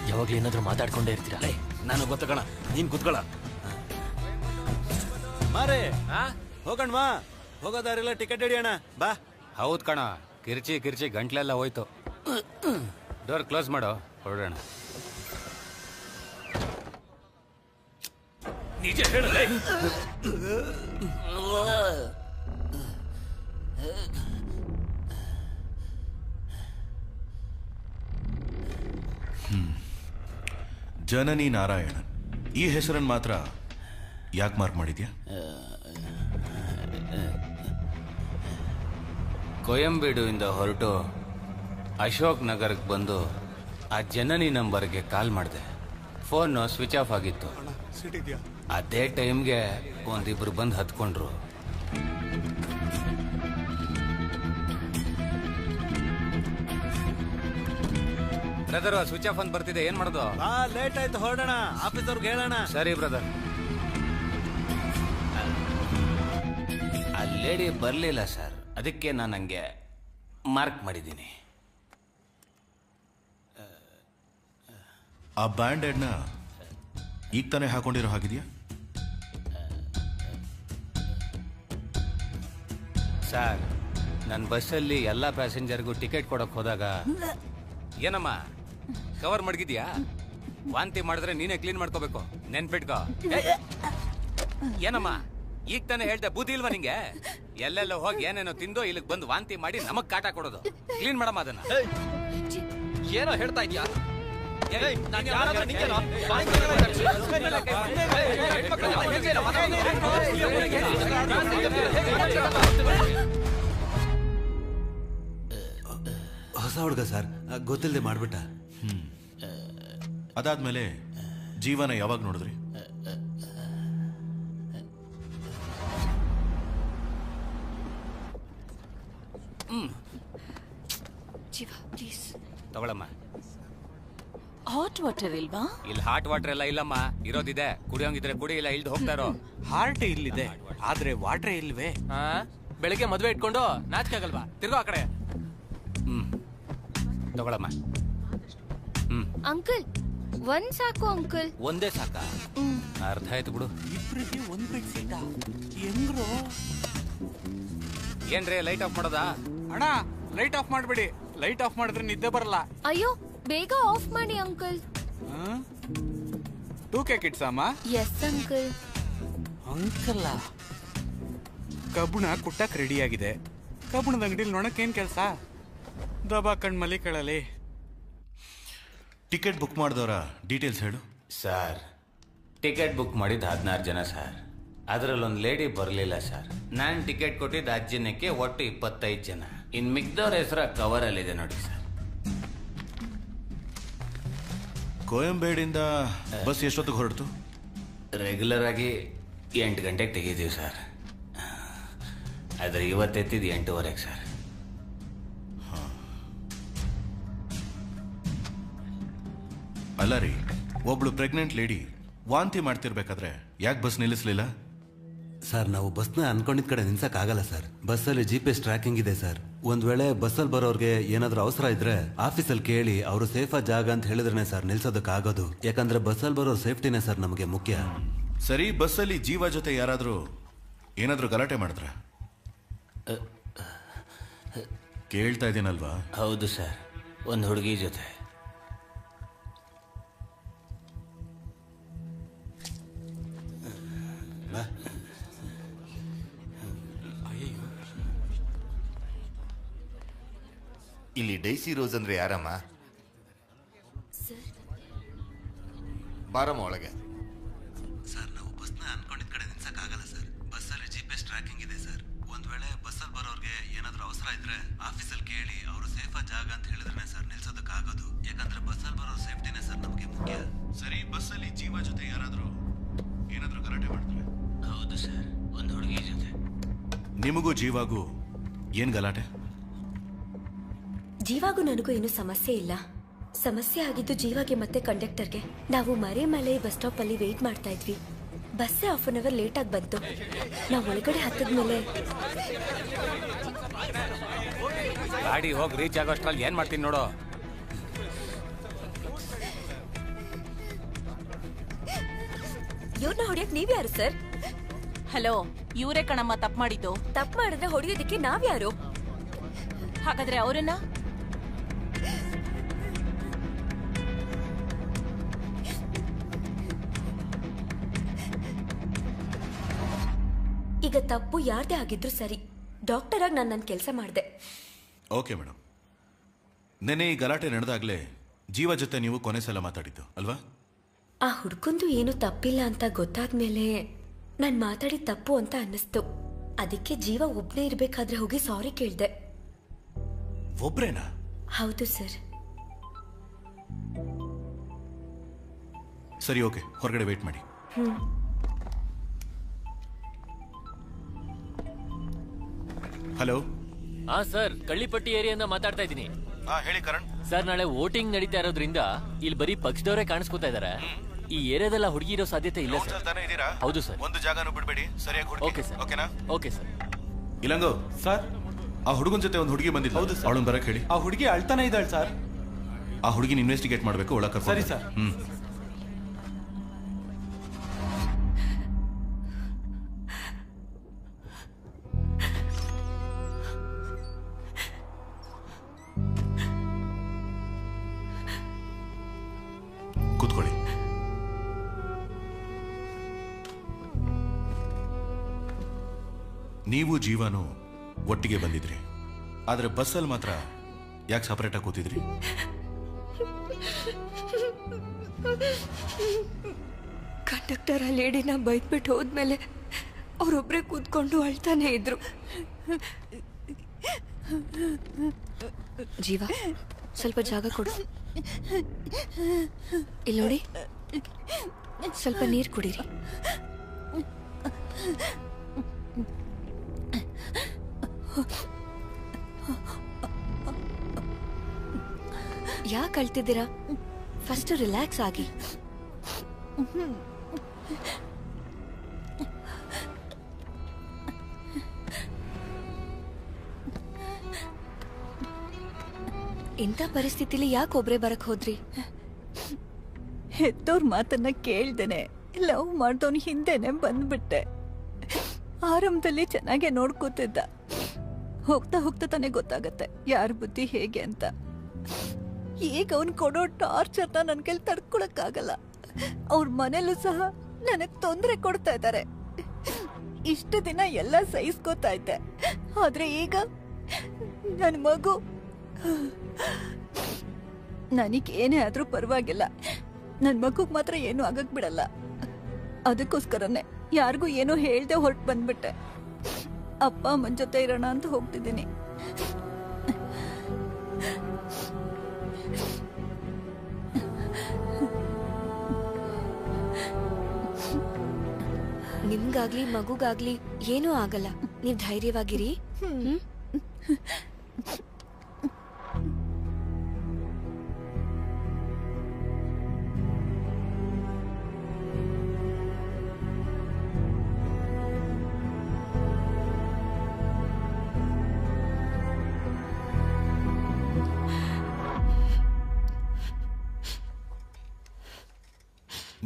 ಯಾವಾಗ್ಲೂ ಏನಾದ್ರೂ ಮಾತಾಡ್ಕೊಂಡೇ ಇರ್ತೀರಾ? ನಾನು ಗೊತ್ತ ಕಣ, ನೀನ್ ಕೂತ್ಕೊಳ್ಳ. ಮಾರೇ ಹೋಗಣ್ವಾ, ಹೋಗೋದಾರೆಲ್ಲ ಟಿಕೆಟ್ ಹಿಡಿಯೋಣ ಬಾ. ಹೌದು ಕಣ, ಕಿರ್ಚಿ ಗಂಟ್ಲೆಲ್ಲ ಹೋಯ್ತು. ಡೋರ್ ಕ್ಲೋಸ್ ಮಾಡೋ, ಹೊರಡೋಣ. ನಿಜ ಹೇಳಲೇ. ಜನನಿ ನಾರಾಯಣನ್, ಈ ಹೆಸರನ್ನು ಮಾತ್ರ ಯಾಕೆ ಮಾರ್ಕ್ ಮಾಡಿದ್ಯಾ? ಕೊಯಂಬೇಡುವಿಂದ ಹೊರಟು ಅಶೋಕ್ ನಗರಕ್ಕೆ ಬಂದು ಆ ಜನನಿ ನಂಬರ್ಗೆ ಕಾಲ್ ಮಾಡಿದೆ. ಫೋನು ಸ್ವಿಚ್ ಆಫ್ ಆಗಿತ್ತು. ಅದೇ ಟೈಮ್ಗೆ ಒಂದಿಬ್ರು ಬಂದು ಹತ್ಕೊಂಡ್ರು. ಬ್ರದರ್, ಸ್ವಿಚ್ ಆಫ್ ಅಂತ ಬರ್ತಿದೆ, ಏನ್ ಮಾಡೋದು? ಲೇಟ್ ಆಯ್ತು, ಹೊರಡೋಣ, ಆಫೀಸ್ ಅವ್ರಿಗೆ ಹೇಳೋಣ. ಸರಿ ಬ್ರದರ್. ಆ ಲೇಡಿ ಬರ್ಲಿಲ್ಲ ಸರ್, ಅದಕ್ಕೆ ನಾನು ಹಂಗೆ ಮಾರ್ಕ್ ಮಾಡಿದ್ದೀನಿ. ಆ ಬ್ಯಾಂಡೇಡ್ನ ಈಗ ತಾನೇ ಹಾಕೊಂಡಿರೋ ಹಾಗಿದೆಯಾ? ಸರ್, ನನ್ನ ಬಸ್ಸಲ್ಲಿ ಎಲ್ಲ ಪ್ಯಾಸೆಂಜರ್ಗೂ ಟಿಕೆಟ್ ಕೊಡಕ್ ಹೋದಾಗ, ಏನಮ್ಮ ಕವರ್ ಮಡಗಿದ್ಯಾ? ವಾಂತಿ ಮಾಡಿದ್ರೆ ನೀನೇ ಕ್ಲೀನ್ ಮಾಡ್ಕೋಬೇಕು, ನೆನ್ಪಿಟ್ಕೋ. ಏನಮ್ಮ ಈಗ ತಾನೇ ಹೇಳ್ದೆ, ಬುದ್ಧಿ ಇಲ್ವಾ ನಿಂಗೆ? ಎಲ್ಲೆಲ್ಲ ಹೋಗಿ ಏನೇನೋ ತಿಂದು ಇಲ್ಲಿಗೆ ಬಂದು ವಾಂತಿ ಮಾಡಿ ನಮಗ್ ಕಾಟ ಕೊಡೋದು. ಕ್ಲೀನ್ ಮಾಡಮ್ಮ ಅದನ್ನ. ಏನೋ ಹೇಳ್ತಾ ಇದ್ಯಾ? ಹೊಸ ಹುಡುಗ ಸರ್, ಗೊತ್ತಿಲ್ಲದೆ ಮಾಡ್ಬಿಟ್ಟ. ಅದಾದ್ಮೇಲೆ ಜೀವನ ಯಾವಾಗ ನೋಡಿದ್ರಿ? ಜೀವ ಪ್ಲೀಸ್ ತಗೊಳಮ್ಮ. ಹಾಟ್ ವಾಟರ್ ಇಲ್ವಾ? ಇಲ್ಲಿ ಹಾಟ್ ವಾಟರ್ ಎಲ್ಲ ಇಲ್ಲಮ್ಮ, ಇರೋದಿದೆ. ಕುಡಿಯೋಂಗಿದ್ರೆ ಕುಡಿ, ಇಲ್ಲ ಇಲ್ದು ಹೋಗ್ತಾರೋ. ಹಾರ್ಟ್ ಇಲ್ಲಿದೆ, ಆದ್ರೆ ವಾಟ್ರೇ ಇಲ್ವೇ? ಬೆಳಿಗ್ಗೆ ಮದ್ವೆ ಇಟ್ಕೊಂಡು ನಾಚಿಕಾಗಲ್ವಾ? ತಿರ್ಗೋ ಆ ಕಡೆ. ತಗೊಳಮ್ಮ. ಅಂಕಲ್, ಒಂದ್ ಸಾಕು ಅಂಕಲ್. ಒಂದೇ ಸಾಕ? ಅರ್ಥ ಆಯ್ತು ಬಿಡು. ಇಬ್ರಿಗೆ ಒಂದ್ ಬೆಡ್ ಸೀಟ ಹೆಂಗ್ರು? ಏನ್ರಿ ಲೈಟ್ ಆಫ್ ಮಾಡೋದಾ? ಅಣ್ಣ, ಲೈಟ್ ಆಫ್ ಮಾಡ್ಬಿಡಿ. ಲೈಟ್ ಆಫ್ ಮಾಡಿದ್ರೆ ನಿದ್ದೆ ಬರಲ್ಲ. ಅಯ್ಯೋ, ಬೇಗ ಆಫ್ ಮಾಡಿ ಅಂಕಲ್. 2K ಕಿಡ್ಸ್ ಅಮ್ಮ? Yes uncle. ಅಂಕಲ್ಲ, ಕಬ್ಬುಣ ಕುಟ್ಟಕ್ ರೆಡಿ ಆಗಿದೆ. ಕಬ್ಬುಣದ ಅಂಗಡಿಲಿ ನೋಡಕ್ ಏನ್ ಕೆಲಸ? ದಬಾ ಕಣ್ಮಲಿ ಕೇಳಲಿ. ಟಿಕೆಟ್ ಬುಕ್ ಮಾಡಿದವರ ಡೀಟೇಲ್ಸ್ ಹೇಳು. ಸರ್, ಟಿಕೆಟ್ ಬುಕ್ ಮಾಡಿದ್ದು 16 ಜನ ಸರ್. ಅದರಲ್ಲೊಂದು ಲೇಡಿ ಬರಲಿಲ್ಲ ಸರ್. ನಾನು ಟಿಕೆಟ್ ಕೊಟ್ಟಿದ್ದು 10 ಜನಕ್ಕೆ, ಒಟ್ಟು 25 ಜನ. ಇನ್ನು ಮಿಕ್ದವ್ರ ಹೆಸರ ಕವರಲ್ಲಿದೆ ನೋಡಿ ಸರ್. ಕೊಯಂಬೇಡಿಂದ ಬಸ್ ಎಷ್ಟೊತ್ತಿಗೆ ಹೊರಡ್ತು? ರೆಗ್ಯುಲರ್ ಆಗಿ 8 ಗಂಟೆಗೆ ತೆಗೀತೀವಿ ಸರ್. ಆದ್ರೆ ಇವತ್ತೆತ್ತಿದ್ದು 8:15 ಸರ್. ಅಲ್ಲ ರೀ, ಒಬ್ಳು ಪ್ರೆಗ್ನೆಂಟ್ ಲೇಡಿ ವಾಂತಿ ಮಾಡ್ತಿರ್ಬೇಕಾದ್ರೆ ಯಾಕೆ ಬಸ್ ನಿಲ್ಲಿಸ್ಲಿಲ್ಲ? ಸರ್, ನಾವು ಬಸ್ನ ಅನ್ಕೊಂಡಿದ್ ಕಡೆ ನಿಲ್ಸಕ್ ಆಗಲ್ಲ ಸರ್. ಬಸ್ಸಲ್ಲಿ GPS ಟ್ರ್ಯಾಕಿಂಗ್ ಇದೆ ಸರ್. ಒಂದ್ ವೇಳೆ ಬಸ್ಸಲ್ಲಿ ಬರೋರ್ಗೆ ಏನಾದ್ರೂ ಅವಸರ ಇದ್ರೆ ಆಫೀಸಲ್ಲಿ ಕೇಳಿ ಅವರು ಸೇಫ್ ಜಾಗ ಅಂತ ಹೇಳಿದ್ರೆ ಸರ್ ನಿಲ್ಸೋದಕ್ಕಾಗೋದು. ಯಾಕಂದ್ರೆ ಬಸ್ಸಲ್ಲಿ ಬರೋರ್ ಸೇಫ್ಟಿನೇ ಸರ್ ನಮಗೆ ಮುಖ್ಯ. ಸರಿ, ಬಸ್ಸಲ್ಲಿ ಜೀವ ಜೊತೆ ಯಾರಾದ್ರೂ ಏನಾದ್ರೂ ಗಲಾಟೆ ಮಾಡಿದ್ರ? ಕೇಳ್ತಾ ಇದ್ದೀನಲ್ವಾ? ಹೌದು ಸರ್, ಒಂದು ಹುಡುಗಿ ಜೊತೆ. ಇಲ್ಲಿ ಡೈಸಿ ರೋಸ್ ಅಂದ್ರೆ ಯಾರಮ್ಮ? ಬಾರಮ್ಮ ಒಳಗೆ. ಸರ್, ನಾವು ಬಸ್ನ ಅನ್ಕೊಂಡಿದ್ ಕಡೆ ನಿಲ್ಸಕ್ ಆಗಲ್ಲ ಸರ್. ಬಸ್ಸಲ್ಲಿ GPS ಟ್ರ್ಯಾಕಿಂಗ್ ಇದೆ ಸರ್. ಒಂದ್ ವೇಳೆ ಬಸ್ಸಲ್ಲಿ ಬರೋರ್ಗೆ ಏನಾದ್ರೂ ಅವಸರ ಇದ್ರೆ ಆಫೀಸಲ್ಲಿ ಕೇಳಿ ಅವರು ಸೇಫ್ ಜಾಗ ಅಂತ ಹೇಳಿದ್ರೆ ಸರ್ ನಿಲ್ಸೋದಕ್ಕಾಗೋದು. ಯಾಕಂದ್ರೆ ಬಸ್ಸಲ್ಲಿ ಬರೋ ಸೇಫ್ಟಿನೇ ಸರ್ ನಮಗೆ ಮುಖ್ಯ. ಸರಿ, ಬಸ್ಸಲ್ಲಿ ಜೀವ ಜೊತೆ ಯಾರಾದ್ರೂ ಏನಾದ್ರೂ ಗಲಾಟೆ ಮಾಡಿದ್ರೆ? ಹೌದು ಸರ್, ಒಂದು ಹುಡುಗಿ ಜೊತೆ. ನಿಮಗೂ ಜೀವಾಗೂ ಏನ್ ಗಲಾಟೆ? ಜೀವಾಗೂ ನನಗೂ ಏನು ಸಮಸ್ಯೆ ಇಲ್ಲ. ಸಮಸ್ಯೆ ಆಗಿದ್ದು ಜೀವಾಗೆ ಮತ್ತೆ ಕಂಡಕ್ಟರ್ಗೆ. ನಾವು ಮರೆಮಲೆ ಬಸ್ ಸ್ಟಾಪ್ ಅಲ್ಲಿ ವೇಟ್ ಮಾಡ್ತಾ ಇದ್ವಿ. ಬಸ್ಸೇ 1/2 ಅವರ್ ಲೇಟ್ ಆಗಿ ಬಂತು. ನಾವು ಒಳಗಡೆ ಹತ್ತದ್ಮೇಲೆ ಗಾಡಿ ಹೋಗಿ ರೀಚ್ ಆಗೋಷ್ಟ್ರಲ್ಲಿ ಏನ್ ಮಾಡ್ತೀನಿ ನೋಡು. ಇವ್ರನ್ನ ಹೊಡಿಯಕ್ ನೀವ್ಯಾರು ಸರ್? ಹಲೋ, ಇವರೇ ಕಣಮ್ಮ ತಪ್ಪು ಮಾಡಿದ್ದು. ತಪ್ಪು ಮಾಡಿದ್ರೆ ಹೊಡಿಯೋದಿಕ್ಕೆ ನಾವ್ಯಾರು? ಹಾಗಾದ್ರೆ ಅವರನ್ನ ಈಗ ತಪ್ಪು ಯಾರ್ದೇ ಆಗಿದ್ರು ಸರಿ. ಡಾಕ್ಟರ್ ಆಗಿ ನಾನು ನನ್ನ ಕೆಲಸ ಮಾಡಿದೆ. ಓಕೆ ಮೇಡಮ್, ನೆನ್ನೆ ಈ ಗಲಾಟೆ ನಡೆದಾಗ್ಲೇ ಜೀವ ಜೊತೆ ನೀವು ಕೊನೆ ಸಲ ಮಾತಾಡಿದ್ದು ಅಲ್ವಾ? ಆ ಹುಡ್ಕೊಂದು ಏನು ತಪ್ಪಿಲ್ಲ ಅಂತ ಗೊತ್ತಾದ್ಮೇಲೆ ನಾನು ಮಾತಾಡಿದ ತಪ್ಪು ಅಂತ ಅನ್ನಿಸ್ತು. ಅದಕ್ಕೆ ಜೀವ ಒಬ್ನೇ ಇರ್ಬೇಕಾದ್ರೆ ಹೋಗಿ ಸಾರಿ ಕೇಳ್ದೆ. ಒಬ್ರೇನಾ? ಹೌದು ಸರ್. ಸರಿ, ಓಕೆ, ಹೊರಗಡೆ ವೇಟ್ ಮಾಡಿ. ಹಲೋ. ಹಾ ಸರ್, ಕಳ್ಳಿಪಟ್ಟಿ ಏರಿಯಿಂದ ಮಾತಾಡ್ತಾ ಇದ್ದೀನಿ. ಹೇಳಿ ಕರಣ್. ಸರ್, ನಾಳೆ ವೋಟಿಂಗ್ ನಡೀತಾ ಇರೋದ್ರಿಂದ ಇಲ್ಲಿ ಬರೀ ಪಕ್ಷದವರೇ ಕಾಣಿಸ್ಕೊತಾ ಇದಾರೆ. ಈ ಏರಿಯಾದಲ್ಲ ಹುಡುಗಿ ಇರೋ ಸಾಧ್ಯತೆ ಇಲ್ಲ ಸರ್. ಹೌದು ಸರ್. ಒಂದು ಜಾಗನೂ ಬಿಡಬೇಡಿ, ಸರಿಯಾಗಿ ಹುಡುಕಿ. Okay sir. ಓಕೆನಾ? Okay sir. ಇಲ್ಲಂಗೋ ಸರ್, ಆ ಹುಡುಗನ ಜೊತೆ ಒಂದು ಹುಡುಗಿ ಬಂದಿದ್ದು. ಹೌದು ಸರ್. ಅವಳನ್ನ ಬರಕ್ ಹೇಳಿ. ಆ ಹುಡುಗಿ ಅಳ್ತಾನೆ ಇದ್ದಾಳೆ ಸರ್. ಆ ಹುಡುಗಿನ ಇನ್ವೆಸ್ಟಿಗೇಟ್ ಮಾಡಬೇಕು, ಒಳಗೆ ಕರ್ಕೊಂಡು. ಸರಿ ಸರ್. ಕೂತ್ಕೊಳ್ಳಿ. ನೀವು ಜೀವನು ಒಟ್ಟಿಗೆ ಬಂದಿದ್ರಿ, ಆದ್ರೆ ಬಸ್ಸಲ್ಲಿ ಮಾತ್ರ ಯಾಕೆ ಸಪರೇಟ್ ಆಗಿ ಕೂತಿದ್ರಿ? ಕಂಡಕ್ಟರ್ ಆ ಲೇಡಿನ ಬೈದ್ಬಿಟ್ಟು ಹೋದ್ಮೇಲೆ ಅವರೊಬ್ಬರೇ ಕೂತ್ಕೊಂಡು ಅಳ್ತಾನೆ ಇದ್ರು. ಜೀವ, ಸ್ವಲ್ಪ ಜಾಗ ಕೊಡು. ಇಲ್ಲಿ ನೋಡಿ, ಸ್ವಲ್ಪ ನೀರು ಕುಡೀರಿ. ಯಾಕೆ ಅಳ್ತಿದ್ದೀರಾ? ಫಸ್ಟ್ ರಿಲ್ಯಾಕ್ಸ್ ಆಗಿ. ಇಂಥ ಪರಿಸ್ಥಿತಿಲಿ ಯಾಕೆ ಒಬ್ರೇ ಬರಕ್ ಹೋದ್ರಿ? ಹೆತ್ತೋರ್ ಮಾತನ್ನ ಕೇಳ್ದೇನೆ ಲವ್ ಮಾಡ್ದವನ್ ಹಿಂದೆನೆ ಬಂದ್ಬಿಟ್ಟೆ. ಆರಂಭದಲ್ಲಿ ಚೆನ್ನಾಗೆ ನೋಡ್ಕೋತಿದ್ದ. ಹೋಗ್ತಾ ಹೋಗ್ತಾ ತಾನೇ ಗೊತ್ತಾಗತ್ತೆ ಯಾರ ಬುದ್ಧಿ ಹೇಗೆ ಅಂತ. ಈಗ ಅವ್ನ್ ಕೊಡೋ ಟಾರ್ಚರ್ನ ನನ್ ಕೈಲಿ ತಡ್ಕೊಳಕ್ಕಾಗಲ್ಲ. ಅವ್ರ ಮನೇಲೂ ಸಹ ನನಗ್ ತೊಂದರೆ ಕೊಡ್ತಾ ಇದ್ದಾರೆ. ಇಷ್ಟು ದಿನ ಎಲ್ಲ ಸಹಿಸ್ಕೋತಾ ಇದ್ದೆ, ಆದ್ರೆ ಈಗ ನನ್ ಮಗು. ನನಗ್ ಏನೇ ಆದ್ರೂ ಪರವಾಗಿಲ್ಲ, ನನ್ ಮಗುಗ್ ಮಾತ್ರ ಏನು ಆಗಕ್ ಬಿಡಲ್ಲ. ಅದಕ್ಕೋಸ್ಕರನೇ ಯಾರಿಗೂ ಏನೋ ಹೇಳ್ದೆ ಹೊರಟು ಬಂದ್ಬಿಟ್ಟೆ. ಅಪ್ಪ ಅಮ್ಮನ ಜೊತೆ ಇರೋಣ ಅಂತ ಹೋಗ್ತಿದ್ದೀನಿ. ನಿಮ್ಗಾಗ್ಲಿ ಮಗುಗಾಗ್ಲಿ ಏನೂ ಆಗಲ್ಲ. ನೀವು ಧೈರ್ಯವಾಗಿರಿ.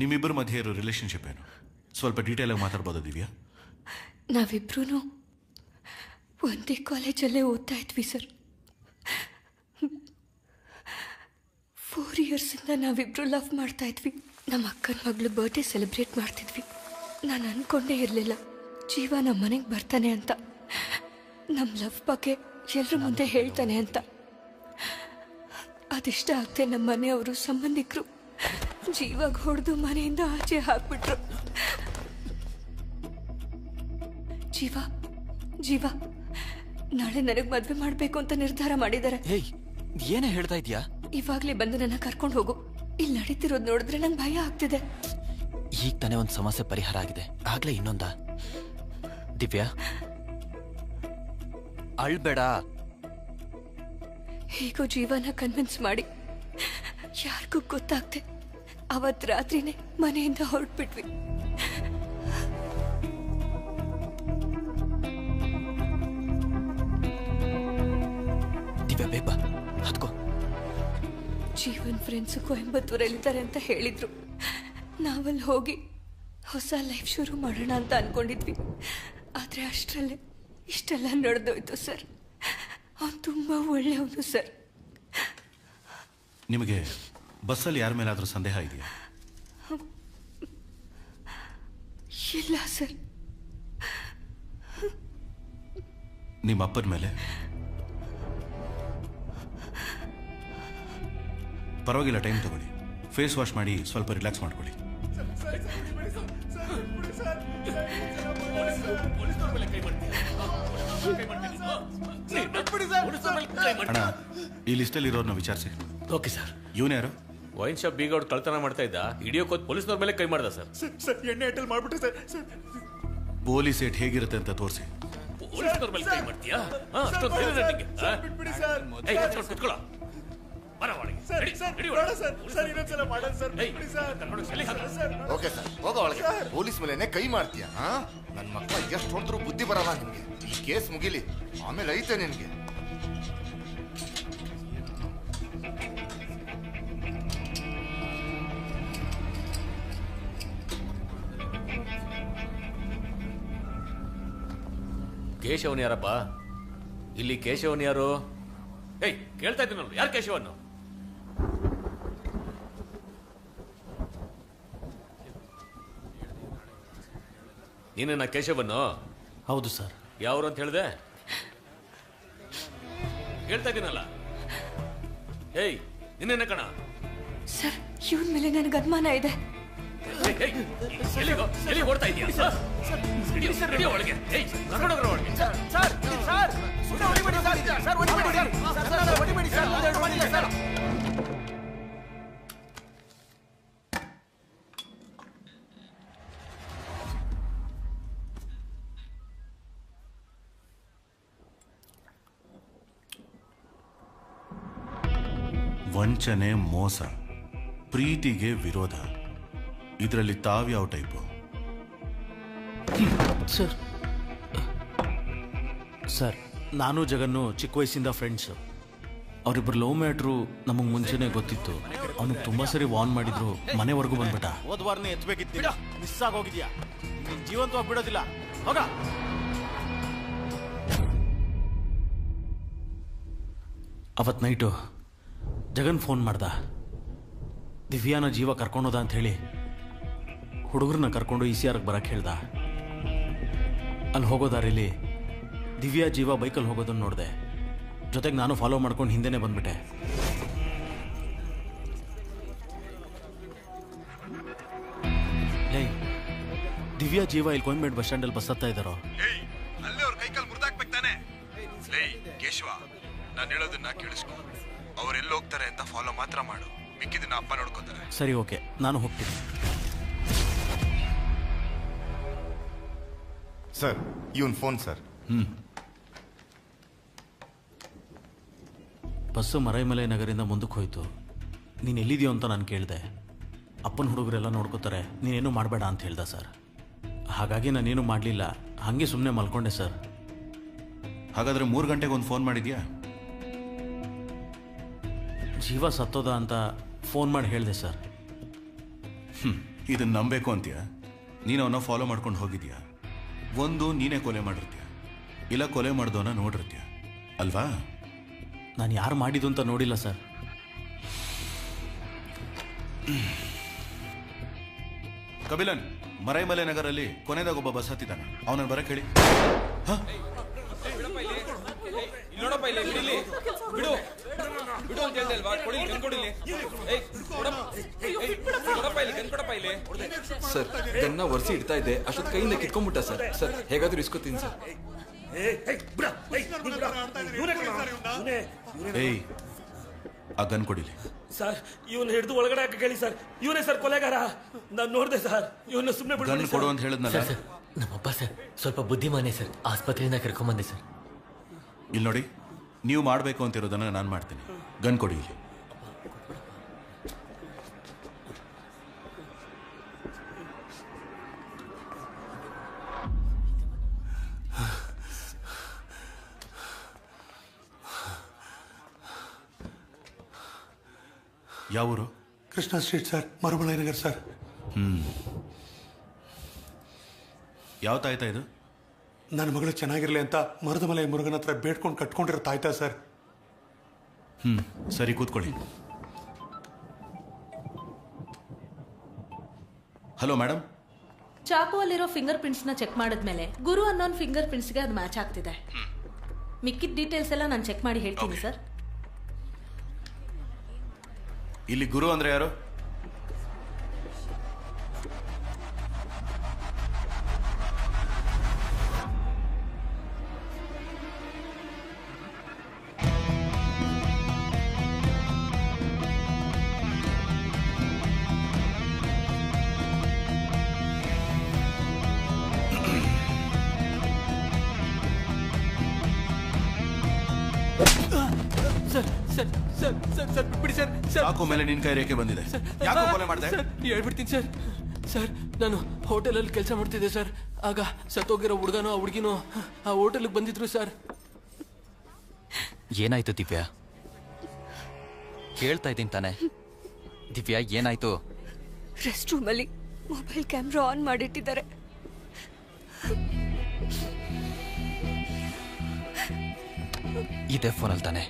ನಿಮ್ಮಿಬ್ಬರ ಮಧ್ಯೆ ಇರೋ ರಿಲೇಶನ್ಶಿಪ್ ಏನು? ಸ್ವಲ್ಪ ಡೀಟೇಲ್ ಆಗಿ ಮಾತಾಡ್ಬೋದಾ ದಿವ್ಯಾ? ನಾವಿಬ್ರು ಒಂದೇ ಕಾಲೇಜಲ್ಲೇ ಓದ್ತಾ ಇದ್ವಿ ಸರ್. 4 ಇಯರ್ಸಿಂದ ನಾವಿಬ್ರು ಲವ್ ಮಾಡ್ತಾ ಇದ್ವಿ. ನಮ್ಮ ಅಕ್ಕನ ಮಗಳು ಬರ್ಡೇ ಸೆಲೆಬ್ರೇಟ್ ಮಾಡ್ತಿದ್ವಿ. ನಾನು ಅನ್ಕೊಂಡೇ ಇರಲಿಲ್ಲ ಜೀವ ನಮ್ಮ ಮನೆಗೆ ಬರ್ತಾನೆ ಅಂತ, ನಮ್ಮ ಲವ್ ಬಗ್ಗೆ ಎಲ್ಲರ ಮುಂದೆ ಹೇಳ್ತಾನೆ ಅಂತ. ಅದಿಷ್ಟ ಆಗದೆ ನಮ್ಮ ಮನೆಯವರು ಸಂಬಂಧಿಕರು ಜೀವಾಗ ಹೊಡೆದು ಮನೆಯಿಂದ ಆಚೆ ಹಾಕ್ಬಿಟ್ರು. ಜೀವ ನಾಳೆ ನನಗೆ ಮದ್ವೆ ಮಾಡ್ಬೇಕು ಅಂತ ನಿರ್ಧಾರ ಮಾಡಿದ್ದಾರೆ. ಏನೇ ಹೇಳ್ತಾ ಇದ್ಯಾ? ಇವಾಗ್ಲೇ ಬಂದು ನನ್ನ ಕರ್ಕೊಂಡು ಹೋಗು. ಇಲ್ಲಿ ನಡೀತಿರೋದು ನೋಡಿದ್ರೆ ನಂಗೆ ಭಯ ಆಗ್ತಿದೆ. ಈಗ ತಾನೇ ಒಂದು ಸಮಸ್ಯೆ ಪರಿಹಾರ ಆಗಿದೆ, ಆಗ್ಲೇ ಇನ್ನೊಂದ? ದಿವ್ಯಾ ಅಳ್ಬೇಡ. ಹೇಗೋ ಜೀವನ ಕನ್ವಿನ್ಸ್ ಮಾಡಿ ಯಾರಿಗೂ ಗೊತ್ತಾಗ್ದೆ ಅವತ್ ರಾತ್ರಿನೇ ಮನೆಯಿಂದ ಹೊರಟ್ಬಿಟ್ವಿ. ದಿವ್ಯಾ ಬೇಬಾ ಹತ್ಕೋ. ಜೀವನ್ ಫ್ರೆಂಡ್ಸ್ ಕೊಯಂಬತ್ತೂರಲ್ಲಿದ್ದಾರೆ ಅಂತ ಹೇಳಿದ್ರು. ನಾವಲ್ಲಿ ಹೋಗಿ ಹೊಸ ಲೈಫ್ ಶುರು ಮಾಡೋಣ ಅಂತ ಅನ್ಕೊಂಡಿದ್ವಿ. ಆದ್ರೆ ಅಷ್ಟರಲ್ಲೇ ಇಷ್ಟೆಲ್ಲ ನಡೆದೋಯ್ತು ಸರ್. ಅವ್ನು ತುಂಬಾ ಒಳ್ಳೆಯವನು ಸರ್. ನಿಮಗೆ ಬಸ್ಸಲ್ಲಿ ಯಾರ ಮೇಲಾದ್ರೂ ಸಂದೇಹ ಇದೆಯಾ? ಇಲ್ಲ ಸರ್. ನಿಮ್ಮ ಅಪ್ಪನ ಮೇಲೆ? ಪರವಾಗಿಲ್ಲ, ಟೈಮ್ ತಗೊಳ್ಳಿ. ಫೇಸ್ ವಾಶ್ ಮಾಡಿ ಸ್ವಲ್ಪ ರಿಲ್ಯಾಕ್ಸ್ ಮಾಡ್ಕೊಳ್ಳಿ. ಅಣ್ಣ, ಈ ಲಿಸ್ಟಲ್ಲಿ ಇರೋರ್ನ ವಿಚಾರಿಸಿ. Okay sir. ಇವನು ಯಾರು? ವೈನ್ ಶಾಪ್ ಬೀಗ ಅವ್ರು ಕಳ್ತನ ಮಾಡ್ತಾ ಇದ್ದ. ಹಿಡಿಯೋಕೋದ್ ಪೊಲೀಸ್ನವ್ರ ಮೇಲೆ ಕೈ ಮಾಡ್ದ ಸರ್. ಎಣ್ಣೆ ಅಟಲ್ ಮಾಡ್ಬಿಟ್ರೆ ಸರ್. ಪೊಲೀಸ್ ಏಟ್ ಹೇಗಿರುತ್ತೆ ಅಂತ ತೋರಿಸಿ. ಪೊಲೀಸ್ನವ್ರ ಮೇಲೆ ಕೈ ಮಾಡ್ತೀಯಾ? ಅಷ್ಟೊಂದು ಧೈರ್ಯ ನಿಂಗೆ? ಬಿಟ್ಬಿಡಿ ಸರ್. ಕುತ್ಕೊಳ್ಳೋ. ಓಕೆ ಸರ್, ಹೋಗೋ ಒಳಗೆ. ಪೊಲೀಸ್ ಮೇಲೆನೆ ಕೈ ಮಾಡ್ತೀಯ? ನನ್ನ ಮಕ್ಕಳ ಎಷ್ಟು ಹೊಡೆದ್ರು ಬುದ್ಧಿ ಬರಲ್ಲ ನಿಮ್ಗೆ. ಈ ಕೇಸ್ ಮುಗಿಲಿ, ಆಮೇಲೆ ಐತೆ ನಿನ್ಗೆ. ಕೇಶವನ್ ಯಾರಪ್ಪ? ಇಲ್ಲಿ ಕೇಶವನ್ ಯಾರು? ಏಯ್, ಕೇಳ್ತಾ ಇದ್ದೀನಿ ನಾನು, ಯಾರು ಕೇಶವನ್ನು? ನೀನೇನ ಕೇಶವನ್ನು? ಹೌದು ಸರ್. ಯಾವ್ರು ಅಂತ ಹೇಳಿದೆ? ಕೇಳ್ತಾ ಇದ್ದೀನಲ್ಲ. ಏಯ್, ನಿನ್ನೇನ ಕಣ? ಸರ್, ಇವನ್ ಮೇಲೆ ನನಗೆ ಅನುಮಾನ ಇದೆ. ಎಲ್ಲಿ ಓಡ್ತಾ ಇದೀಯಾ? ಒಳಗೆ ವಂಚನೆ, ಮೋಸ, ಪ್ರೀತಿಗೆ ವಿರೋಧ, ಇದರಲ್ಲಿ ತಾವ್ಯಾವ ಟೈಪು? ಸರ್, ನಾನು ಜಗನ್ನು ಚಿಕ್ಕ ವಯಸ್ಸಿಂದ ಫ್ರೆಂಡ್ಸು. ಅವರಿಬ್ಬರು ಲವ್ ಮ್ಯಾಟ್ರು ನಮಗೆ ಮುಂಚೆನೆ ಗೊತ್ತಿತ್ತು. ಅವನಿಗೆ ತುಂಬಾ ಸರಿ ವಾರ್ನ್ ಮಾಡಿದ್ರು, ಮನೆವರೆಗೂ ಬಂದ್ಬಿಟ್ಟ. ಹೋದ್ವಾರನೇ ಎತ್ಬೇಕಿತ್ತು, ಮಿಸ್ ಆಗೋಗಿದ್ಯಾ? ನೀನ್ ಜೀವಂತವಾಗಿ ಬಿಡೋದಿಲ್ಲ, ಹೋಗ. ಅವತ್ ನೈಟು ಜಗನ್ ಫೋನ್ ಮಾಡ್ದ. ದಿವ್ಯಾನ ಜೀವ ಕರ್ಕೊಂಡೋದ ಅಂತ ಹೇಳಿ ಹುಡುಗರನ್ನ ಕರ್ಕೊಂಡು ECRಗೆ ಬರಕ್ಕೆ ಹೇಳ್ದ. ಅಲ್ಲಿ ಹೋಗೋ ದಾರಿಲಿ ದಿವ್ಯಾ ಜೀವ ಬೈಕಲ್ಲಿ ಹೋಗೋದನ್ನ ನೋಡಿದೆ. ಜೊತೆಗೆ ನಾನು ಫಾಲೋ ಮಾಡ್ಕೊಂಡು ಹಿಂದೆನೆ ಬಂದ್ಬಿಟ್ಟೆ. ಲೈ, ದಿವ್ಯಾ ಜೀವ ಇಲ್ಲಿ ಕೊಯಂಬೇಡ್ ಬಸ್ ಸ್ಟ್ಯಾಂಡಲ್ಲಿ ಬಸ್ ಹತ್ತಾ ಇದ್ದಾರೋ? ಅಲ್ಲೇ ಅವ್ರ ಕೈಕಾಲು ಮುರಿದಾಕ್ಬೇಕು ತಾನೆ. ಲೈ ಕೇಶವ, ನಾನು ಹೇಳೋದನ್ನ ಕೇಳಿಸ್ಕೊ. ಅವ್ರು ಎಲ್ಲಿ ಹೋಗ್ತಾರೆ ಅಂತ ಫಾಲೋ ಮಾತ್ರ ಮಾಡು, ಮಿಕ್ಕಿದನ್ನ ಅಪ್ಪ ನೋಡ್ಕೋತಾರೆ. ಸರಿ, ಓಕೆ, ನಾನು ಹೋಗ್ತೀನಿ. ಸರ್, ಇವನ್ ಫೋನ್ ಸರ್. ಬಸ್ಸು ಮರೈಮಲೆ ನಗರಿಂದ ಮುಂದಕ್ಕೆ ಹೋಯ್ತು. ನೀನು ಎಲ್ಲಿದೆಯೋ ಅಂತ ನಾನು ಕೇಳಿದೆ. ಅಪ್ಪನ ಹುಡುಗರೆಲ್ಲ ನೋಡ್ಕೋತಾರೆ, ನೀನೇನು ಮಾಡಬೇಡ ಅಂತ ಹೇಳ್ದ ಸರ್. ಹಾಗಾಗಿ ನಾನೇನು ಮಾಡಲಿಲ್ಲ, ಹಾಗೆ ಸುಮ್ಮನೆ ಮಲ್ಕೊಂಡೆ ಸರ್. ಹಾಗಾದ್ರೆ 3 ಗಂಟೆಗೆ ಒಂದು ಫೋನ್ ಮಾಡಿದ್ಯಾ? ಜೀವ ಸತ್ತೋದ ಅಂತ ಫೋನ್ ಮಾಡಿ ಹೇಳಿದೆ ಸರ್. ಇದನ್ನ ನಂಬೇಕು ಅಂತೀಯ? ನೀನು ಅವನ್ನ ಫಾಲೋ ಮಾಡ್ಕೊಂಡು ಹೋಗಿದ್ಯಾ? ಒಂದು ನೀನೇ ಕೊಲೆ ಮಾಡಿರ್ತೀಯ, ಇಲ್ಲ ಕೊಲೆ ಮಾಡ್ದವನ್ನ ನೋಡಿರ್ತೀಯ ಅಲ್ವಾ? ನಾನು ಯಾರು ಮಾಡಿದ್ದು ಅಂತ ನೋಡಿಲ್ಲ ಸರ್. ಕಬಿಲನ್, ಮರೈಮಲೆ ನಗರಲ್ಲಿ ಕೊನೆದಾಗ ಒಬ್ಬ ಬಸ್ ಹತ್ತಿದ್ದಾನೆ, ಅವನನ್ನು ಬರಕ್ಕೆ ಹೇಳಿ. ನೋಡಪ್ಪ ಇಲ್ಲಿ ಬಿಡಿಲಿ, ಬಿಡು ಬಿಡು ಅಂತ ಹೇಳ್ದೆ ಅಲ್ವಾ? ಕೊಡಿ, ಗನ್ ಕೊಡಿಲಿ. ಕೊಡಪ್ಪ ಇಲ್ಲಿ, ಗನ್ ಕೊಡಪ್ಪ ಇಲ್ಲಿ. ಸರ್, ಗನ್ನ ಒರೆಸಿ ಇಡ್ತಾ ಇದ್ದೆ, ಅಷ್ಟೊತ್ತು ಕೈಯಿಂದ ಕಿತ್ಕೊಂಡ್ಬಿಟ್ಟ ಸರ್. ಸರ್, ಹೇಗಾದ್ರೂ ಇಸ್ಕೊತೀನಿ ಸರ್. ಏಯ್, ಆ ಗನ್ ಕೊಡಿಲಿ. ಸರ್, ಇವನು ಹಿಡಿದು ಒಳಗಡೆ ಹಾಕಿ ಕೇಳಿ ಸರ್. ಇವನೇ ಸರ್ ಕೊಲೆಗಾರ. ನಾನು ನೋಡಿದೆ ಸರ್, ಇವನ್ನ ಸುಮ್ಮನೆ ಗನ್ ಕೊಡು ಅಂತ ಹೇಳಿದ್ನಲ್ಲ. ನಮ್ಮಪ್ಪ ಸರ್ ಸ್ವಲ್ಪ ಬುದ್ಧಿಮಾನೆ ಸರ್, ಆಸ್ಪತ್ರೆಯಿಂದ ಕರ್ಕೊಂಬಂದೆ ಸರ್. ಇಲ್ಲಿ ನೋಡಿ, ನೀವು ಮಾಡಬೇಕು ಅಂತಿರೋದನ್ನ ನಾನು ಮಾಡ್ತೀನಿ. ಗನ್ ಕೊಡಿ ಇಲ್ಲಿ. ಯಾವ ಊರು? Krishna street sir, Maraimalai Nagar sir. ಯಾವ ತಾಯ್ತಾ ಇದು? ನನ್ನ ಮಗಳು ಚೆನ್ನಾಗಿರ್ಲಿ ಅಂತ ಮರದ ಮಲೆ ಮುರುಗನ ಹತ್ರ ಬೇಡ್ಕೊಂಡು ಕಟ್ಕೊಂಡಿರೋ ತಾಯ್ತಾ ಸರ್. ಸರಿ, ಕೂತ್ಕೊಳ್ಳಿ. Hello madam. ಚಾಕು ಅಲ್ಲಿರೋ ಫಿಂಗರ್ ಪ್ರಿಂಟ್ಸ್ ನ ಚೆಕ್ ಮಾಡಿದ್ಮೇಲೆ ಗುರು ಅನ್ನೋನ್ ಫಿಂಗರ್ ಪ್ರಿಂಟ್ಸ್ ಗೆ ಅದು ಮ್ಯಾಚ್ ಆಗ್ತಿದೆ. ಮಿಕ್ಕಿದ ಡೀಟೇಲ್ಸ್ ಎಲ್ಲ ನಾನು ಚೆಕ್ ಮಾಡಿ ಹೇಳ್ತೀನಿ ಸರ್. ಇಲ್ಲಿ ಗುರು ಅಂದ್ರೆ ಯಾರು? ಯಾಕೋ ಮೇಲೆ ನಿನ್ ಕೈ ರೇಖೆ ಬಂದಿದೆ? ಯಾಕೋ ಕೊಲೆ ಮಾಡಿದೆ? ಹೇಳ್ಬಿಡ್ತೀನಿ ಸರ್. ಸರ್, ನಾನು ಹೋಟೆಲಲ್ಲಿ ಕೆಲಸ ಮಾಡ್ತಿದ್ದೆ ಸರ್. ಆಗ ಸತ್ತೋಗಿರೋ ಹುಡುಗನೋ ಆ ಹುಡುಗಿನೋ ಆ ಹೋಟೆಲ್ಗೆ ಬಂದಿದ್ರು ಸರ್. ಏನಾಯ್ತು ದಿವ್ಯಾ? ಕೇಳ್ತಾ ಇದ್ದೀನಿ ತಾನೆ. ದಿವ್ಯಾ, ಏನಾಯ್ತು? ರೆಸ್ಟ್ ರೂಮಲ್ಲಿ ಮೊಬೈಲ್ ಕ್ಯಾಮ್ರಾ ಆನ್ ಮಾಡಿಟ್ಟಿದ್ದಾರೆ. ಇದೇ ಫೋನಲ್ಲಿ ತಾನೆ?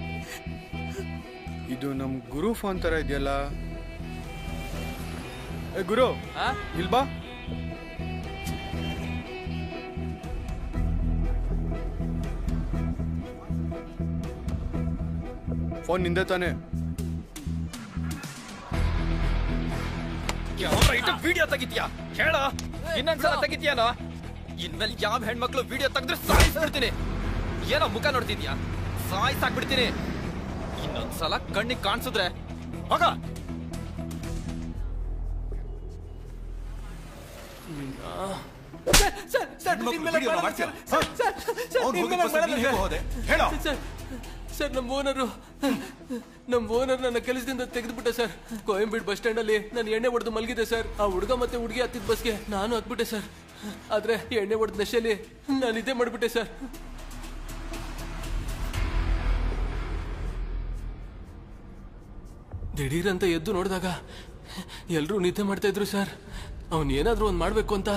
ಇದು ನಮ್ ಗುರು ಫೋನ್ ತರ ಇದೆಯಲ್ಲ. ಗುರು, ಇಲ್ಬಾ. ಫೋನ್ ನಿಂದೆ ತಾನೆ? ವಿಡಿಯೋ ತೆಗಿತೀಯಾ? ಹೇಳ, ಇನ್ನೊಂದ್ಸಲ ತೆಗಿತೀಯಾನೋ? ಇನ್ಮೇಲೆ ಯಾವ ಹೆಣ್ಮಕ್ಳು ವಿಡಿಯೋ ತೆಗೆದ್ರೆ ಸಾಯಿಸ್ಬಿಡ್ತೀನಿ. ಏನೋ ಮುಖ ನೋಡ್ತಿದ್ಯಾ? ಸಾಯಿಸಾಕ್ಬಿಡ್ತೀನಿ. ಇನ್ನೊಂದ್ಸಲ ಕಣ್ಣಿಗೆ ಕಾಣಿಸಿದ್ರೆ ಹೋಗ. ಸರ್, ನಮ್ಮ ಓನರ್ ನನ್ನ ಕೆಲಸದಿಂದ ತೆಗೆದುಬಿಟ್ಟ ಸರ್. ಕೋಯಂಬೀಡ್ ಬಸ್ ಸ್ಟ್ಯಾಂಡ್ ಅಲ್ಲಿ ನಾನು ಎಣ್ಣೆ ಹೊಡೆದು ಮಲಗಿದೆ ಸರ್. ಆ ಹುಡುಗ ಮತ್ತೆ ಹುಡುಗಿ ಹತ್ತಿದ ಬಸ್ಗೆ ನಾನು ಹತ್ಬಿಟ್ಟೆ ಸರ್. ಆದ್ರೆ ಎಣ್ಣೆ ಹೊಡೆದ ನಶೆಯಲ್ಲಿ ನಾನು ಇದೇ ಮಾಡ್ಬಿಟ್ಟೆ ಸರ್. ದಿಢೀರಂತ ಎದ್ದು ನೋಡಿದಾಗ ಎಲ್ಲರೂ ನಿದ್ದೆ ಮಾಡ್ತಾ ಇದ್ರು ಸರ್. ಅವನು ಏನಾದ್ರೂ ಒಂದು ಮಾಡ್ಬೇಕು ಅಂತ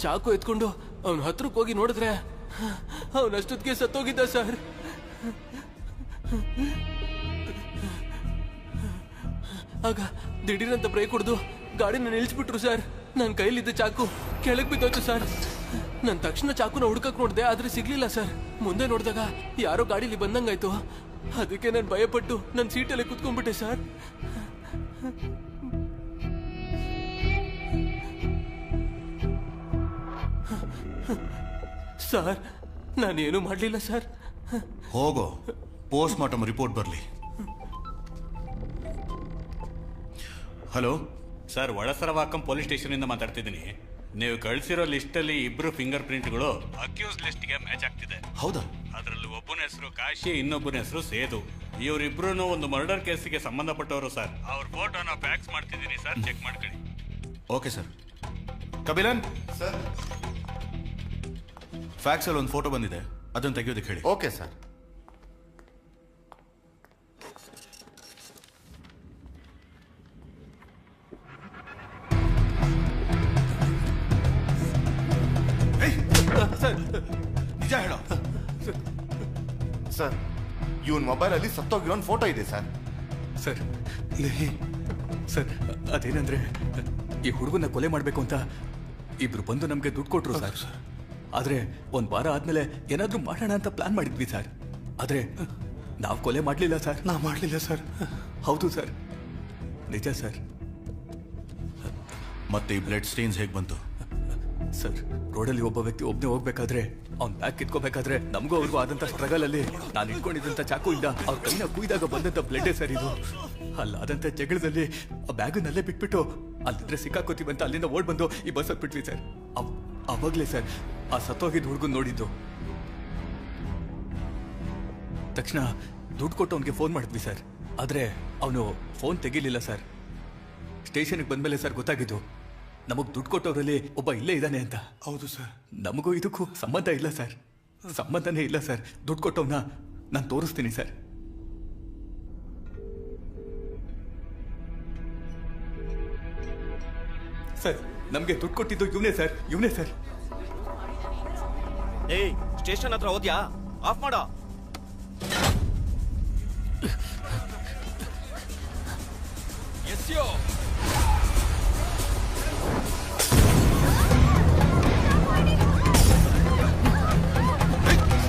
ಚಾಕು ಎತ್ಕೊಂಡು ಅವನ ಹತ್ರಕ್ಕೆ ಹೋಗಿ ನೋಡಿದ್ರೆ ಅವನಷ್ಟೊತ್ತಿಗೆ ಸತ್ತೋಗಿದ್ದ ಸರ್. ಆಗ ದಿಢೀರಂತ ಬ್ರೇಕ್ ಹೊಡೆದು ಗಾಡಿನ ನಿಲ್ಲಿಸ್ಬಿಟ್ರು ಸರ್. ನನ್ನ ಕೈಲಿದ್ದ ಚಾಕು ಕೆಳಗೆ ಬಿದ್ದೋಯ್ತು ಸರ್. ನಾನು ತಕ್ಷಣ ಚಾಕುನ ಹುಡ್ಕಕ್ ನೋಡಿದೆ, ಆದ್ರೆ ಸಿಗ್ಲಿಲ್ಲ ಸರ್. ಮುಂದೆ ನೋಡಿದಾಗ ಯಾರೋ ಗಾಡಿಲಿ ಬಂದಂಗಾಯ್ತು. ಅದಕ್ಕೆ ನಾನು ಭಯಪಟ್ಟು ನನ್ನ ಸೀಟಲ್ಲಿ ಕುತ್ಕೊಂಡ್ಬಿಟ್ಟೆ ಸರ್. ಸರ್, ನಾನೇನು ಮಾಡಲಿಲ್ಲ ಸರ್. ಹೋಗೋ, ಪೋಸ್ಟ್ ಮಾರ್ಟಮ್ ರಿಪೋರ್ಟ್ ಬರಲಿ. ಹಲೋ ಸರ್, ಒಳಸರವಾಕಂ ಪೊಲೀಸ್ ಸ್ಟೇಷನ್ ಇಂದ ಮಾತಾಡ್ತಿದ್ದೀನಿ. ನೀವು ಕಳಿಸಿರೋ ಲಿಸ್ಟಲ್ಲಿ ಇಬ್ರು ಫಿಂಗರ್ ಪ್ರಿಂಟ್ಗಳು ಅಕ್ಯೂಸ್ ಲಿಸ್ಟ್ಗೆ ಮ್ಯಾಚ್ ಆಗ್ತಿದೆ. ಹೌದಾ? ಅದರಲ್ಲಿ ಒಬ್ಬನ ಹೆಸರು ಕಾಶಿ, ಇನ್ನೊಬ್ಬನ ಹೆಸರು ಸೇದು. ಇವರಿಬ್ರು ಒಂದು ಮರ್ಡರ್ ಕೇಸಿಗೆ ಸಂಬಂಧಪಟ್ಟವರು ಸರ್. ಅವ್ರ ಫೋಟೋನ ಫ್ಯಾಕ್ಸ್ ಮಾಡ್ತಿದ್ದೀನಿ ಸರ್, ಚೆಕ್ ಮಾಡ್ಕೊಳ್ಳಿ. Okay sir. Kabilan sir, fax ಅಲ್ಲಿ ಒಂದು ಫೋಟೋ ಬಂದಿದೆ, ಅದನ್ನು ತೆಗೆಯೋದಕ್ಕೆ ಹೇಳಿ. Okay sir. ನಿಜ ಹೇಳೋ ಸರ್. ಇವನ್ ಮೊಬೈಲ್ ಅಲ್ಲಿ ಸತ್ತೋಗಿರೋನ್ ಫೋಟೋ ಇದೆ ಸರ್. ಸರ್ ಸರ್, ಅದೇನಂದ್ರೆ ಈ ಹುಡುಗನ ಕೊಲೆ ಮಾಡ್ಬೇಕು ಅಂತ ಇಬ್ರು ಬಂದು ನಮ್ಗೆ ದುಡ್ಡು ಕೊಟ್ರು ಸರ್. ಆದ್ರೆ ಒಂದ್ ವಾರ ಆದ್ಮೇಲೆ ಏನಾದ್ರೂ ಮಾಡೋಣ ಅಂತ ಪ್ಲಾನ್ ಮಾಡಿದ್ವಿ ಸರ್. ಆದ್ರೆ ನಾವು ಕೊಲೆ ಮಾಡ್ಲಿಲ್ಲ ಸರ್. ನಾವು ಮಾಡ್ಲಿಲ್ಲ ಸರ್. ಹೌದು ಸರ್, ನಿಜ ಸರ್. ಮತ್ತೆ ಈ ಬ್ಲಡ್ ಸ್ಟೇನ್ಸ್ ಹೇಗೆ ಬಂತು ಸರ್? ರೋಡಲ್ಲಿ ಒಬ್ಬ ವ್ಯಕ್ತಿ ಒಬ್ಬನೇ ಹೋಗ್ಬೇಕಾದ್ರೆ ಅವ್ನ್ ಬ್ಯಾಗ್ ಕಿತ್ಕೋಬೇಕಾದ್ರೆ ನಮಗೂ ಅವ್ರಿಗೂ ಆದಂತ ಸ್ಟ್ರಗಲ್ ಅಲ್ಲಿ ನಾನು ಇಟ್ಕೊಂಡಿದ್ದಂತ ಚಾಕುಯಿಂದ ಅವ್ರ ಕೈನ ಕುಯ್ದಾಗ ಬಂದಂತ ಬ್ಲಡ್ಡೇ ಸರ್ ಇದು. ಅಲ್ಲಾದಂತ ಜಗಳದಲ್ಲಿ ಆ ಬ್ಯಾಗನ್ನಲ್ಲೇ ಬಿಟ್ಬಿಟ್ಟು ಅಲ್ಲಿದ್ರೆ ಸಿಕ್ಕಾಕೋತೀವಿ ಅಂತ ಅಲ್ಲಿಂದ ಓಡ್ ಬಂದು ಈ ಬಸ್ ಹತ್ಬಿಟ್ವಿ ಸರ್. ಅವಾಗ್ಲೇ ಸರ್ ಆ ಸತ್ತೋಗಿದ್ದ ಹುಡುಗನ್ ನೋಡಿದ್ದು. ತಕ್ಷಣ ದುಡ್ಡು ಕೊಟ್ಟು ಅವನಿಗೆ ಫೋನ್ ಮಾಡಿದ್ವಿ ಸರ್. ಆದ್ರೆ ಅವನು ಫೋನ್ ತೆಗಿಲಿಲ್ಲ ಸರ್. ಸ್ಟೇಷನ್ಗೆ ಬಂದ್ಮೇಲೆ ಸರ್ ಗೊತ್ತಾಗಿದ್ದು ನಮಗ್ ದುಡ್ಡು ಕೊಟ್ಟವರಲ್ಲಿ ಒಬ್ಬ ಇಲ್ಲೇ ಇದ್ದಾನೆ ಅಂತ. ಹೌದು ಸರ್. ನಮಗೂ ಇದಕ್ಕೂ ಸಂಬಂಧ ಇಲ್ಲ ಸರ್, ಸಂಬಂಧನೇ ಇಲ್ಲ ಸರ್. ದುಡ್ಡು ಕೊಟ್ಟವನ್ನ ನಾನು ತೋರಿಸ್ತೀನಿ ಸರ್. ಸರ್, ನಮ್ಗೆ ದುಡ್ಡು ಕೊಟ್ಟಿದ್ದು ಇವನೇ ಸರ್, ಇವನೇ ಸರ್. ಏಯ್, ಸ್ಟೇಷನ್ ಹತ್ರ ಹೋದ್ಯಾ? ಆಫ್ ಮಾಡ.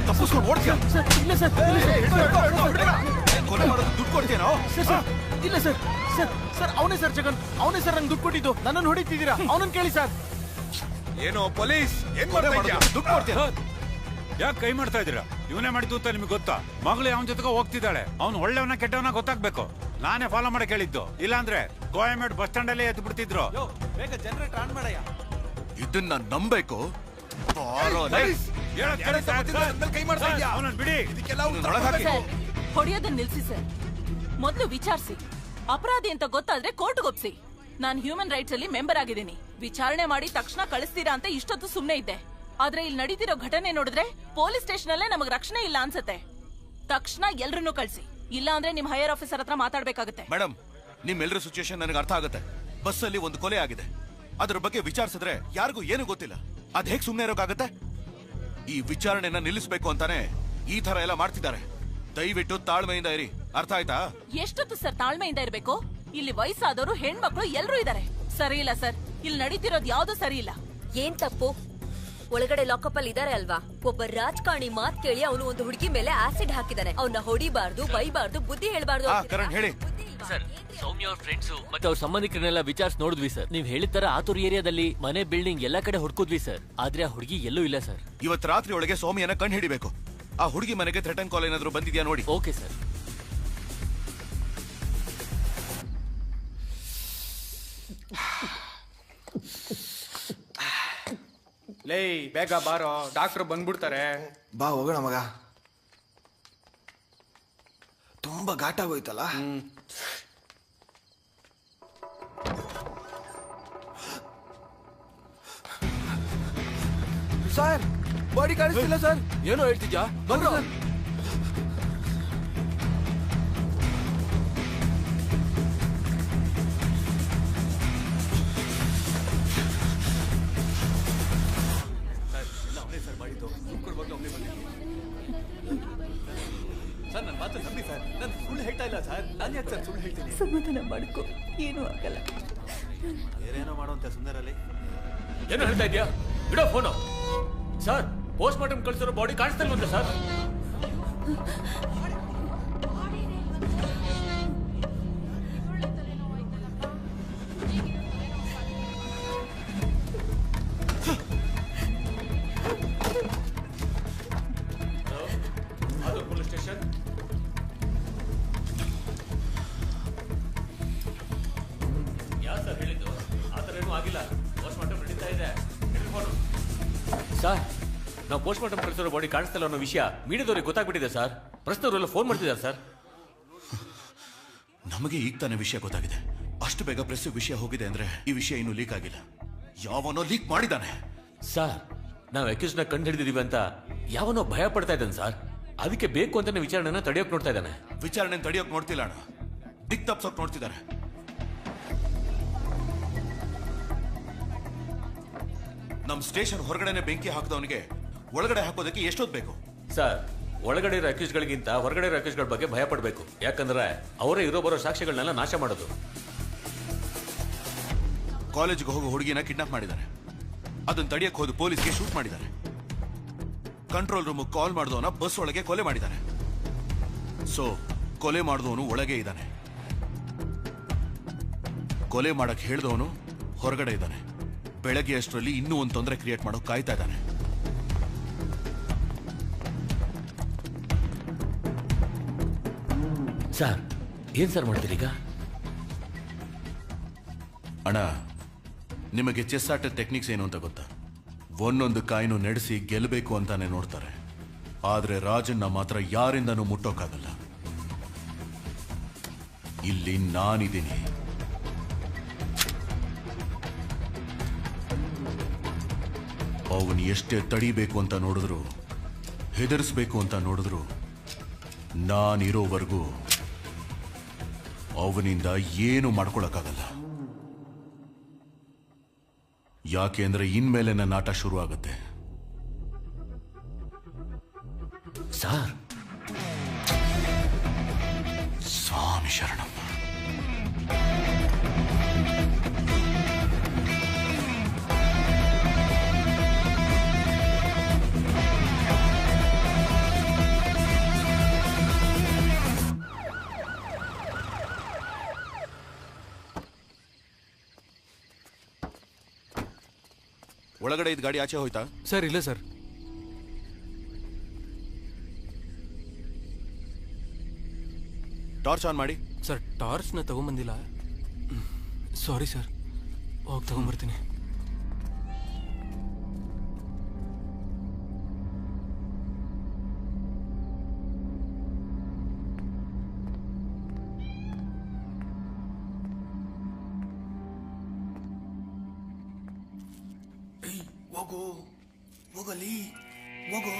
ತಪ್ಪಿಸ್ಕೊಂಡು ಓಡ್ತೀಯ? ಇಲ್ಲ ಸರ್, ಕೊಲೆ ಮಾಡೋದು ದುಡ್ಡು ಕೊಡ್ತೀಯನೋ? ಇಲ್ಲ ಸರ್. ಸರ್ ಸರ್, ಅವನೇ ಸರ್ ಜಗನ್, ಅವನೇ ಸರ್ ನಂಗೆ ದುಡ್ಡು ಕೊಟ್ಟಿದ್ದು. ನನ್ನನ್ನು ಹೊಡಿತಿದ್ದೀರಾ? ಅವನನ್ನು ಕೇಳಿ ಸರ್. ಏನೋ ಪೊಲೀಸ್ ಏನ್ ದುಡ್ಡು ಕೊಡ್ತೀಯ? ಯಾಕೆ ಕೈ ಮಾಡ್ತಾ ಇದ್ದೀರಾ? ಇವನೇ ಮಾಡಿದ್ದು ಅಂತ ನಿಮ್ಗೆ ಗೊತ್ತಾ? ಮಗಳು ಅವನ ಜೊತೆಗೆ ಹೋಗ್ತಿದ್ದಾಳೆ. ಅವ್ನು ಒಳ್ಳೆಯವನ ಕೆಟ್ಟವನ ಗೊತ್ತಾಗ್ಬೇಕು. ನಾನೇ ಫಾಲೋ ಮಾಡಕ್ ಹೇಳಿದ್ದು. ಇಲ್ಲಾಂದ್ರೆ ಗೋಯಮೇಡ್ ಬಸ್ ಸ್ಟ್ಯಾಂಡ್ ಅಲ್ಲೇ ಎದ್ದು ಬಿಡ್ತಿದ್ರು. ಜನರೇಟರ್ ಆನ್ ಮಾಡಯ್ಯ. ಇದನ್ನ ನಂಬೇಕು. ಹೊಡೆಯೋದನ್ನ ನಿಲ್ಸಿ ಸರ್. ಮೊದಲು ವಿಚಾರಿಸಿ. ಅಪರಾಧಿ ಅಂತ ಗೊತ್ತಾದ್ರೆ ಕೋರ್ಟ್ಗೆ ಒಪ್ಸಿ. ನಾನು ಹ್ಯೂಮನ್ ರೈಟ್ಸ್ ಅಲ್ಲಿ ಮೆಂಬರ್ ಆಗಿದ್ದೀನಿ. ವಿಚಾರಣೆ ಮಾಡಿ ತಕ್ಷಣ ಕಳಿಸ್ತೀರಾ ಅಂತ ಇಷ್ಟೊತ್ತು ಸುಮ್ನೆ ಇದ್ದೆ. ಆದ್ರೆ ಇಲ್ಲಿ ನಡೀತಿರೋ ಘಟನೆ ನೋಡಿದ್ರೆ ಪೊಲೀಸ್ ಸ್ಟೇಷನ್ ಅಲ್ಲೇ ನಮಗ್ ರಕ್ಷಣೆ ಇಲ್ಲ ಅನ್ಸತ್ತೆ. ತಕ್ಷಣ ಎಲ್ರನ್ನೂ ಕಳ್ಸಿ, ಇಲ್ಲ ಅಂದ್ರೆ ನಿಮ್ ಹೈಯರ್ ಆಫೀಸರ್ ಹತ್ರ ಮಾತಾಡ್ಬೇಕಾಗತ್ತೆ. ಮೇಡಮ್, ನಿಮ್ಮೆಲ್ಲರ ಸಿಚುಯೇಷನ್ ನನಗೆ ಅರ್ಥ ಆಗುತ್ತೆ. ಬಸ್ ಅಲ್ಲಿ ಒಂದು ಕೊಲೆ ಆಗಿದೆ, ಅದ್ರ ಬಗ್ಗೆ ವಿಚಾರಿಸಿದ್ರೆ ಯಾರಿಗೂ ಏನು ಗೊತ್ತಿಲ್ಲ. ಅದ್ ಹೇಗ್ ಸುಮ್ನೆ ಇರೋಕ್ಕಾಗತ್ತೆ? ಈ ವಿಚಾರಣೆನ ನಿಲ್ಲಿಸಬೇಕು ಅಂತಾನೆ ಈ ತರ ಎಲ್ಲ ಮಾಡ್ತಿದ್ದಾರೆ. ದಯವಿಟ್ಟು ತಾಳ್ಮೆಯಿಂದ ಇರಿ, ಅರ್ಥ ಆಯ್ತಾ? ಎಷ್ಟೊತ್ತು ಸರ್ ತಾಳ್ಮೆಯಿಂದ ಇರ್ಬೇಕು? ಇಲ್ಲಿ ವಯಸ್ಸಾದವರು, ಹೆಣ್ಮಕ್ಳು ಎಲ್ರೂ ಇದಾರೆ. ಸರಿ ಇಲ್ಲ ಸರ್, ಇಲ್ಲಿ ನಡೀತಿರೋದು ಯಾವ್ದು ಸರಿ ಇಲ್ಲ. ಏನ್ ತಪ್ಪು? ಒಳಗಡೆ ಲಾಕಪ್ ಅಲ್ಲಿ ಇದಾರೆ ಅಲ್ವಾ? ಒಬ್ಬ ರಾಜಕಾರಣಿ ಮಾತ್ ಕೇಳಿ ಅವನು ಒಂದು ಹುಡುಗಿ ಮೇಲೆ ಆಸಿಡ್ ಹಾಕಿದಾನೆ. ಅವನ್ನ ಹೊಡಿಬಾರ್ದು, ಬೈಬಾರ್ದು, ಬುದ್ಧಿ ಹೇಳ್ಬಾರ್ದು. ಹೇಳಿ ಸರ್. ಸೌಮ್ಯ ಅವ್ರ ಫ್ರೆಂಡ್ಸು ಮತ್ತೆ ಅವ್ರ ಸಂಬಂಧಿಕರನ್ನೆಲ್ಲ ವಿಚಾರಿಸಿ ನೋಡಿದ್ವಿ ಸರ್. ನೀವ್ ಹೇಳಿದ ತರ ಆತೂರ್ ಏರಿಯಾದಲ್ಲಿ ಮನೆ, ಬಿಲ್ಡಿಂಗ್ ಎಲ್ಲಾ ಕಡೆ ಹುಡ್ಕುದ್ವಿ ಸರ್. ಆದ್ರೆ ಆ ಹುಡುಗಿ ಎಲ್ಲೂ ಇಲ್ಲ ಸರ್. ಇವತ್ತು ರಾತ್ರಿ ಒಳಗೆ ಸೌಮ್ಯನ ಕಂಡು ಹಿಡಿಬೇಕು. ಆ ಹುಡುಗಿ ಮನೆಗೆ ಥ್ರೆಟನ್ ಕಾಲ್ ಏನಾದ್ರು ಬಂದಿದ್ಯಾ ನೋಡಿ. Okay sir. ಲೇ, ಬೇಗ ಬಾರೋ, ಡಾಕ್ಟರ್ ಬಂದ್ಬಿಡ್ತಾರೆ. ಬಾ ಹೋಗೋಣ ಮಗ. ತುಂಬಾ ಘಾಟಾಗೋಯ್ತಲ್ಲ. ಸರ್, ಬಾಡಿ ಕಾಣಿಸ್ತಿಲ್ಲ ಸರ್. ಏನೋ ಹೇಳ್ತಿದ್ಯಾ? ಬಂದ್ರು ಸರ್. ಸರ್, ನನ್ನ ಮಾತು ನಂಬಿ ಸರ್. ನಾನು ಸುಳ್ಳು ಹೇಳ್ತಾ ಇಲ್ಲ ಸರ್. ನಾನು ಯಾಕೆ ಸರ್ ಸುಳ್ಳು ಹೇಳ್ತೀನಿ? ಸಮಾಧಾನ ಮಾಡ್ಕೊ, ಏನೂ ಆಗಲ್ಲ. ಬೇರೇನೋ ಮಾಡುವಂತೆ ಸುಂದರಲ್ಲಿ. ಏನು ಹೇಳ್ತಾ ಇದೆಯಾ? ಬಿಡೋ ಫೋನು. ಸರ್, ಪೋಸ್ಟ್ ಮಾರ್ಟಮ್ ಕಳಿಸಿರೋ ಬಾಡಿ ಕಾಣಿಸ್ತಿಲ್ವಂತೆ ಸರ್. ಅದು ಪೊಲೀಸ್ ಸ್ಟೇಷನ್. ಯಾ ಸರ್ ಹೇಳಿದ್ದು? ಆ ಥರ ಏನೂ ಆಗಿಲ್ಲ. ಪೋಸ್ಟ್ ಮಾರ್ಟಮ್ ನಡೀತಾ ಇದೆ. ಸರ್ ನಾವು ಪೋಸ್ಟ್ ಮಾರ್ಟಮ್ ಕಳಿಸಿರೋ ಬಾಡಿ ಕಾಣಿಸ್ತಿಲ್ಲ ಅನ್ನೋ ವಿಷಯ ಮೀಡಿಯಾದವ್ರಿಗೆ ಗೊತ್ತಾಗ್ಬಿಟ್ಟಿದೆ ಸರ್. ಪ್ರಶ್ನವರೆಲ್ಲ ಫೋನ್ ಮಾಡ್ತಿದ್ದಾರೆ ಸರ್. ನಮಗೆ ಈಗ ತಾನೇ ವಿಷಯ ಗೊತ್ತಾಗಿದೆ. ಅಷ್ಟು ಬೇಗ ಪ್ರೆಸ್ ವಿಷಯ ಹೋಗಿದೆ ಅಂದ್ರೆ ಈ ವಿಷಯ ಇನ್ನೂ ಲೀಕ್ ಆಗಿಲ್ಲ. ಯಾವನೋ ಲೀಕ್ ಮಾಡಿದಾನೆ ಸರ್. ನಾವು ಅಕ್ಯೂಸ್ನ ಕಂಡು ಹಿಡಿದಿದೀವಿ ಅಂತ ಯಾವನೋ ಭಯ ಪಡ್ತಾ ಇದ್ದಾನೆ ಸರ್. ಅದಕ್ಕೆ ಬೇಕು ಅಂತಾನೆ ವಿಚಾರಣೆನ ತಡೆಯೋಕ್ ನೋಡ್ತಾ ಇದ್ದಾನೆ. ವಿಚಾರಣೆ ತಡೆಯೋಕ್ ನೋಡ್ತಿಲ್ಲ ಅಣ್ಣ, ದಿಕ್ ತಪ್ಸೋಕ್ ನೋಡ್ತಿದ್ದಾರೆ. ನಮ್ ಸ್ಟೇಷನ್ ಹೊರಗಡೆನೆ ಬೆಂಕಿ ಹಾಕಿದವನಿಗೆ ಒಳಗಡೆ ಹಾಕೋದಕ್ಕೆ ಎಷ್ಟೊತ್ತು ಬೇಕು ಸರ್? ಒಳಗಡೆ ಇರೋ ಅಕ್ಯೂಸ್ಗಳಿಗಿಂತ ಹೊರಗಡೆ ಇರೋ ಅಕ್ಯೂಸ್ಗಳ ಬಗ್ಗೆ ಭಯ ಪಡಬೇಕು. ಯಾಕಂದ್ರೆ ಅವರೇ ಇರೋ ಬರೋ ಸಾಕ್ಷ್ಯಗಳನ್ನೆಲ್ಲ ನಾಶ ಮಾಡೋದು. ಕಾಲೇಜ್ಗೆ ಹೋಗೋ ಹುಡುಗಿನ ಕಿಡ್ನಾಪ್ ಮಾಡಿದ್ದಾರೆ. ಅದನ್ನ ತಡೆಯಕ್ಕೆ ಹೋದ ಪೊಲೀಸ್ಗೆ ಶೂಟ್ ಮಾಡಿದ್ದಾರೆ. ಕಂಟ್ರೋಲ್ ರೂಮ್ ಕಾಲ್ ಮಾಡಿದವನ ಬಸ್ ಒಳಗೆ ಕೊಲೆ ಮಾಡಿದ್ದಾರೆ. ಸೊ ಕೊಲೆ ಮಾಡಿದವನು ಒಳಗೆ ಇದ್ದಾನೆ, ಕೊಲೆ ಮಾಡಕ್ ಹೇಳಿದವನು ಹೊರಗಡೆ ಇದ್ದಾನೆ. ಬೆಳಗ್ಗೆ ಅಷ್ಟರಲ್ಲಿ ಇನ್ನೂ ಒಂದು ತೊಂದರೆ ಕ್ರಿಯೇಟ್ ಮಾಡೋಕೆ ಕಾಯ್ತಾ ಇದ್ದಾನೆ. ಸರ್ ಏನ್ ಸರ್ ಮಾಡ್ತೀರಿ ಈಗ? ಅಣ್ಣ, ನಿಮಗೆ ಚೆಸ್ ಆಟದ ಟೆಕ್ನಿಕ್ಸ್ ಏನು ಅಂತ ಗೊತ್ತಾ? ಒಂದೊಂದು ಕಾಯಿನು ನಡೆಸಿ ಗೆಲ್ಲಬೇಕು ಅಂತಾನೆ ನೋಡ್ತಾರೆ. ಆದ್ರೆ ರಾಜನ್ನ ಮಾತ್ರ ಯಾರಿಂದನೂ ಮುಟ್ಟೋಕ್ಕಾಗಲ್ಲ. ಇಲ್ಲಿ ನಾನಿದ್ದೀನಿ. ಅವನು ಎಷ್ಟೇ ತಡಿಬೇಕು ಅಂತ ನೋಡಿದ್ರು, ಹೆದರಿಸ್ಬೇಕು ಅಂತ ನೋಡಿದ್ರು, ನಾನಿರೋವರೆಗೂ ಅವನಿಂದ ಏನು ಮಾಡ್ಕೊಳಕ್ಕಾಗಲ್ಲ. ಯಾಕೆಂದ್ರೆ ಇನ್ಮೇಲೆ ನನ್ನ ಆಟ ಶುರು ಆಗುತ್ತೆ. ಸರ್ ಸ್ವಾಮಿ ಶರಣಮ್ಮ. ಒಳಗಡೆ ಇದ್ದ ಗಾಡಿ ಆಚೆ ಹೋಯ್ತಾ? ಸರ್ ಇಲ್ಲ ಸರ್. ಟಾರ್ಚ್ ಆನ್ ಮಾಡಿ. ಸರ್ ಟಾರ್ಚ್ನ ತಗೊಂಬಂದಿಲ್ಲ. ಸಾರಿ ಸರ್, ಹೋಗಿ ತಗೊಂಬರ್ತೀನಿ. ಹೋಗೋ ಹೋಗಲಿ ಹೋಗೋ.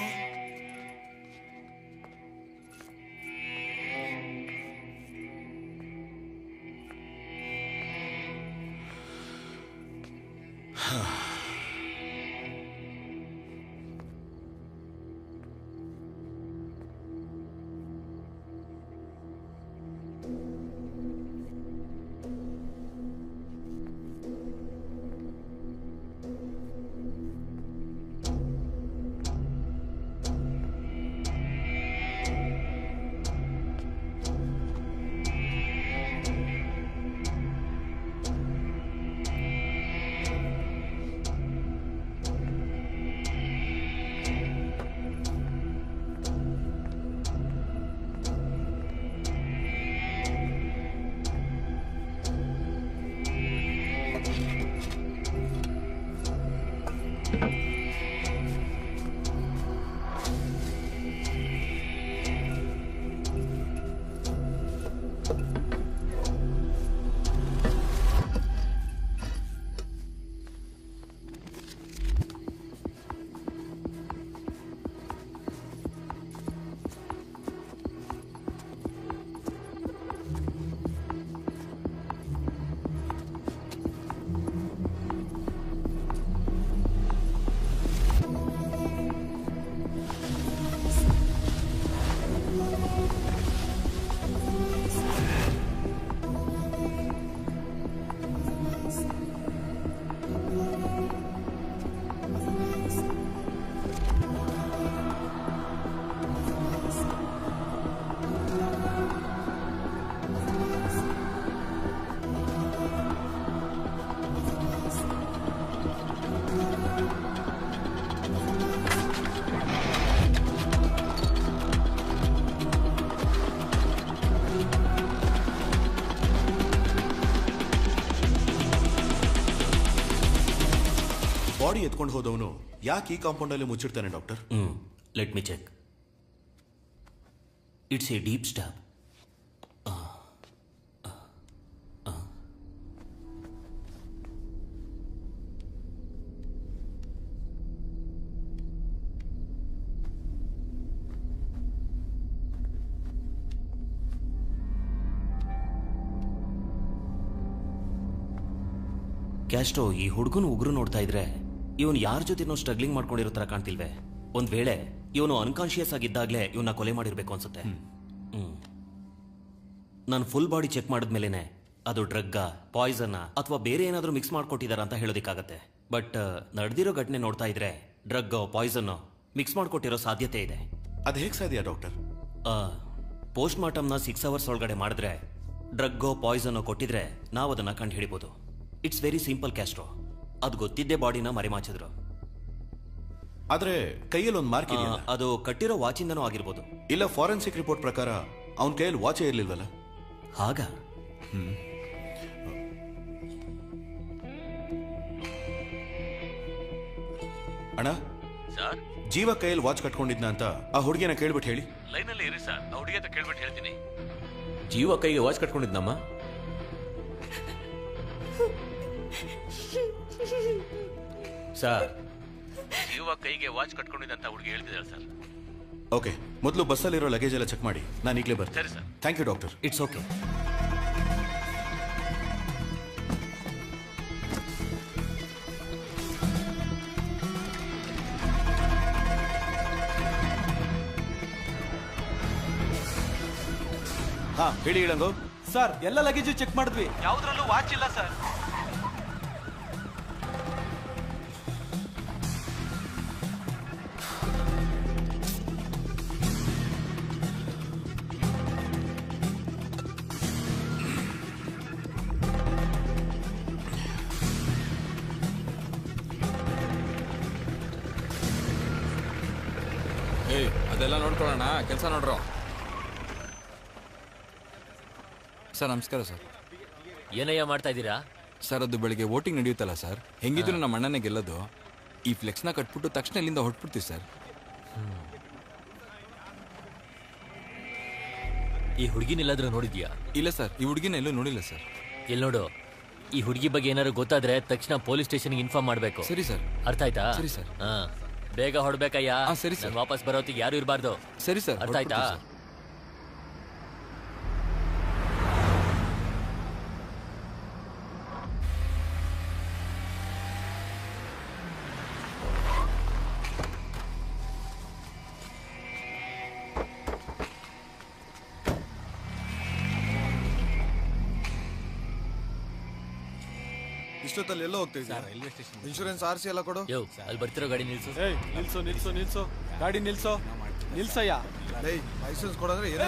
ಬಾಡಿ ಎತ್ಕೊಂಡು ಹೋದವನು ಯಾಕೆ ಈ ಕಾಂಪೌಂಡಲ್ಲಿ ಮುಚ್ಚಿಡ್ತಾನೆ doctor? Let me check. It's a deep stab. Castro, ಈ ಹುಡುಗನ ಉಗುರು ನೋಡ್ತಾ ಇದ್ರೆ ಇವನು ಯಾರ ಜೊತೆನೋ ಸ್ಟ್ರಗ್ಲಿಂಗ್ ಮಾಡ್ಕೊಂಡಿರೋ ತರ ಕಾಣ್ತಿಲ್ವೇ? ಒಂದ್ ವೇಳೆ ಇವನು ಅನ್ಕಾನ್ಶಿಯಸ್ ಆಗಿದ್ದಾಗ್ಲೇ ಇವನ್ನ ಕೊಲೆ ಮಾಡಿರ್ಬೇಕು ಅನ್ಸುತ್ತೆ. ನಾನು ಫುಲ್ ಬಾಡಿ ಚೆಕ್ ಮಾಡಿದ್ಮೇಲೆನೆ ಅದು ಡ್ರಗ್ಗ, ಪಾಯ್ಸನ್ನ ಅಥವಾ ಬೇರೆ ಏನಾದರೂ ಮಿಕ್ಸ್ ಮಾಡ್ಕೊಟ್ಟಿದಾರ ಅಂತ ಹೇಳೋದಕ್ಕಾಗತ್ತೆ. ಬಟ್ ನಡೆದಿರೋ ಘಟನೆ ನೋಡ್ತಾ ಇದ್ರೆ ಡ್ರಗ್, ಪಾಯ್ಸನ್ ಮಿಕ್ಸ್ ಮಾಡ್ಕೊಟ್ಟಿರೋ ಸಾಧ್ಯತೆ ಇದೆ. ಅದು ಹೇಗೆ ಸಾಧ್ಯ ಡಾಕ್ಟರ್? ಪೋಸ್ಟ್ ಮಾರ್ಟಮ್ನ 6 hours ಒಳಗಡೆ ಮಾಡಿದ್ರೆ ಡ್ರಗ್ಗೋ ಪಾಯ್ಸನ್ ಕೊಟ್ಟಿದ್ರೆ ನಾವು ಅದನ್ನ ಕಂಡು ಹಿಡಿಬೋದು. It's very simple Castro. ಅದು ಗೊತ್ತಿದ್ದೇ ಬಾಡಿನ ಮರೆಮಾಚಿದ್ರು. ಆದ್ರೆ ಕೈಯಲ್ಲಿ ಒಂದು ಮಾರ್ಕ್ ಇದೆಯಲ್ಲ, ಅದು ಕಟ್ಟಿರೋ ವಾಚಿಂದನೂ ಆಗಿರ್ಬೋದು. ಇಲ್ಲ, ಫಾರೆನ್ಸಿಕ್ ರಿಪೋರ್ಟ್ ಪ್ರಕಾರ ಅವನ ಕೈಯಲ್ಲಿ ವಾಚೇ ಇರ್ಲಿಲ್ವಲ್ಲ? ಹಾಗ ಅಣ್ಣ, ಸರ್, ಜೀವ ಕೈಯಲ್ಲಿ ವಾಚ್ ಕಟ್ಕೊಂಡಿದ್ನ ಅಂತ ಆ ಹುಡುಗಿನ ಕೇಳ್ಬಿಟ್ಟು ಹೇಳಿ. ಲೈನಲ್ಲಿ ಇರಿ ಸರ್, ಆ ಹುಡುಗಿ ಅಂತ ಕೇಳ್ಬಿಟ್ಟು ಹೇಳ್ತೀನಿ. ಜೀವ ಕೈಗೆ ವಾಚ್ ಕಟ್ಕೊಂಡಿದ್ನಮ್ಮ? ಸರ್, ಜೀವ ಕೈಗೆ ವಾಚ್ ಕಟ್ಕೊಂಡಿದ್ದಂತ ಹುಡುಗಿ ಹೇಳ್ತಿದ್ದಾಳೆ ಸರ್. ಓಕೆ, ಮೊದಲು ಬಸ್ಸಲ್ಲಿರೋ ಲಗೇಜ್ ಎಲ್ಲ ಚೆಕ್ ಮಾಡಿ, ನಾನು ಈಗಲೇ ಬರ್ತೀನಿ. ಸರಿ sir. Thank you doctor. It's okay. ಹಾ, ಹೇಳಿ ಇಳಂಗು. ಸರ್, ಎಲ್ಲ ಲಗೇಜು ಚೆಕ್ ಮಾಡಿದ್ವಿ, ಯಾವ್ದ್ರಲ್ಲೂ ವಾಚ್ ಇಲ್ಲ ಸರ್. ಅದೆಲ್ಲ ನೋಡ್ಕೊಳ್ಳೋಣ, ಕೆಲಸ ನೋಡ್ರು. ಸರ್ ನಮಸ್ಕಾರ ಸರ್. ಏನಯ್ಯ ಮಾಡ್ತಾ ಇದ್ದೀರಾ? ಸರ್, ಅದು ಬೆಳಿಗ್ಗೆ ವೋಟಿಂಗ್ ನಡೆಯುತ್ತಲ್ಲ ಸರ್, ಹೆಂಗಿದ್ರು ನಮ್ಮ ಅಣ್ಣನೇ ಗೆಲ್ಲೋದು. ಈ ಫ್ಲೆಕ್ಸ್ನ ಕಟ್ಬಿಟ್ಟು ತಕ್ಷಣ ಇಲ್ಲಿಂದ ಹೊಟ್ಬಿಡ್ತೀವಿ ಸರ್. ಈ ಹುಡುಗಿನೆಲ್ಲಾದ್ರೂ ನೋಡಿದ್ಯಾ? ಇಲ್ಲ ಸರ್, ಈ ಹುಡುಗಿನ ಎಲ್ಲೂ ನೋಡಿಲ್ಲ ಸರ್. ಎಲ್ಲಿ ನೋಡು, ಈ ಹುಡುಗಿ ಬಗ್ಗೆ ಏನಾದ್ರು ಗೊತ್ತಾದ್ರೆ ತಕ್ಷಣ ಪೊಲೀಸ್ ಸ್ಟೇಷನ್ಗೆ ಇನ್ಫಾರ್ಮ್ ಮಾಡಬೇಕು. ಸರಿ ಸರ್. ಅರ್ಥ ಆಯ್ತಾ? ಸರಿ ಸರ್. ಬೇಗ ಹೊಡ್ಬೇಕಯ್ಯ. ಸರಿ ಸರ್. ವಾಪಸ್ ಬರೋತ್ತಿಗೆ ಯಾರು ಇರಬಾರ್ದು. ಸರಿ ಸರ್. ಅರ್ಥ ಆಯ್ತಾ? ಇಷ್ಟೊತ್ತಲ್ಲಿ ಎಲ್ಲೋ ಹೋಗ್ತಾ ಇದ್ದೀರಾ? Railway station. ಇನ್ಶೂರೆನ್ಸ್, RC ಎಲ್ಲ ಕೊಡು. ಅಲ್ಲಿ ಬರ್ತಿರೋ ಗಾಡಿ ನಿಲ್ಸು. ನಿಲ್ಸು ನಿಲ್ಸು ನಿಲ್ಸು, ಗಾಡಿ ನಿಲ್ಸು, ನಿಲ್ಸಯ್ಯ. ಲೈಸೆನ್ಸ್ ಕೊಡಂದ್ರೆ ಏನೋ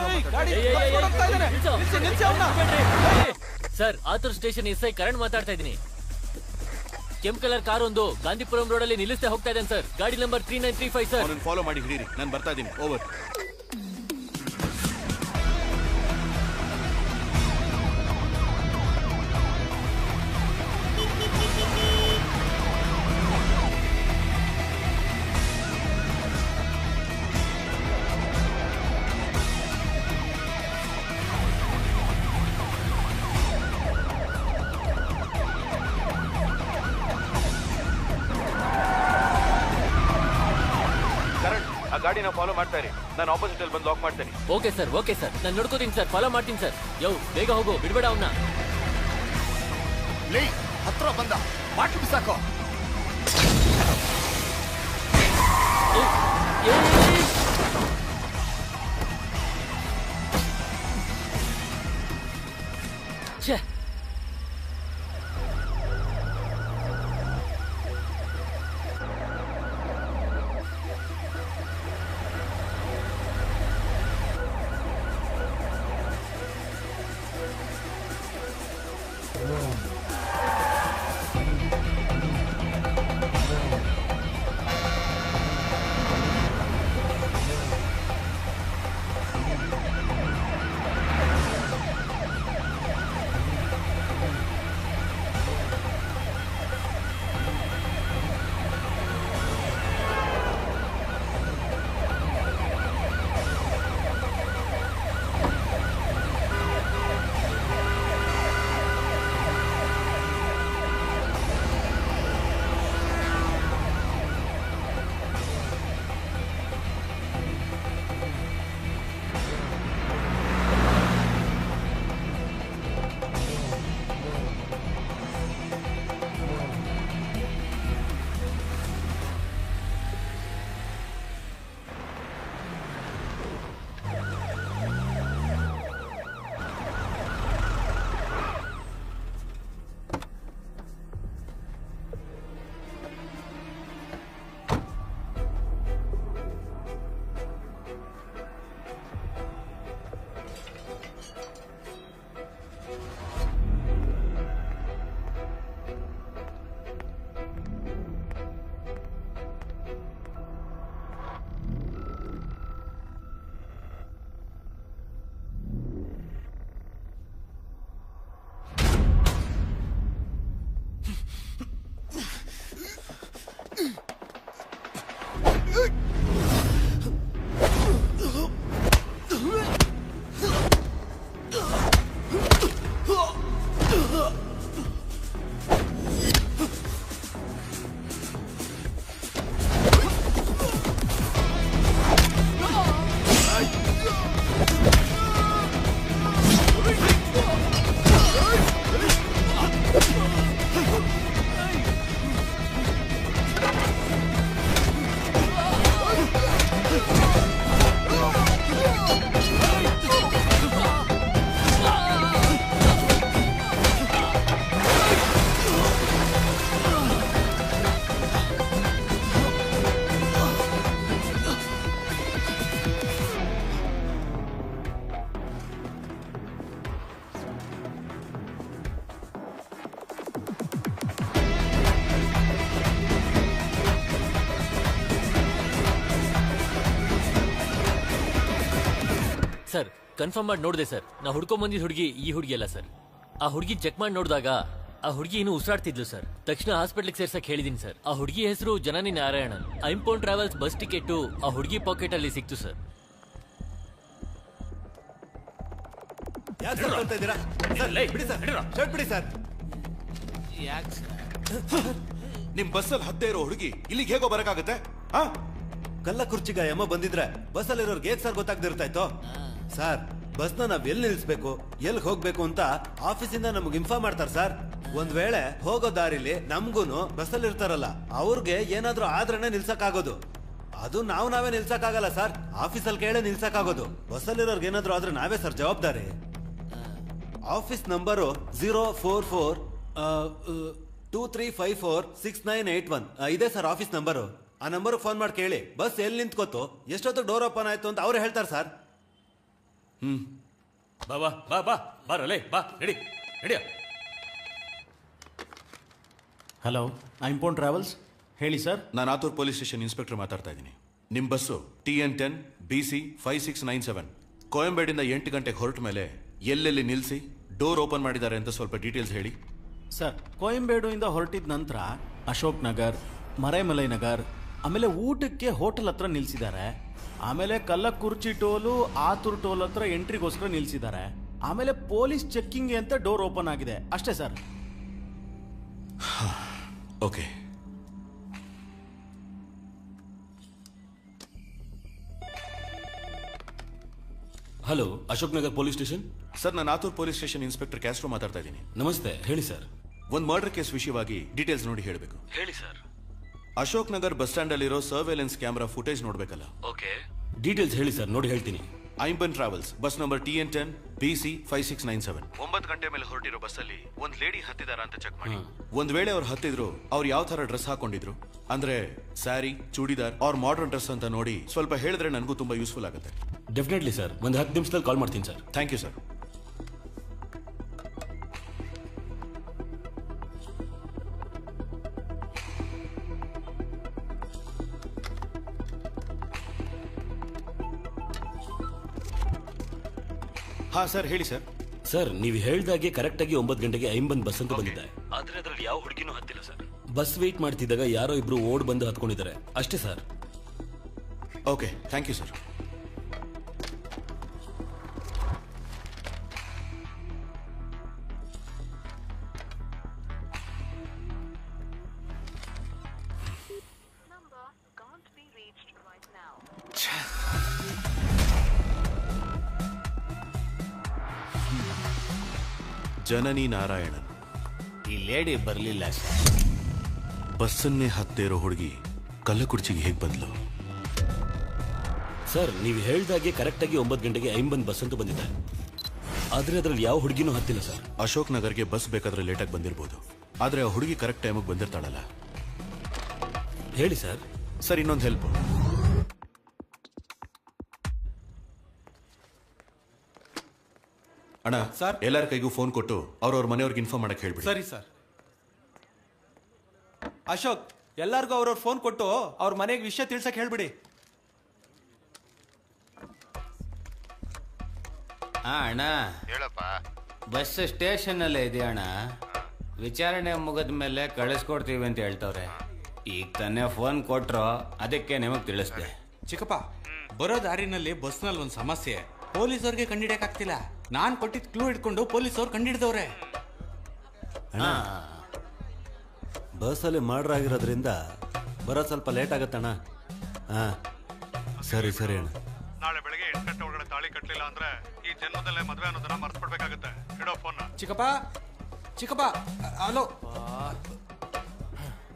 sir, Athur station SI Karan ಮಾತಾಡ್ತಾ ಇದ್ದೀನಿ. ಕೆಂಪ್ ಕಲರ್ ಕಾರ್ ಒಂದು ಗಾಂಧಿಪುರಂ ರೋಡ್ ಅಲ್ಲಿ ನಿಲ್ಲಿಸ್ತಾ ಹೋಗ್ತಾ ಇದ್ದೇನೆ ಸರ್. ಗಾಡಿ ನಂಬರ್ 3935 ಸರ್. ಅವನನ್ನು ಫಾಲೋ ಮಾಡಿ ಹಿಡೀರಿ, ನಾನು ಬರ್ತಾ ಇದ್ದೀನಿ. ಓವರ್. ಗಾಡಿನ ಫಾಲೋ ಮಾಡ್ತಾ ಇರಿ, ನಾನು ಆಪೋಸಿಟ್ ಅಲ್ಲಿ ಬಂದು ಲಾಕ್ ಮಾಡ್ತೇನೆ. ಓಕೆ ಸರ್, ಓಕೆ ಸರ್, ನಾನು ನೋಡ್ಕೋತೀನಿ ಸರ್, ಫಾಲೋ ಮಾಡ್ತೀನಿ ಸರ್. ಬೇಗ ಹೋಗು, ಬಿಡ್ಬೇಡ ಅವನ್ನ. ಹತ್ರ ಬಂದ ಬಾಟ್ಲು ಬಿಸಾಕೋ. ಛೇ, ಕನ್ಫರ್ಮ್ ಮಾಡಿ ನೋಡಿದೆ ಸರ್. ನಾ ಹುಡ್ಕೊಂಡ್ ಬಂದಿದ್ದ ಹುಡುಗಿ ಈ ಹುಡುಗಿ ಅಲ್ಲ ಸರ್. ಆ ಹುಡುಗಿ ಚೆಕ್ ಮಾಡಿ ನೋಡಿದಾಗ ಆ ಹುಡುಗಿ ಇನ್ನೂ ಉಸಿರಾಡ್ತಿದ್ಲು ಸರ್. ತಕ್ಷಣ ಹಾಸ್ಪಿಟ್ಲಿಗೆ ಸೇರ್ಸಕ್ ಹೇಳಿದೀನಿ ಸರ್. ಆ ಹುಡುಗಿ ಹೆಸರು ಜನನಿ ನಾರಾಯಣನ್. ಐಂಪೋನ್ ಟ್ರಾವೆಲ್ಸ್ ಬಸ್ ಟಿಕೆಟ್ ಆ ಹುಡುಗಿ ಪಾಕೆಟ್ ಅಲ್ಲಿ ಸಿಕ್ತು ಸರ್. ನಿಮ್ ಬಸ್ಸಲ್ಲಿ ಹದ್ದೇ ಇರೋ ಹುಡುಗಿ ಇಲ್ಲಿಗೆ ಹೇಗೋ ಬರಕಾಗತ್ತೆ? ಕಲ್ಲ ಕುರ್ಚಿಗ ಯಮ ಬಂದಿದ್ರೆ ಬಸ್ಸಲ್ಲಿರೋರ್ಗೆ ಹೇಗ್ ಸರ್ ಗೊತ್ತಾಗ್ದಿರ್ತಾ ಇತ್ತು? ಸರ್ ಬಸ್ನ ನಾವ್ ಎಲ್ಲಿ ನಿಲ್ಸ್ಬೇಕು ಎಲ್ಲಿ ಹೋಗ್ಬೇಕು ಅಂತ ಆಫೀಸಿಂದ ನಮ್ಗೆ ಇನ್ಫಾರ್ಮ್ ಮಾಡ್ತಾರೆ ಸರ್. ಒಂದ್ ವೇಳೆ ಹೋಗೋ ದಾರಿಲಿ ನಮ್ಗೂನು ಬಸ್ಸಲ್ಲಿ ಇರ್ತಾರಲ್ಲ ಅವ್ರಿಗೆ ಏನಾದ್ರೂ ಆದ್ರೇನೆ ನಿಲ್ಸಕ್ಕಾಗೋದು. ಅದು ನಾವೇ ನಿಲ್ಸಕ್ಕಾಗಲ್ಲ ಸರ್, ಆಫೀಸಲ್ಲಿ ಕೇಳೇ ನಿಲ್ಸಕ್ಕಾಗೋದು. ಬಸ್ಸಲ್ಲಿರೋರ್ಗೆ ಏನಾದ್ರೂ ಆದ್ರೆ ನಾವೇ ಸರ್ ಜವಾಬ್ದಾರಿ. ಆಫೀಸ್ ನಂಬರು 04423546981 ಇದೆ ಸರ್ ಆಫೀಸ್ ನಂಬರು. ಆ ನಂಬರ್ ಫೋನ್ ಮಾಡಿ ಕೇಳಿ ಬಸ್ ಎಲ್ಲಿ ನಿಂತ್ಕೋತು ಎಷ್ಟೊತ್ತು ಡೋರ್ ಓಪನ್ ಆಯ್ತು ಅಂತ ಅವ್ರು ಹೇಳ್ತಾರೆ ಸರ್. ಬಾ ಬಾ ಬಾ ಬಾ ಬಾರಲೇ ಬಾ ನಡಿ ನಡಿಯ. ಹಲೋ ಐಂಪೋನ್ ಟ್ರಾವೆಲ್ಸ್, ಹೇಳಿ ಸರ್. ನಾನು ಆತೂರ್ ಪೊಲೀಸ್ ಸ್ಟೇಷನ್ ಇನ್ಸ್ಪೆಕ್ಟರ್ ಮಾತಾಡ್ತಾ ಇದ್ದೀನಿ. ನಿಮ್ಮ ಬಸ್ಸು TN10 BC 5697 ಕೋಯಂಬೇಡಿಂದ 8 ಗಂಟೆಗೆ ಹೊರಟ ಮೇಲೆ ಎಲ್ಲೆಲ್ಲಿ ನಿಲ್ಲಿಸಿ ಡೋರ್ ಓಪನ್ ಮಾಡಿದ್ದಾರೆ ಅಂತ ಸ್ವಲ್ಪ ಡೀಟೇಲ್ಸ್ ಹೇಳಿ. ಸರ್, ಕೊಯಂಬೇಡುವಿಂದ ಹೊರಟಿದ ನಂತರ ಅಶೋಕ್ ನಗರ್, ಮರೈಮಲೈ ನಗರ್, ಆಮೇಲೆ ಊಟಕ್ಕೆ ಹೋಟೆಲ್ ಹತ್ರ ನಿಲ್ಸಿದ್ದಾರೆ. ಆಮೇಲೆ ಕಲ್ಲಕುರ್ಚಿ ಟೋಲು, ಆತೂರ್ ಟೋಲ್ ಹತ್ರ ಎಂಟ್ರಿಗೋಸ್ಕರ ನಿಲ್ಸಿದ್ದಾರೆ. ಆಮೇಲೆ ಪೊಲೀಸ್ ಚೆಕ್ಕಿಂಗ್ ಅಂತ ಡೋರ್ ಓಪನ್ ಆಗಿದೆ ಅಷ್ಟೇ sir. Okay. Hello, Ashok Nagar police station. Sir, ನಾನು Athur police station inspector Castro ಮಾತಾಡ್ತಾ ಇದ್ದೀನಿ. ನಮಸ್ತೆ, ಹೇಳಿ ಸರ್. ಒಂದು ಮರ್ಡರ್ ಕೇಸ್ ವಿಷಯವಾಗಿ ಡೀಟೇಲ್ಸ್ ನೋಡಿ ಹೇಳಬೇಕು. ಹೇಳಿ sir. Ashok Nagar bus stand ಅಲ್ಲಿರೋ ಸರ್ವೇಲೆನ್ಸ್ ಕ್ಯಾಮೆರಾ ಫುಟೇಜ್ ನೋಡ್ಬೇಕಲ್ಲ? ಓಕೆ, ಡೀಟೇಲ್ಸ್ ಹೇಳಿ ಸರ್, ನೋಡಿ ಹೇಳ್ತೀನಿ. ಐಂಪನ್ travels bus number TN10 BC 5697 9 ಗಂಟೆ ಮೇಲೆ ಹೊರಟಿರೋ ಬಸ್ಸಲ್ಲಿ ಒಂದ್ ಲೇಡಿ ಹತ್ತಿದಾರ ಅಂತ ಚೆಕ್ ಮಾಡಿ. ಒಂದ್ ವೇಳೆ ಅವ್ರು ಹತ್ತಿದ್ರು ಅವ್ರು ಯಾವ ತರ ಡ್ರೆಸ್ ಹಾಕೊಂಡಿದ್ರು ಅಂದ್ರೆ ಸ್ಯಾರಿ, ಚೂಡಿದಾರ್ ಅವ್ರ ಮಾಡರ್ನ್ ಡ್ರೆಸ್ ಅಂತ ನೋಡಿ ಸ್ವಲ್ಪ ಹೇಳಿದ್ರೆ ನನಗೂ ತುಂಬಾ ಯೂಸ್ಫುಲ್ ಆಗುತ್ತೆ. ಡೆಫಿನೆಟ್ಲಿ ಸರ್, ಒಂದು 10 ನಿಮಿಷದಲ್ಲಿ ಕಾಲ್ ಮಾಡ್ತೀನಿ ಸರ್. Thank you sir. ಹಾ ಸರ್, ಹೇಳಿ ಸರ್. ಸರ್, ನೀವು ಹೇಳ್ದಾಗೆ ಕರೆಕ್ಟ್ ಆಗಿ 9 ಗಂಟೆಗೆ ಐಂಬನ್ ಬಸ್ ಅಂತ ಬಂದಿದೆ. ಆದ್ರೆ ಅದ್ರಲ್ಲಿ ಯಾವ ಹುಡುಗಿನೂ ಹತ್ತಿಲ್ಲ ಸರ್. ಬಸ್ ವೇಟ್ ಮಾಡ್ತಿದ್ದಾಗ ಯಾರೋ ಇಬ್ರು ಓಡ್ ಬಂದು ಹತ್ಕೊಂಡಿದ್ದಾರೆ ಅಷ್ಟೇ sir. Okay, thank you sir. Janani Narayanan. ಈ ಲೇಡಿ ಬರಲಿಲ್ಲ ಸರ್. ಬಸ್ಸನ್ನೇ ಹತ್ತೇರೋ ಹುಡುಗಿ ಕಲ್ಲಕುರ್ಚಿಗೆ ಹೇಗೆ ಬಂದ್ಲು? ಸರ್, ನೀವು ಹೇಳ್ದಾಗೆ ಕರೆಕ್ಟ್ ಆಗಿ 9 ಗಂಟೆಗೆ ಐಂಬನ್ ಬಸ್ ಅಂತ ಬಂದಿದೆ. ಆದ್ರೆ ಅದ್ರಲ್ಲಿ ಯಾವ ಹುಡುಗಿನೂ ಹತ್ತಿಲ್ಲ ಸರ್. ಅಶೋಕ್ ನಗರ್ಗೆ ಬಸ್ ಬೇಕಾದ್ರೆ ಲೇಟಾಗಿ ಬಂದಿರಬಹುದು, ಆದ್ರೆ ಆ ಹುಡುಗಿ ಕರೆಕ್ಟ್ ಟೈಮಿಗೆ ಬಂದಿರ್ತಾಳಲ್ಲ? ಹೇಳಿ ಸರ್. ಸರ್, ಇನ್ನೊಂದು ಹೆಲ್ಪ್. ಅಣ್ಣ ಸರ್, ಎಲ್ಲರ ಕೈಗೂ ಫೋನ್ ಕೊಟ್ಟು ಅವ್ರವ್ರ ಮನೆಯವ್ರಿಗೆ ಇನ್ಫಾರ್ಮ್ ಮಾಡಕ್ಕೆ ಹೇಳ್ಬಿಡಿ. ಸರಿ ಸರ್. ಅಶೋಕ್, ಎಲ್ಲಾರ್ಗೂ ಅವ್ರವ್ರ ಫೋನ್ ಕೊಟ್ಟು ಅವ್ರ ಮನೆಗೆ ವಿಷಯ ತಿಳ್ಸಕ್ ಹೇಳ್ಬಿಡಿ. ಅಣ್ಣ ಹೇಳಪ್ಪ. ಬಸ್ ಸ್ಟೇಷನ್ ಅಲ್ಲೇ ಇದೆ ಅಣ್ಣ. ವಿಚಾರಣೆ ಮುಗಿದ ಮೇಲೆ ಕಳಿಸ್ಕೊಡ್ತೀವಿ ಅಂತ ಹೇಳ್ತವ್ರೆ. ಈಗ ತಾನೇ ಫೋನ್ ಕೊಟ್ರು, ಅದಕ್ಕೆ ನಿಮಗೆ ತಿಳಿಸ್ದೆ. ಚಿಕ್ಕಪ್ಪ, ಬರೋ ದಾರಿನಲ್ಲಿ ಬಸ್ನಲ್ಲಿ ಒಂದು ಸಮಸ್ಯೆ. ಪೊಲೀಸವ್ರಿಗೆ ಕಂಡಿಡಿಯಕ್ಕಾಗ್ತಿಲ್ಲ. ನಾನು ಕೊಟ್ಟಿದ್ದ ಕ್ಲೂ ಇಟ್ಕೊಂಡು ಪೊಲೀಸವ್ರು ಕಂಡಿಡ್ದವ್ರೆ. ಬಸ್ಸಲ್ಲಿ ಮರ್ಡರ್ ಆಗಿರೋದ್ರಿಂದ ಬರೋದು ಸ್ವಲ್ಪ ಲೇಟ್ ಆಗತ್ತಣ್ಣ. ಸರಿ ಸರಿ ಅಣ್ಣ. ನಾಳೆ ಬೆಳಗ್ಗೆ 8 ಗಂಟೆ ಒಳಗಡೆ ತಾಳಿ ಕಟ್ಟಲಿಲ್ಲ ಅಂದ್ರೆ ಈ ಜನ್ಮದಲ್ಲೇ ಮದುವೆ ಅನ್ನೋದನ್ನ ಮರ್ತ್ಬಿಡ್ಬೇಕಾಗತ್ತೆ. ಇಡೋ ಫೋನ್. ಚಿಕ್ಕಪ್ಪ, ಚಿಕ್ಕಪ್ಪ, ಹಲೋ.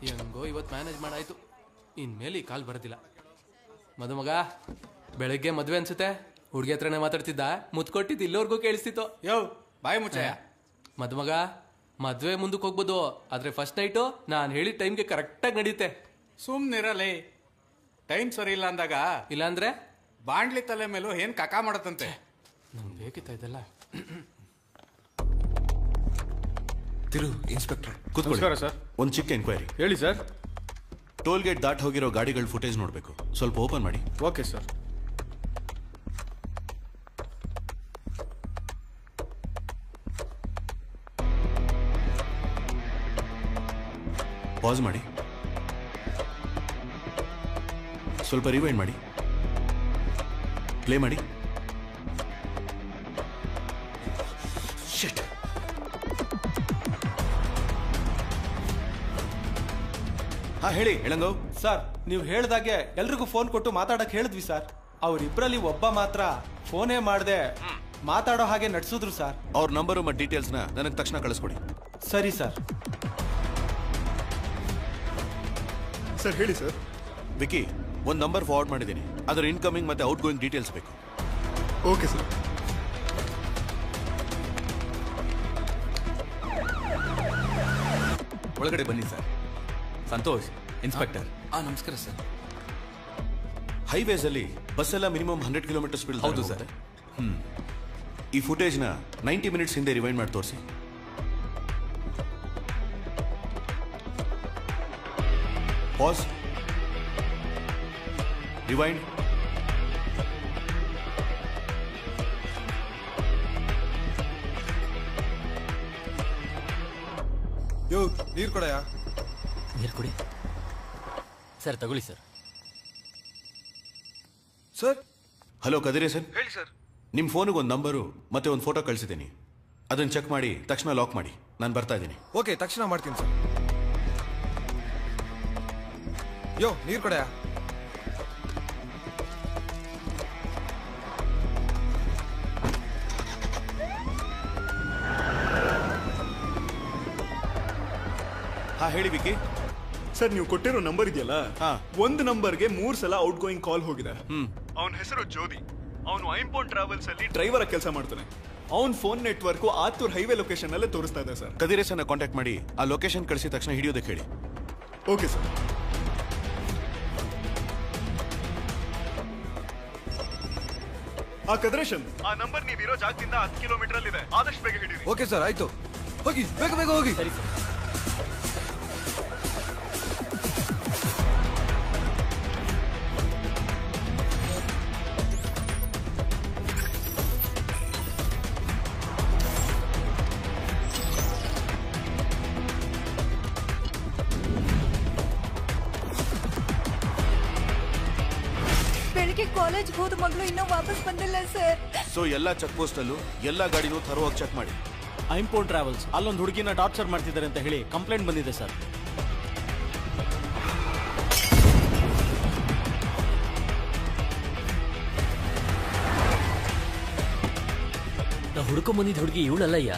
ಹೆಂಗೋ ಇವತ್ತು ಮ್ಯಾನೇಜ್ ಮಾಡಾಯ್ತು. ಇನ್ಮೇಲೆ ಈ ಕಾಲ್ ಬರೋದಿಲ್ಲ. ಮದುಮಗ, ಬೆಳಗ್ಗೆ ಮದುವೆ ಅನ್ಸುತ್ತೆ. ಹುಡುಗಿ ಹತ್ರನೇ ಮಾತಾಡ್ತಿದ್ದ, ಮುತ್ ಕೊಟ್ಟಿದ್ದು ಇಲ್ಲೋರ್ಗೂ ಕೇಳಿಸ್ತಿತ್ತು. ಯೋ, ಬಾಯಿ ಮುಚ್ಚಯ್ಯ. ಮದುಮಗ, ಮದುವೆ ಮುಂದಕ್ಕೆ ಹೋಗ್ಬೋದು, ಆದ್ರೆ ಫಸ್ಟ್ ನೈಟು ನಾನು ಹೇಳಿದ ಟೈಮ್ಗೆ ಕರೆಕ್ಟಾಗಿ ನಡೆಯುತ್ತೆ. ಸುಮ್ನಿರಲೇ. ಟೈಮ್ ಸರಿ ಇಲ್ಲ ಅಂದಾಗ ಇಲ್ಲಾಂದ್ರೆ ಬಾಂಡ್ಲಿ ತಲೆ ಮೇಲೂ ಏನ್ ಕಕ ಮಾಡತ್ತಂತೆ. ನಮ್ಗೆ ಬೇಕಿತ್ತ ಇದೆಲ್ಲ. ತಿರು ಇನ್ಸ್ಪೆಕ್ಟರ್, ನಮಸ್ಕಾರ ಸರ್. ಒಂದು ಚಿಕ್ಕ ಎಂಕ್ವೈರಿ. ಹೇಳಿ ಸರ್. ಟೋಲ್ ಗೇಟ್ ದಾಟ್ ಹೋಗಿರೋ ಗಾಡಿಗಳ ಫುಟೇಜ್ ನೋಡಬೇಕು, ಸ್ವಲ್ಪ ಓಪನ್ ಮಾಡಿ. Okay sir. ಪಾಸ್ ಮಾಡಿ, ಸ್ವಲ್ಪ ರಿವೈಂಡ್ ಮಾಡಿ, ಪ್ಲೇ ಮಾಡಿ. ಶಿಟ್. ಹಾ ಹೇಳಿ ಎಳಂಗೋ. ಸರ್ ನೀವು ಹೇಳ್ದಾಗೆ ಎಲ್ರಿಗೂ ಫೋನ್ ಕೊಟ್ಟು ಮಾತಾಡಕ್ ಹೇಳಿದ್ವಿ ಸರ್. ಅವ್ರಿಬ್ರಲ್ಲಿ ಒಬ್ಬ ಮಾತ್ರ ಫೋನೇ ಮಾಡದೆ ಮಾತಾಡೋ ಹಾಗೆ ನಡ್ಸಿದ್ರು ಸರ್. ಅವ್ರ ನಂಬರು ಮತ್ತು ಡೀಟೇಲ್ಸ್ನ ನನಗೆ ತಕ್ಷಣ ಕಳಿಸ್ಕೊಡಿ. ಸರಿ ಸರ್. ಸರ್ ಹೇಳಿ ಸರ್. ವಿಕಿ, ಒಂದು ನಂಬರ್ ಫಾರ್ವರ್ಡ್ ಮಾಡಿದ್ದೀನಿ, ಅದರ ಇನ್ಕಮಿಂಗ್ ಮತ್ತೆ ಔಟ್ ಗೋಯಿಂಗ್ ಡೀಟೇಲ್ಸ್ ಬೇಕು. Okay sir. ಒಳಗಡೆ ಬನ್ನಿ ಸರ್. ಸಂತೋಷ್, ಇನ್ಸ್ಪೆಕ್ಟರ್. ನಮಸ್ಕಾರ ಸರ್. ಹೈವೇಸ್ ಅಲ್ಲಿ ಬಸ್ ಎಲ್ಲ ಮಿನಿಮಮ್ 100 ಕಿಲೋಮೀಟರ್ ಸ್ಪೀಡ್. ಹೌದು ಸರ್. ಈ ಫುಟೇಜ್ನ 90 ಮಿನಿಟ್ಸ್ ಹಿಂದೆ ರಿವೈಂಡ್ ಮಾಡಿ ತೋರಿಸಿ. Pass, rewind. ಯೋ ನೀರು ಕೊಡಯ್ಯ. ನೀರು ಕೊಡಿ ಸರ್. ತಗೊಳ್ಳಿ ಸರ್. ಸರ್. ಹಲೋ ಕದಿರೇ ಸರ್. ಹೇಳಿ ಸರ್. ನಿಮ್ಮ ಫೋನಿಗೆ ಒಂದು ನಂಬರು ಮತ್ತೆ ಒಂದು ಫೋಟೋ ಕಳಿಸಿದ್ದೀನಿ, ಅದನ್ನು ಚೆಕ್ ಮಾಡಿ ತಕ್ಷಣ ಲಾಕ್ ಮಾಡಿ. ನಾನು ಬರ್ತಾ ಇದ್ದೀನಿ. ಓಕೆ, ತಕ್ಷಣ ಮಾಡ್ತೀನಿ ಸರ್. ಯೋ ನೀರು ಕೊಡಯ್ಯ. ಹಾ ಹೇಳಿ ವಿಕಿ. ಸರ್ ನೀವು ಕೊಟ್ಟಿರೋ ನಂಬರ್ ಇದೆಯಲ್ಲ, ಒಂದು ನಂಬರ್ಗೆ 3 ಸಲ ಔಟ್ ಗೋಯಿಂಗ್ ಕಾಲ್ ಹೋಗಿದೆ. ಅವನ ಹೆಸರು ಜ್ಯೋತಿ. ಅವನು ಐಂಪೋನ್ ಟ್ರಾವೆಲ್ಸ್ ಅಲ್ಲಿ ಡ್ರೈವರ್ ಆಗಿ ಕೆಲಸ ಮಾಡ್ತಾನೆ. ಅವನ್ phone network Athur highway location ಅಲ್ಲೇ ತೋರಿಸ್ತಾ ಇದೆ ಸರ್. ಕದಿರೇಸನ್ನ ಕಾಂಟ್ಯಾಕ್ಟ್ ಮಾಡಿ ಆ ಲೊಕೇಶನ್ ಕಳಿಸಿದ ತಕ್ಷಣ ಹಿಡಿಯೋದಕ್ಕೆ ಹೇಳಿ. Okay sir. ಕದ್ರೇಶನ್, ಆ ನಂಬರ್ ನೀವಿರೋ ಜಾಗದಿಂದ 10 ಕಿಲೋಮೀಟರ್ ಅಲ್ಲಿ ಇದೆ. ಆದಷ್ಟು ಬೇಗ ಹಿಡಿಯಿರಿ. ಓಕೆ ಸರ್, ಆಯ್ತು. ಹೋಗಿ, ಬೇಗ ಬೇಗ ಹೋಗಿ. ಸರಿ ಸರ್. ಬೆಳಿಗ್ಗೆ ಕಾಲೇಜ್ ಹೋದ ಮಗಳು ಇನ್ನೂ ವಾಪಸ್ ಬಂದಿಲ್ಲ ಸರ್. ಸೊ ಎಲ್ಲ ಚೆಕ್ ಪೋಸ್ಟ್ ಅಲ್ಲೂ ಎಲ್ಲ ಗಾಡಿನೂ ತರೋವಾಗ ಚೆಕ್ ಮಾಡಿ. ಐಂಪೋನ್ ಟ್ರಾವೆಲ್ಸ್ ಅಲ್ಲೊಂದು ಹುಡುಗಿನ ಟಾರ್ಚರ್ ಮಾಡ್ತಿದ್ದಾರೆ ಅಂತ ಹೇಳಿ ಕಂಪ್ಲೇಂಟ್ ಬಂದಿದೆ ಸರ್. ನಾ ಹುಡ್ಕೊಂಡ್ ಬಂದಿದ್ದ ಹುಡುಗಿ ಇವಳಲ್ಲಯ್ಯ.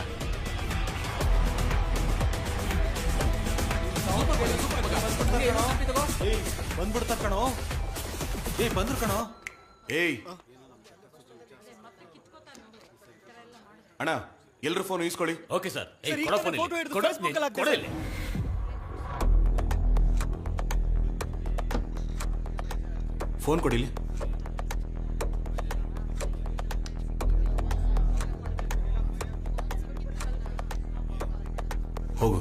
ಬಂದ್ಬಿಡ್ತಾರ ಕಣೋ. ಬಂದ್ರು ಕಣೋ. ಏಯ್ ಅಣ್ಣ, ಎಲ್ರು ಫೋನ್ ಇಸ್ಕೊಳ್ಳಿ. Okay sir. ಫೋನ್ ಕೊಡಿಲಿ. ಹೋಗು.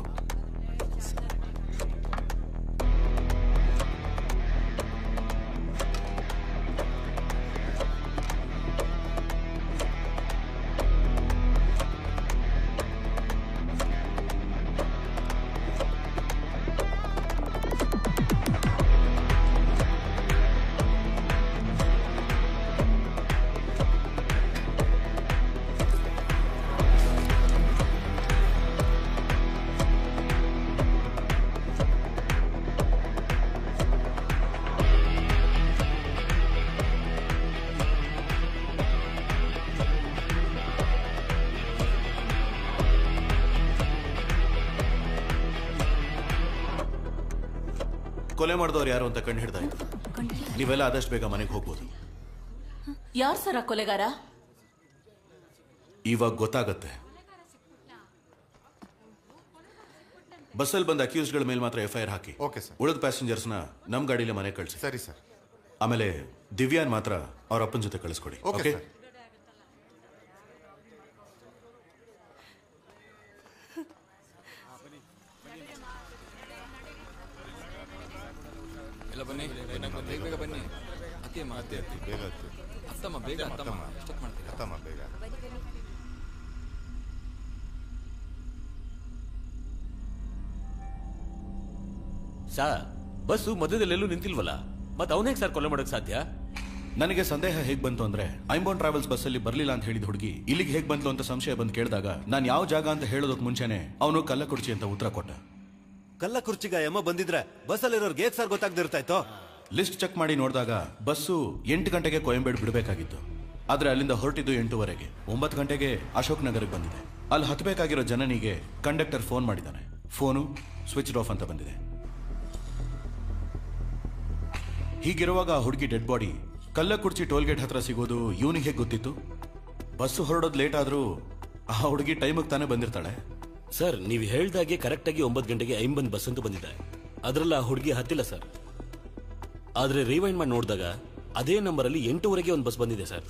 ಕೊಲೆ ಮಾಡಿದವ್ರು ಯಾರು ಅಂತ ಕಂಡು ಹಿಡ್ದಾಯ್ತು. ನೀವೆಲ್ಲ ಆದಷ್ಟು ಬೇಗ ಮನೆಗೆ ಹೋಗ್ಬೋದು. ಯಾರು ಸರ ಕೊಲೆಗಾರ? ಇವಾಗ ಗೊತ್ತಾಗತ್ತೆ. ಬಸ್ಸಲ್ಲಿ ಬಂದ ಅಕ್ಯೂಸ್ಗಳ ಮೇಲೆ ಮಾತ್ರ FIR ಹಾಕಿ. Okay sir. ಉಳಿದ ಪ್ಯಾಸೆಂಜರ್ಸ್ನ ನಮ್ಮ ಗಾಡಿಲೇ ಮನೆ ಕಳಿಸಿ. ಸರಿ ಸರ್. ಆಮೇಲೆ ದಿವ್ಯಾನ್ ಮಾತ್ರ ಅವ್ರ ಅಪ್ಪನ ಜೊತೆ ಕಳಿಸ್ಕೊಡಿ. ಓಕೆ. ಎಲ್ಲ ಬನ್ನಿ, ಬೇಗ ಬೇಗ ಬನ್ನಿ. ಅತ್ತಮ್ಮ ಬೇಗ ಅತ್ತಮ್ಮ ಬೇಗ ಅತ್ತಮ್ಮ ಎಷ್ಟೊತ್ತು ಮಾಡ್ತೀರಾ? ಅತ್ತಮ್ಮ ಬೇಗ. ಸರ್ ಬಸ್ಸು ಮಧ್ಯದಲ್ಲೆಲ್ಲೂ ನಿಂತಿಲ್ವಲ್ಲ ಮತ್ತೆ ಅವನೇ ಸರ್ ಕೊಲೆ ಮಾಡೋಕ್ ಸಾಧ್ಯ? ನನಗೆ ಸಂದೇಹ ಹೇಗ್ ಬಂತು ಅಂದ್ರೆ ಐಂಬೋನ್ ಟ್ರಾವೆಲ್ಸ್ ಬಸ್ಸಲ್ಲಿ ಬರ್ಲಿಲ್ಲ ಅಂತ ಹೇಳಿದ ಹುಡುಗಿ ಇಲ್ಲಿಗೆ ಹೇಗ್ ಬಂತು ಅಂತ ಸಂಶಯ ಬಂದು ಕೇಳಿದಾಗ ನಾನು ಯಾವ ಜಾಗ ಅಂತ ಹೇಳೋದಕ್ಕೆ ಮುಂಚೆನೆ ಅವನು ಕಲ್ಲಕುರ್ಚಿ ಅಂತ ಉತ್ತರ ಕೊಟ್ಟ. ಕಲ್ಲಕುರ್ಚಿಗ ಯಮ್ಮ ಬಂದಿದ್ರೆ ಬಸ್ಸಲ್ಲಿರೋರ್ಗೆ ಹೇಗ್ ಸರ್ ಗೊತ್ತಾಗ್ದಿರ್ತಾ ಇತ್ತು? ಲಿಸ್ಟ್ ಚೆಕ್ ಮಾಡಿ ನೋಡಿದಾಗ ಬಸ್ಸು 8 ಗಂಟೆಗೆ ಕೊಯಂಬೇಡು ಬಿಡಬೇಕಾಗಿತ್ತು. ಆದ್ರೆ ಅಲ್ಲಿಂದ ಹೊರಟಿದ್ದು 8:15. 9 ಗಂಟೆಗೆ ಅಶೋಕ್ ನಗರಕ್ಕೆ ಬಂದಿದೆ. ಅಲ್ಲಿ ಹತ್ತಬೇಕಾಗಿರೋ ಜನನಿಗೆ ಕಂಡಕ್ಟರ್ ಫೋನ್ ಮಾಡಿದ್ದಾನೆ. ಫೋನು ಸ್ವಿಚ್ ಆಫ್ ಅಂತ ಬಂದಿದೆ. ಹೀಗಿರುವಾಗ ಆ ಹುಡುಗಿ ಡೆಡ್ ಬಾಡಿ ಕಲ್ಲಕುರ್ಚಿ ಟೋಲ್ಗೇಟ್ ಹತ್ರ ಸಿಗೋದು ಇವನಿಗೆ ಹೇಗೆ ಗೊತ್ತಿತ್ತು? ಬಸ್ಸು ಹೊರಡೋದು ಲೇಟ್ ಆದ್ರೂ ಆ ಹುಡುಗಿ ಟೈಮಿಗೆ ತಾನೇ ಬಂದಿರ್ತಾಳೆ. ಸರ್ ನೀವು ಹೇಳ್ದಾಗೆ ಕರೆಕ್ಟಾಗಿ 9 ಗಂಟೆಗೆ 50 ಬಸ್ ಅಂತೂ ಬಂದಿದೆ. ಅದರಲ್ಲಿ ಆ ಹುಡುಗಿ ಹತ್ತಿಲ್ಲ ಸರ್. ಆದ್ರೆ ರಿವೈಂಡ್ ಮಾಡಿ ನೋಡಿದಾಗ ಅದೇ ನಂಬರಲ್ಲಿ 8:15 ಒಂದು ಬಸ್ ಬಂದಿದೆ ಸರ್.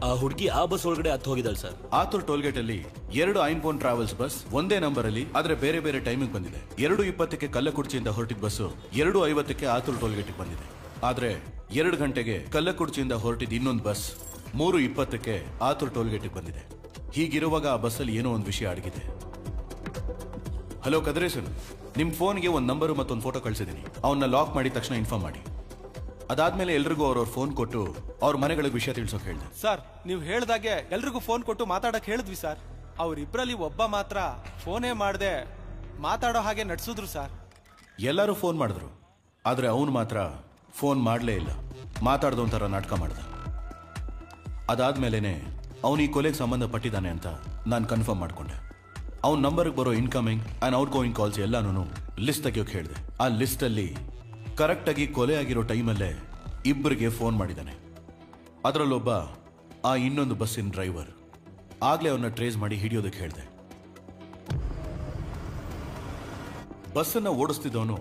ಆ ಹುಡುಗಿ ಆ ಬಸ್ ಒಳಗಡೆ ಹತ್ತು ಹೋಗಿದ್ದಾಳೆ ಸರ್. ಆತುರ್ ಟೋಲ್ಗೇಟ್ ಅಲ್ಲಿ 2 ಐಂಬೋನ್ ಟ್ರಾವೆಲ್ಸ್ ಬಸ್ ಒಂದೇ ನಂಬರ್ ಅಲ್ಲಿ ಆದ್ರೆ ಬೇರೆ ಬೇರೆ ಟೈಮಿಂಗ್ ಬಂದಿದೆ. 2:20ಕ್ಕೆ ಕಲ್ಲಕುರ್ಚಿಯಿಂದ ಹೊರಟಿದ ಬಸ್ಸು 2:50ಕ್ಕೆ ಆತುರ್ ಟೋಲ್ಗೇಟ್ ಬಂದಿದೆ. ಆದ್ರೆ 2 ಗಂಟೆಗೆ ಕಲ್ಲಕುರ್ಚಿಯಿಂದ ಹೊರಟಿದ ಇನ್ನೊಂದು ಬಸ್ 3:20ಕ್ಕೆ ಆತುರ್ ಟೋಲ್ಗೇಟ್ ಬಂದಿದೆ. ಹೀಗಿರುವಾಗ ಆ ಬಸ್ಸಲ್ಲಿ ಏನೋ ಒಂದು ವಿಷಯ ಅಡಗಿದೆ. ಹಲೋ ಕದ್ರೇಸನ್, ನಿಮ್ ಫೋನ್ಗೆ ಒಂದು ನಂಬರು ಮತ್ತೊಂದು ಫೋಟೋ ಕಳಿಸಿದ್ದೀನಿ. ಅವನ್ನ ಲಾಕ್ ಮಾಡಿ ತಕ್ಷಣ ಇನ್ಫಾರ್ಮ್ ಮಾಡಿ. ಅದಾದ್ಮೇಲೆ ಎಲ್ರಿಗೂ ಅವ್ರವ್ರ ಫೋನ್ ಕೊಟ್ಟು ಅವ್ರ ಮನೆಗಳಿಗೆ ವಿಷಯ ತಿಳಿಸೋಕೆ ಹೇಳಿದೆ. ಸರ್ ನೀವು ಹೇಳ್ದಾಗೆ ಎಲ್ರಿಗೂ ಫೋನ್ ಕೊಟ್ಟು ಮಾತಾಡಕ್ ಹೇಳಿದ್ವಿ ಸರ್. ಅವ್ರಿಬ್ರಲ್ಲಿ ಒಬ್ಬ ಮಾತ್ರ ಫೋನೇ ಮಾಡದೆ ಮಾತಾಡೋ ಹಾಗೆ ನಡ್ಸಿದ್ರು ಸರ್. ಎಲ್ಲರೂ ಫೋನ್ ಮಾಡಿದ್ರು, ಆದ್ರೆ ಅವನು ಮಾತ್ರ ಫೋನ್ ಮಾಡಲೇ ಇಲ್ಲ. ಮಾತಾಡ್ದೊಂಥರ ನಾಟಕ ಮಾಡ್ದ. ಅದಾದ್ಮೇಲೆನೆ ಅವನು ಈ ಕೊಲೆಗೆ ಸಂಬಂಧಪಟ್ಟಿದ್ದಾನೆ ಅಂತ ನಾನು ಕನ್ಫರ್ಮ್ ಮಾಡ್ಕೊಂಡೆ. ಅವನ ನಂಬರ್ಗೆ ಬರೋ incoming and out going calls ಎಲ್ಲಾನು ಲಿಸ್ಟ್ ತೆಗಿಯೋಕೆ ಹೇಳಿದೆ. ಆ ಲಿಸ್ಟಲ್ಲಿ ಕರೆಕ್ಟಾಗಿ ಕೊಲೆ ಆಗಿರೋ ಟೈಮಲ್ಲೇ ಇಬ್ಬರಿಗೆ ಫೋನ್ ಮಾಡಿದ್ದಾನೆ. ಅದರಲ್ಲೊಬ್ಬ ಆ ಇನ್ನೊಂದು ಬಸ್ಸಿನ ಡ್ರೈವರ್. ಆಗ್ಲೇ ಅವನ್ನ ಟ್ರೇಸ್ ಮಾಡಿ ಹಿಡಿಯೋದಕ್ಕೆ ಹೇಳಿದೆ. ಬಸ್ಸನ್ನ ಓಡಿಸ್ತಿದ್ದವನು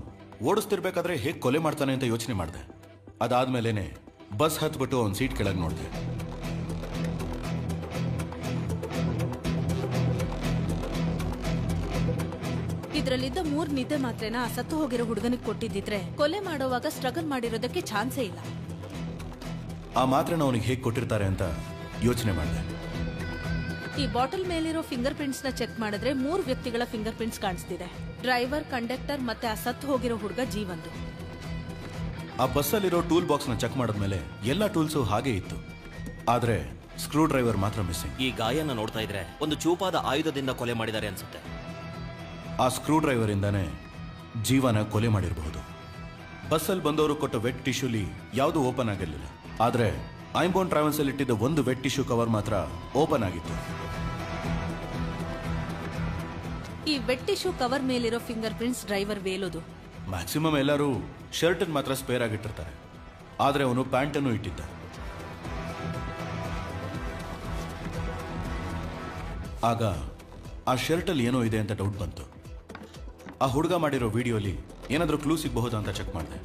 ಓಡಿಸ್ತಿರ್ಬೇಕಾದ್ರೆ ಹೇಗೆ ಕೊಲೆ ಮಾಡ್ತಾನೆ ಅಂತ ಯೋಚನೆ ಮಾಡಿದೆ. ಅದಾದ್ಮೇಲೆನೆ ಬಸ್ ಹತ್ಬಿಟ್ಟು ಅವನ ಸೀಟ್ ಕೆಳಗೆ ನೋಡಿದೆ. ಇದ್ರಲ್ಲಿದ್ದ 3 ನಿದ್ದೆ ಮಾತ್ರೆನ ಸತ್ತು ಹೋಗಿರೋ ಹುಡುಗನಿಗೆ ಕೊಟ್ಟಿದ್ದಿದ್ರೆ ಕೊಲೆ ಮಾಡೋವಾಗ ಸ್ಟ್ರಗಲ್ ಮಾಡಿರೋದಕ್ಕೆ ಚಾನ್ಸೇ ಇಲ್ಲ. ಆ ಮಾತ್ರನ ಅವನಿಗೆ ಹೇಗೆ ಕೊಟ್ಟಿರ್ತಾರೆ ಅಂತ ಯೋಚನೆ ಮಾಡಿದೆ. ಈ ಬಾಟಲ್ ಮೇಲಿರೋ ಫಿಂಗರ್ ಪ್ರಿಂಟ್ಸ್ ನ ಚೆಕ್ ಮಾಡಿದ್ರೆ 3 ವ್ಯಕ್ತಿಗಳ ಫಿಂಗರ್ ಪ್ರಿಂಟ್ಸ್ ಕಾಣಿಸ್ತಿದೆ. ಡ್ರೈವರ್, ಕಂಡಕ್ಟರ್ ಮತ್ತೆ ಆ ಸತ್ತು ಹೋಗಿರೋ ಹುಡುಗ ಜೀವಂದು. ಆ ಬಸ್ಸಲ್ಲಿರೋ ಟೂಲ್ ಬಾಕ್ಸ್ ನ ಚೆಕ್ ಮಾಡಿದ್ಮೇಲೆ ಎಲ್ಲ ಟೂಲ್ಸು ಹಾಗೆ ಇತ್ತು. ಆದ್ರೆ ಸ್ಕ್ರೂ ಡ್ರೈವರ್ ಮಾತ್ರ ಮಿಸ್ಸಿಂಗ್. ಈ ಗಾಯನ ನೋಡ್ತಾ ಇದ್ರೆ ಒಂದು ಚೂಪಾದ ಆಯುಧದಿಂದ ಕೊಲೆ ಮಾಡಿದ್ದಾರೆ ಅನ್ಸುತ್ತೆ. ಆ ಸ್ಕ್ರೂ ಡ್ರೈವರ್ ಇಂದಾನೆ ಜೀವನ ಕೊಲೆ ಮಾಡಿರಬಹುದು. ಬಸ್ಸಲ್ಲಿ ಬಂದವರು ಕೊಟ್ಟ ವೆಟ್ ಟಿಶ್ಯೂಲಿ ಯಾವುದು ಓಪನ್ ಆಗಿರಲಿಲ್ಲ. ಆದ್ರೆ ಐಂಬೋನ್ ಟ್ರಾವೆಲ್ಸ್ ಅಲ್ಲಿ ಇಟ್ಟಿದ್ದ ಒಂದು ವೆಟ್ ಟಿಶ್ಯೂ ಕವರ್ ಮಾತ್ರ ಓಪನ್ ಆಗಿತ್ತು. ಈ ವೆಟ್ ಟಿಶ್ಯೂ ಕವರ್ ಮೇಲಿರೋ ಫಿಂಗರ್ ಪ್ರಿಂಟ್ಸ್ ಡ್ರೈವರ್ ವೇಲೋದು. ಮ್ಯಾಕ್ಸಿಮಮ್ ಎಲ್ಲರೂ ಶರ್ಟ್ ಮಾತ್ರ ಸ್ಪೇರ್ ಆಗಿಟ್ಟಿರ್ತಾರೆ, ಆದ್ರೆ ಅವನು ಪ್ಯಾಂಟ್ ಅನ್ನು ಇಟ್ಟಿದ್ದ. ಆಗ ಆ ಶರ್ಟ್ ಅಲ್ಲಿ ಏನೋ ಇದೆ ಅಂತ ಡೌಟ್ ಬಂತು. ಆ ಹುಡುಗ ಮಾಡಿರೋ ವಿಡಿಯೋಲಿ ಏನಾದ್ರೂ ಕ್ಲೂ ಸಿಗಬಹುದು ಅಂತ ಚೆಕ್ ಮಾಡಿದೆ.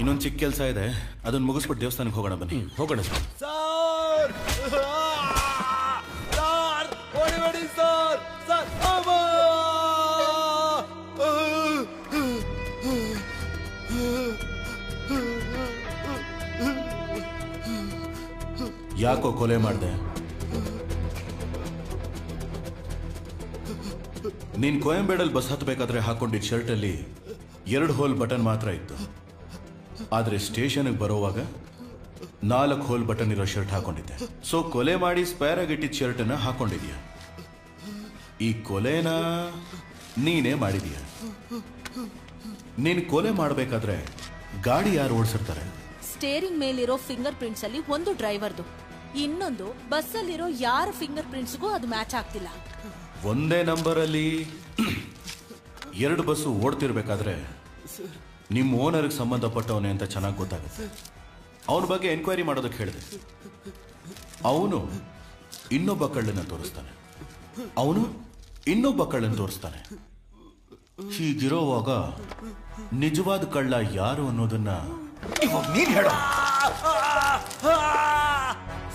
ಇನ್ನೊಂದು ಚಿಕ್ಕ ಕೆಲಸ ಇದೆ, ಅದನ್ನ ಮುಗಿಸ್ಬಿಟ್ಟು ದೇವಸ್ಥಾನಕ್ಕೆ ಹೋಗೋಣ. ಬನ್ನಿ ಹೋಗೋಣ ಸರ್. Sir ಹೊಡಿಬೇಡಿ sir. ಯಾಕೋ ಕೊಲೆ ಮಾಡಿದೆ? ನೀನ್ ಕೊಯಂಬೇಡಲ್ಲಿ ಬಸ್ ಹತ್ತಬೇಕಾದ್ರೆ ಹಾಕೊಂಡಿದ್ದ ಶರ್ಟ್ ಅಲ್ಲಿ 2 ಹೋಲ್ ಬಟನ್ ಮಾತ್ರ ಇತ್ತು. ಆದ್ರೆ ಸ್ಟೇಷನ್ಗೆ ಬರೋವಾಗ 4 ಹೋಲ್ ಬಟನ್ ಇರೋ ಶರ್ಟ್ ಹಾಕೊಂಡಿದ್ದೆ. ಸೊ ಕೊಲೆ ಮಾಡಿ ಸ್ಪೇರ್ ಆಗಿಟ್ಟಿದ್ದ ಶರ್ಟ್ ಅನ್ನ ಹಾಕೊಂಡಿದ್ಯಾ. ಈ ಕೊಲೆನ ನೀನೇ ಮಾಡಿದೀಯ. ನೀನ್ ಕೊಲೆ ಮಾಡಬೇಕಾದ್ರೆ ಗಾಡಿ ಯಾರು ಓಡಿಸಿರ್ತಾರೆ? ಸ್ಟೇರಿಂಗ್ ಮೇಲಿರೋ ಫಿಂಗರ್ ಪ್ರಿಂಟ್ಸ್ ಅಲ್ಲಿ ಒಂದು ಡ್ರೈವರ್ದು, ಇನ್ನೊಂದು ಬಸ್ ಅಲ್ಲಿರೋ ಯಾರ ಫಿಂಗರ್ ಪ್ರಿಂಟ್ಸ್ಗೂ ಅದು ಮ್ಯಾಚ್ ಆಗ್ತಿಲ್ಲ. ಒಂದೇ ನಂಬರ್ ಅಲ್ಲಿ 2 ಬಸ್ಸು ಓಡ್ತಿರ್ಬೇಕಾದ್ರೆ ನಿಮ್ಮ ಓನರ್ಗೆ ಸಂಬಂಧಪಟ್ಟವನೇ ಅಂತ ಚೆನ್ನಾಗಿ ಗೊತ್ತಾಗುತ್ತೆ. ಅವನ ಬಗ್ಗೆ ಎನ್ಕ್ವೈರಿ ಮಾಡೋದಕ್ಕೆ ಹೇಳಿದೆ. ಅವನು ಇನ್ನೊಬ್ಬ ಕಳ್ಳನ್ನ ತೋರಿಸ್ತಾನೆ, ಅವನು ಇನ್ನೊಬ್ಬ ಕಳ್ಳನ್ನ ತೋರಿಸ್ತಾನೆ. ಹೀಗಿರೋವಾಗ ನಿಜವಾದ ಕಳ್ಳ ಯಾರು ಅನ್ನೋದನ್ನ ಇವಾಗ ನೀನ್ ಹೇಳು.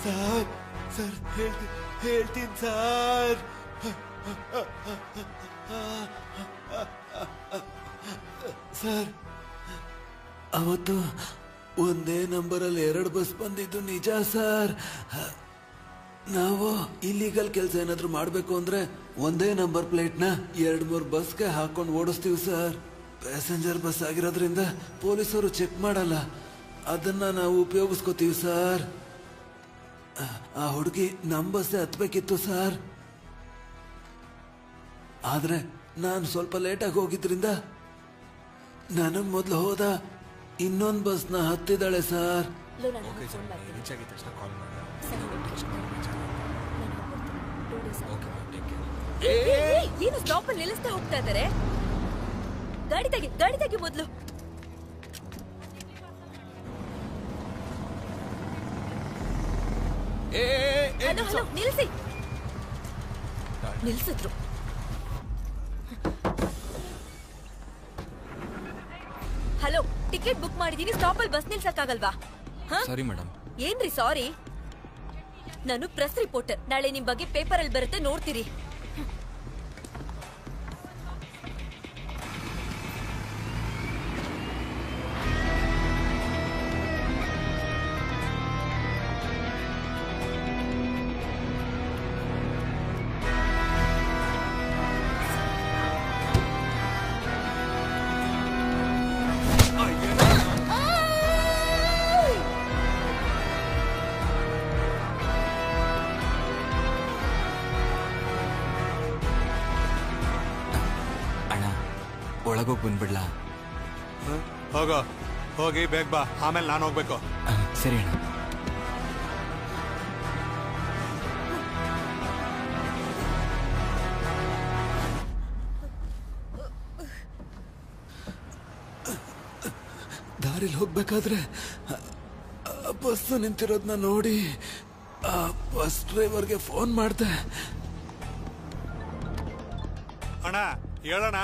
ಸರ್ ಸರ್ ಹೇಳ್ತೀನಿ ಸರ್. ಸರ್ ಅವತ್ತು ಒಂದೇ ನಂಬರಲ್ಲಿ 2 ಬಸ್ ಬಂದಿದ್ದು ನಿಜ ಸರ್. ನಾವು ಇಲ್ಲಿಗಲ್ ಕೆಲಸ ಏನಾದ್ರು ಮಾಡ್ಬೇಕು ಅಂದ್ರೆ ಒಂದೇ ನಂಬರ್ ಪ್ಲೇಟ್ನ 2-3 ಬಸ್ಗೆ ಹಾಕೊಂಡು ಓಡಿಸ್ತೀವಿ ಸರ್. ಪ್ಯಾಸೆಂಜರ್ ಬಸ್ ಆಗಿರೋದ್ರಿಂದ ಪೊಲೀಸರು ಚೆಕ್ ಮಾಡಲ್ಲ, ಅದನ್ನ ನಾವು ಉಪಯೋಗಿಸ್ಕೋತೀವಿ ಸರ್. ಆ ಹುಡುಗಿ ನಮ್ ಬಸ್ಸೇ ಹತ್ಬೇಕಿತ್ತು ಸರ್. ಆದ್ರೆ ನಾನು ಸ್ವಲ್ಪ ಲೇಟಾಗಿ ಹೋಗಿದ್ರಿಂದ ನನಗ್ ಮೊದ್ಲು ಹೋದ ಇನ್ನೊಂದ್ ಬಸ್ನ ಹತ್ತಿದ್ದಾಳೆ ಸರ್. ಏನು ಸ್ಟಾಪ್ ಅಲ್ಲಿ ನಿಲ್ಲಿಸ್ತಾ ಹೋಗ್ತಾ ಇದಾರೆ? ಗಾಡಿ ತೆಗಿ ಮೊದ್ಲು. ಹಲೋ ನಿಲ್ಸಿದ್ರು. ಹಲೋ, ಟಿಕೆಟ್ ಬುಕ್ ಮಾಡಿದೀನಿ, ಸ್ಟಾಪ್ ಅಲ್ಲಿ ಬಸ್ ನಿಲ್ಸಕ್ಕಾಗಲ್ವಾ? Sorry madam. ಏನ್ರಿ ಸಾರಿ? ನಾನು ಪ್ರೆಸ್ ರಿಪೋರ್ಟರ್, ನಾಳೆ ನಿಮ್ ಬಗ್ಗೆ ಪೇಪರ್ ಅಲ್ಲಿ ಬರುತ್ತೆ, ನೋಡ್ತೀರಿ. ಒಳಗೋಗಿ ಬಂದ್ಬಿಡ್ಲಾ? ಹೋಗೋ, ಹೋಗಿ ಬೇಗ ಬಾ, ಆಮೇಲೆ ನಾನು ಹೋಗ್ಬೇಕು. ಸರಿ ಅಣ್ಣ. ದಾರಿಲಿ ಹೋಗ್ಬೇಕಾದ್ರೆ ಬಸ್ ನಿಂತಿರೋದನ್ನ ನೋಡಿ ಆ ಬಸ್ ಡ್ರೈವರ್ಗೆ ಫೋನ್ ಮಾಡ್ದೆ. ಅಣ್ಣ ಹೇಳೋಣ.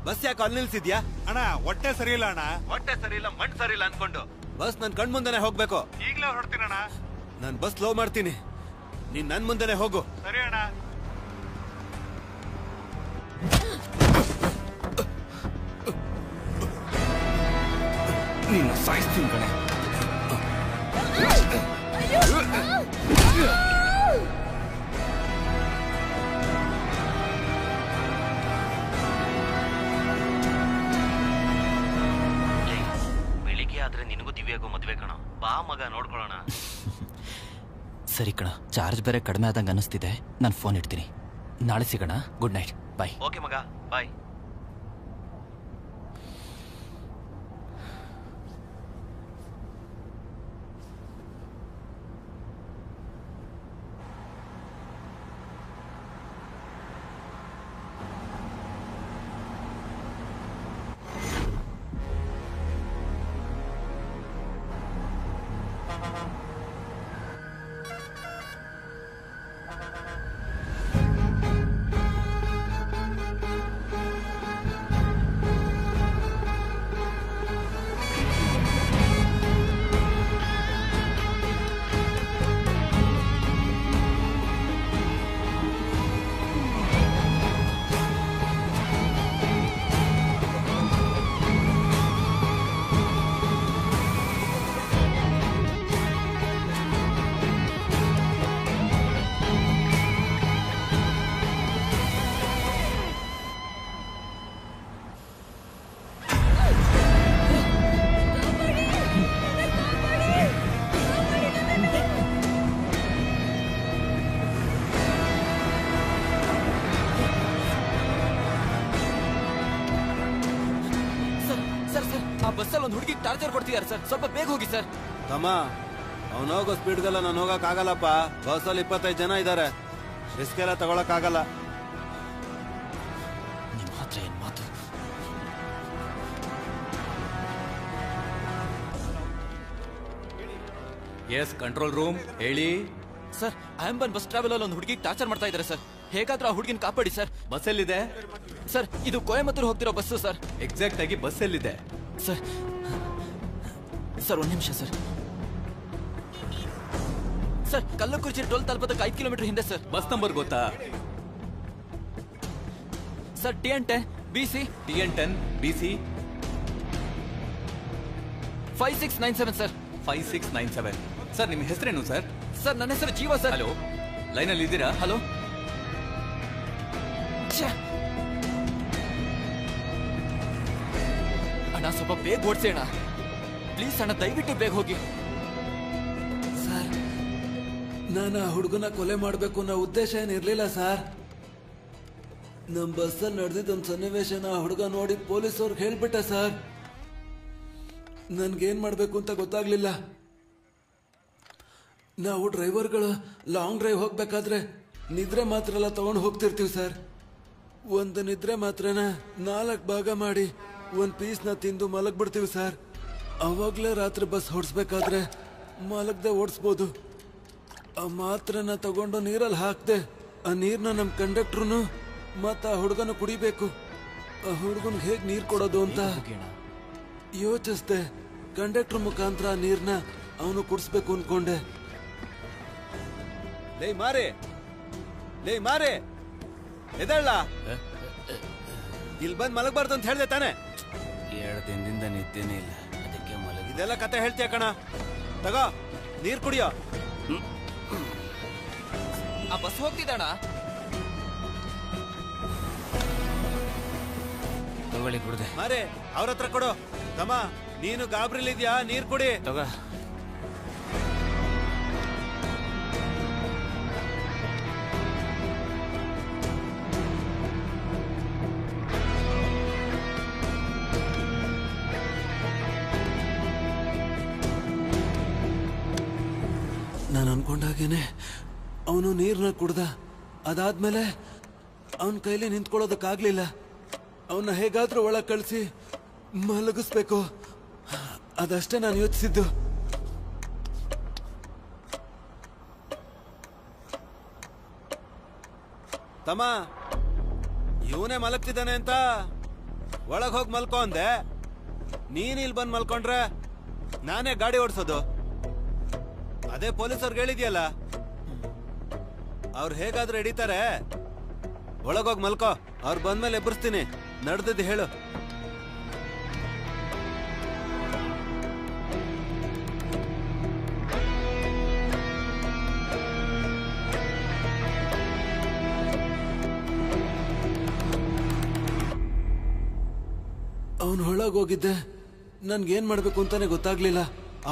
ಬಸ್ ಯಾಕೆ ಅಲ್ಲಿ ನಿಲ್ಸಿದ್ಯಾ? ಅಣ್ಣ ಹೊಟ್ಟೆ ಸರಿ ಇಲ್ಲ ಅಣ್ಣ. ಹೊಟ್ಟೆ ಸರಿ ಇಲ್ಲ, ಮಣ್ಣು ಸರಿ ಇಲ್ಲ ಅನ್ಕೊಂಡು ಬಸ್ ನನ್ ಕಣ್ ಮುಂದೆನೆ ಹೋಗ್ಬೇಕು. ಈಗಲೇ ಹೊರಡ್ತೀನಣ್ಣ. ನಾನ್ ಬಸ್ ಲೋ ಮಾಡ್ತೀನಿ, ನೀನ್ ನನ್ ಮುಂದೆನೆ ಹೋಗು. ಸರಿ ಅಣ್ಣ. ನೀನು ಸಾಯಿಸ್ತೀನಿ ಕಣೆ. ಬೆಳಿಗ್ಗೆ ಆದ್ರೆ ನಿನಗೂ ದಿವ್ಯಾಗೂ ಮದ್ವೆ ಕಣ. ಬಾ ಮಗ, ನೋಡ್ಕೊಳ್ಳೋಣ. ಸರಿ ಕಣ, ಚಾರ್ಜ್ ಬೇರೆ ಕಡಿಮೆ ಆದಂಗೆ ಅನಿಸ್ತಿದೆ. ನಾನು ಫೋನ್ ಇಡ್ತೀನಿ, ನಾಳೆ ಸಿಗೋಣ. ಗುಡ್ ನೈಟ್, ಬಾಯ್. ಓಕೆ ಮಗ, ಬಾಯ್. ಬಸ್ಸಲ್ಲಿ ಒಂದು ಹುಡುಗಿ ಟಾರ್ಚರ್ ಕೊಡ್ತಿದ್ದಾರೆ ಸರ್, ಸ್ವಲ್ಪ ಬೇಗ ಹೋಗಿ ಸರ್. ತಮ್ಮ, ಅವ್ನು ಹೋಗೋ ಸ್ಪೀಡ್ಗೆಲ್ಲ ನಾನು ಹೋಗಕ್ ಆಗಲ್ಲಪ್ಪ. ಬಸ್ಸಲ್ಲಿ 25 ಜನ ಇದ್ದಾರೆ, ರಿಸ್ಕ್ ಎಲ್ಲ ತಗೊಳಕ್ ಆಗಲ್ಲ. ನಿಮ್ಮ ಹತ್ರ ಏನ್ ಮಾತು? ಎಸ್ ಕಂಟ್ರೋಲ್ ರೂಮ್, ಹೇಳಿ ಸರ್. ಆಂಬನ್ ಬಸ್ ಟ್ರಾವೆಲ್ ಅಲ್ಲಿ ಒಂದು ಹುಡುಗಿ ಟಾರ್ಚರ್ ಮಾಡ್ತಾ ಇದ್ದಾರೆ ಸರ್. ಹೇಗಾದ್ರೂ ಆ ಹುಡುಗಿನ ಕಾಪಾಡಿ ಸರ್. ಬಸ್ ಎಲ್ಲಿದೆ ಸರ್? ಇದು ಕೊಯಮತ್ತೂರು ಹೋಗ್ತಿರೋ ಬಸ್ಸು ಸರ್. ಎಕ್ಸಾಕ್ಟ್ ಆಗಿ ಬಸ್ ಎಲ್ಲಿದೆ ಸರ್? ಸರ್ 1 ನಿಮಿಷ ಸರ್. ಸರ್ ಕಲ್ಲಕುರ್ಚಿ ಟೋಲ್ ತಲುಪೋದಕ್ಕೆ 5 ಕಿಲೋಮೀಟರ್ ಹಿಂದೆ ಸರ್. ಬಸ್ ನಂಬರ್ ಗೊತ್ತಾ? Sir TN10 BC TN10 BC 5697 sir. 5697. Sir ನಿಮ್ಮ ಹೆಸರೇನು ಸರ್? ಸರ್ ನನ್ನ ಹೆಸರು ಜೀವ ಸರ್. ಹಲೋ, ಲೈನಲ್ಲಿ ಇದ್ದೀರಾ? ಹಲೋ. ಅಣ್ಣ ಸ್ವಲ್ಪ ಬೇಗ ಓಡಿಸಿ ಅಣ್ಣ, ಪ್ಲೀಸ್ ಅಣ್ಣ, ದಯವಿಟ್ಟು ಬೇಗ ಹೋಗಿ. ಸರ್ ನಾನು ಆ ಹುಡುಗನ ಕೊಲೆ ಮಾಡಬೇಕು ಅನ್ನೋ ಉದ್ದೇಶ ಏನಿರ್ಲಿಲ್ಲ ಸರ್. ನಮ್ಮ ಬಸ್ಸಲ್ಲಿ ನಡೆದಿದ್ದೊಂದು ಸನ್ನಿವೇಶನ ಆ ಹುಡುಗ ನೋಡಿ ಪೊಲೀಸವ್ರಿಗೆ ಹೇಳ್ಬಿಟ್ಟ ಸರ್. ನನ್ಗೇನ್ ಮಾಡ್ಬೇಕು ಅಂತ ಗೊತ್ತಾಗ್ಲಿಲ್ಲ. ನಾವು ಡ್ರೈವರ್ಗಳು ಲಾಂಗ್ ಡ್ರೈವ್ ಹೋಗ್ಬೇಕಾದ್ರೆ ನಿದ್ರೆ ಮಾತ್ರ ಎಲ್ಲ ತಗೊಂಡು ಹೋಗ್ತಿರ್ತೀವಿ ಸರ್. ಒಂದು ನಿದ್ರೆ ಮಾತ್ರನ 4 ಭಾಗ ಮಾಡಿ ಒಂದು ಪೀಸ್ನ ತಿಂದು ಮಲಗ್ಬಿಡ್ತೀವಿ ಸರ್. ಅವಾಗಲೇ ರಾತ್ರಿ ಬಸ್ ಹೊಡ್ಸ್ಬೇಕಾದ್ರೆ ಮಲಗದೆ ಓಡಿಸ್ಬೋದು. ಆ ಮಾತ್ರನ ತಗೊಂಡು ನೀರಲ್ಲಿ ಹಾಕ್ದೆ ಆ ನೀರ್ನ ನಮ್ಮ ಕಂಡಕ್ಟ್ರು ಮತ್ತು ಆ ಹುಡುಗನ ಕುಡಿಬೇಕು. ಆ ಹುಡುಗನ್ಗೆ ಹೇಗೆ ನೀರು ಕೊಡೋದು ಅಂತ ಯೋಚಿಸ್ದೆ. ಕಂಡಕ್ಟರ್ ಮುಖಾಂತರ ನೀರ್ನ ಅವನು ಕುಡಿಸ್ಬೇಕು ಅನ್ಕೊಂಡೆ. ಲೇ ಮಾರೆ ಎದಳ್ಳ ಇಲ್ಲಿ ಬಂದ್ ಮಲಗಬಾರ್ದು ಅಂತ ಹೇಳ್ದೆ ತಾನೆ? 2 ದಿನದಿಂದ ನಿದ್ದೆನೇ ಇಲ್ಲ, ಅದಕ್ಕೆ ಇದೆಲ್ಲ ಕತೆ ಹೇಳ್ತೀಯ ಕಣ. ತಗೋ ನೀರ್ ಕುಡಿಯೋ. ಆ ಬಸ್ ಹೋಗ್ತಿದ್ದಣ್ಣ. ತಗೊಳ್ಳಿ ಕುಡ್ದೆ. ಮಾರೆ ಅವ್ರ ಹತ್ರ ಕೊಡು. ತಮ್ಮ ನೀನು ಗಾಬ್ರಿಲಿದ್ಯಾ? ನೀರ್ ಕುಡಿ. ತಗೋ. ನಾನು ಅನ್ಕೊಂಡಾಗೇನೆ ಅವನು ನೀರನ್ನ ಕುಡ್ದ. ಅದಾದ್ಮೇಲೆ ಅವನ ಕೈಲಿ ನಿಂತ್ಕೊಳ್ಳೋದಕ್ಕಾಗ್ಲಿಲ್ಲ. ಅವನ್ನ ಹೇಗಾದ್ರೂ ಒಳಗೆ ಕಳಿಸಿ ಮಲಗಿಸ್ಬೇಕು, ಅದಷ್ಟೇ ನಾನು ಯೋಚಿಸಿದ್ದು. ತಮ್ಮ ಇವನೇ ಮಲಗ್ತಿದ್ದಾನೆ ಅಂತ ಒಳಗ್ ಹೋಗಿ ಮಲ್ಕೋ ಅಂದೆ. ನೀನ್ ಇಲ್ಲಿ ಬಂದ್ ಮಲ್ಕೊಂಡ್ರೆ ನಾನೇ ಗಾಡಿ ಓಡಿಸೋದು. ಅದೇ ಪೊಲೀಸವ್ರಿಗೆ ಹೇಳಿದ್ಯಲ್ಲ, ಅವ್ರು ಹೇಗಾದ್ರೂ ಹಿಡಿತಾರೆ. ಒಳಗೋಗಿ ಮಲ್ಕೋ, ಅವ್ರು ಬಂದ್ಮೇಲೆ ಎಬ್ಬರಿಸ್ತೀನಿ. ನಡೆದಿದ್ದು ಹೇಳು. ಅವನು ಒಳಗೋಗಿದ್ದೆ. ನನ್ಗೇನ್ ಮಾಡ್ಬೇಕು ಅಂತಾನೆ ಗೊತ್ತಾಗ್ಲಿಲ್ಲ.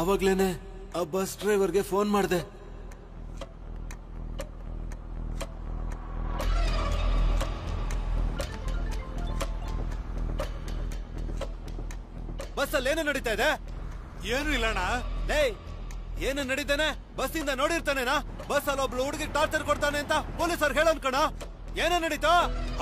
ಆವಾಗ್ಲೇನೆ ಆ ಬಸ್ ಡ್ರೈವರ್ಗೆ ಫೋನ್ ಮಾಡಿದೆ. ಬಸ್ಸಲ್ಲಿ ಏನು ನಡೀತಾ ಇದೆ? ಏನು ಇಲ್ಲಣ್ಣ. ಲೇ ಏನು ನಡೀತಾನೆ? ಬಸ್ಸಿಂದ ನೋಡಿರ್ತಾನೇನಾ? ಬಸ್ ಅಲ್ಲಿ ಒಬ್ಳು ಹುಡುಗಿ ಟಾರ್ಚರ್ ಕೊಡ್ತಾನೆ ಅಂತ ಪೊಲೀಸರು ಹೇಳೋನ್ ಕಣ. ಏನೇ ನಡೀತಾ?